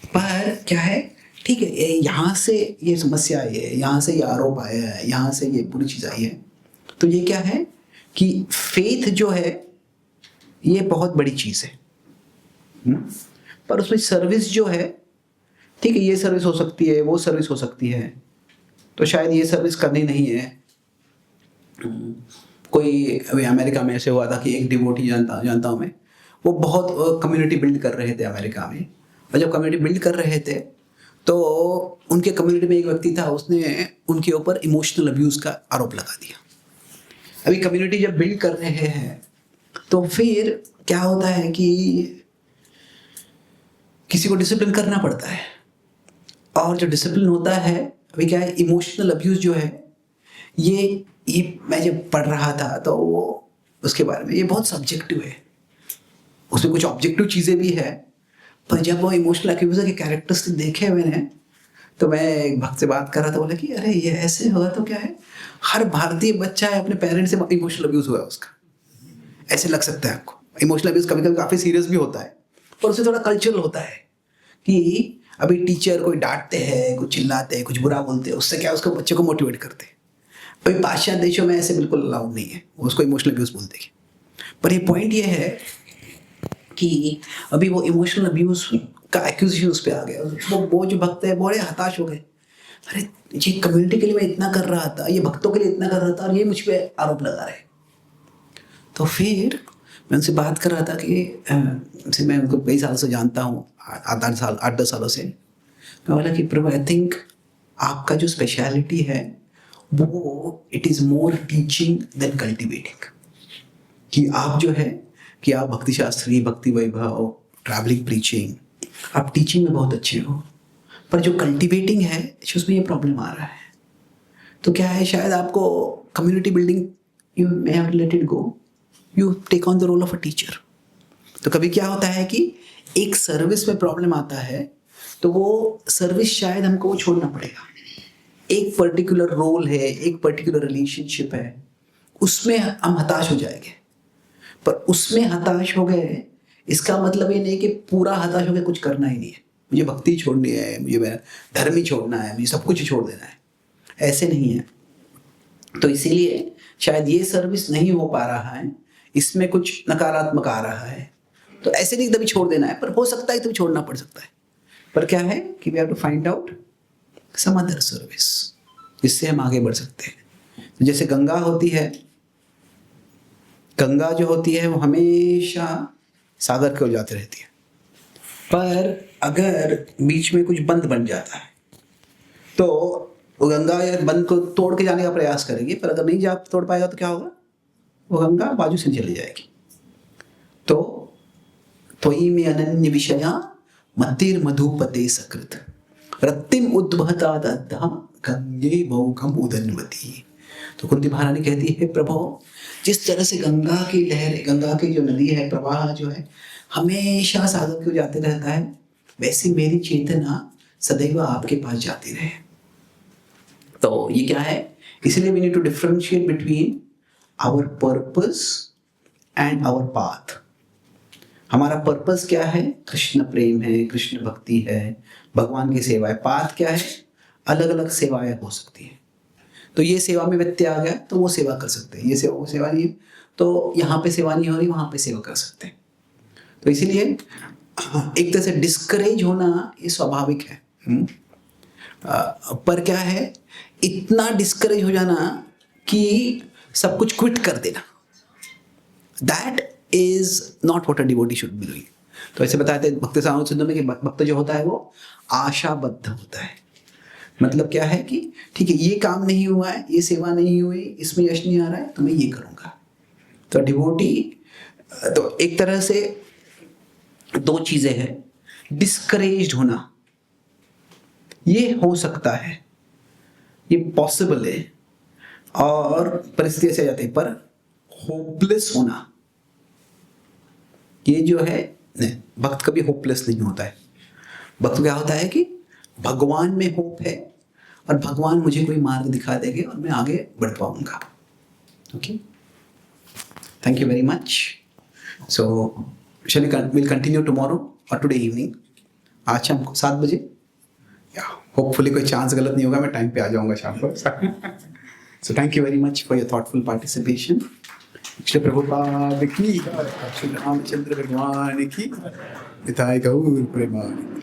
पर क्या है, ठीक है, यहाँ से ये समस्या आई है, यहाँ से ये आरोप आया है, यहाँ से ये बुरी चीज़ आई है। तो ये क्या है कि फेथ जो है ये बहुत बड़ी चीज़ है। पर उसमें सर्विस जो है, ठीक है, ये सर्विस हो सकती है, वो सर्विस हो सकती है, तो शायद ये सर्विस करनी नहीं है। कोई अभी अमेरिका में ऐसे हुआ था कि एक डिवोटी जानता हूँ मैं, वो बहुत कम्युनिटी बिल्ड कर रहे थे अमेरिका में। और जब कम्युनिटी बिल्ड कर रहे थे तो उनके कम्युनिटी में एक व्यक्ति था, उसने उनके ऊपर इमोशनल अब्यूज़ का आरोप लगा दिया। अभी कम्युनिटी जब बिल्ड कर रहे हैं तो फिर क्या होता है कि किसी को डिसिप्लिन करना पड़ता है, और जो डिसिप्लिन होता है, अभी क्या है, इमोशनल अब्यूज़ जो है ये मैं जब पढ़ रहा था तो वो उसके बारे में ये बहुत सब्जेक्टिव है, उसमें कुछ ऑब्जेक्टिव चीज़ें भी है। पर जब वो इमोशनल अब्यूज़र के कैरेक्टर्स देखे मैंने, तो मैं एक भक्त से बात कर रहा था, बोला कि अरे ये ऐसे होगा तो क्या है, हर भारतीय बच्चा है अपने पेरेंट्स से इमोशनल अब्यूज़ हुआ है उसका, ऐसे लग सकता है आपको। इमोशनल अब्यूज़ कभी कभी काफ़ी सीरियस भी होता है, पर उससे थोड़ा कल्चरल होता है कि अभी टीचर कोई डांटते हैं, कुछ चिल्लाते हैं, कुछ बुरा बोलते हैं, उससे क्या उसको बच्चे को मोटिवेट करते हैं। अभी पाश्चात्य देशों में ऐसे बिल्कुल अलाउड नहीं है, उसको इमोशनल अब्यूज़ बोलते हैं। पर ये पॉइंट ये है कि अभी वो इमोशनल अब्यूज़ का एक्यूजेशन उस पर आ गया। वो जो भक्त है बड़े हताश हो गए, अरे ये कम्युनिटी के लिए मैं इतना कर रहा था, ये भक्तों के लिए इतना कर रहा था, और ये मुझ पर आरोप लगा रहे। तो फिर मैं उनसे बात कर रहा था कि मैं उनको कई सालों से जानता हूँ, 8-10 सालों से। मैं बोला कि प्रभु, आई थिंक आपका जो स्पेशलिटी है वो it is more teaching than cultivating. कि आप जो है कि आप भक्ति शास्त्री, भक्ति वैभव, ट्रैवलिंग, प्रीचिंग, आप टीचिंग में बहुत अच्छे हो, पर जो कल्टिवेटिंग है उसमें ये प्रॉब्लम आ रहा है। तो क्या है, शायद आपको community building you may have let it go, you take on the role of a teacher. तो कभी क्या होता है कि एक सर्विस में प्रॉब्लम आता है तो वो सर्विस शायद हमको वो छोड़ना पड़ेगा। एक पर्टिकुलर रोल है, एक पर्टिकुलर रिलेशनशिप है, उसमें हम हताश हो जाएंगे। पर उसमें हताश हो गए इसका मतलब ये नहीं कि पूरा हताश हो गए कुछ करना ही नहीं है, मुझे भक्ति छोड़नी है, मुझे धर्म ही छोड़ना है, मुझे सब कुछ ही छोड़ देना है, ऐसे नहीं है। तो इसीलिए शायद ये सर्विस नहीं हो पा रहा है, इसमें कुछ नकारात्मक आ रहा है, तो ऐसे नहीं तभी छोड़ देना है, पर हो सकता है तभी छोड़ना पड़ सकता है। पर क्या है कि we have to find out some other service जिससे हम आगे बढ़ सकते हैं। तो जैसे गंगा होती है, गंगा जो होती है वो हमेशा सागर की ओर जाती रहती है, पर अगर बीच में कुछ बंद बन जाता है तो वो गंगा या बंद को तोड़ के जाने का प्रयास करेगी, पर अगर नहीं तोड़ पाएगा तो क्या होगा, वो गंगा बाजू से चली जाएगी। तो त्वयि में अनन्य विषया मतिर मधुपते सकृत रत्तिम उद्भता दद्धा गंगे मौघम उदन्वती। तो कुंती महारानी कहती है, प्रभु जिस तरह से गंगा की लहर, गंगा की जो नदी है, प्रवाह जो है हमेशा सागर की ओर जाते रहता है, वैसे मेरी चेतना सदैव आपके पास जाती रहे। तो ये क्या है, इसलिए we need to differentiate between our purpose and our path. हमारा पर्पस क्या है? कृष्ण प्रेम है, कृष्ण भक्ति है, भगवान की सेवा है। पाथ क्या है? अलग अलग सेवाएं हो सकती है। तो ये सेवा में व्यत्यय आ गया तो वो सेवा कर सकते हैं, ये सेवा वो सेवा नहीं है तो यहाँ पे सेवा नहीं हो रही वहाँ पे सेवा कर सकते हैं। तो इसीलिए एक तरह से डिस्करेज होना ये स्वाभाविक है। पर क्या है, इतना डिस्करेज हो जाना कि सब कुछ क्विट कर देना, that is not what a devotee should be doing. तो ऐसे बताते हैं भक्त साधु सिद्धों में कि भक्त जो होता है वो आशाबद्ध होता है। मतलब क्या है कि ठीक है, ये काम नहीं हुआ है, ये सेवा नहीं हुई, इसमें यश नहीं आ रहा है, तो मैं ये करूँगा। तो डिवोटी तो एक तरह से दो चीज़ें हैं, डिस्करेज्ड होना ये हो सकता है, ये पॉसिबल है, और परिस्थिति ऐसे आ जाती है। पर होपलेस होना ये जो है, नहीं, भक्त कभी होपलेस नहीं होता है। भक्त क्या होता है कि भगवान में होप है और भगवान मुझे कोई मार्ग दिखा देंगे और मैं आगे बढ़ पाऊंगा। Okay, thank you very much. So will continue tomorrow और टुडे इवनिंग, आज शाम को 7 बजे। या होपफुली कोई चांस गलत नहीं होगा, मैं टाइम पे आ जाऊंगा शाम को। So thank you very much for your thoughtful participation. Shri Prabhupada की, श्री रामचंद्र भगवान की, निताय गौर प्रेमानंद।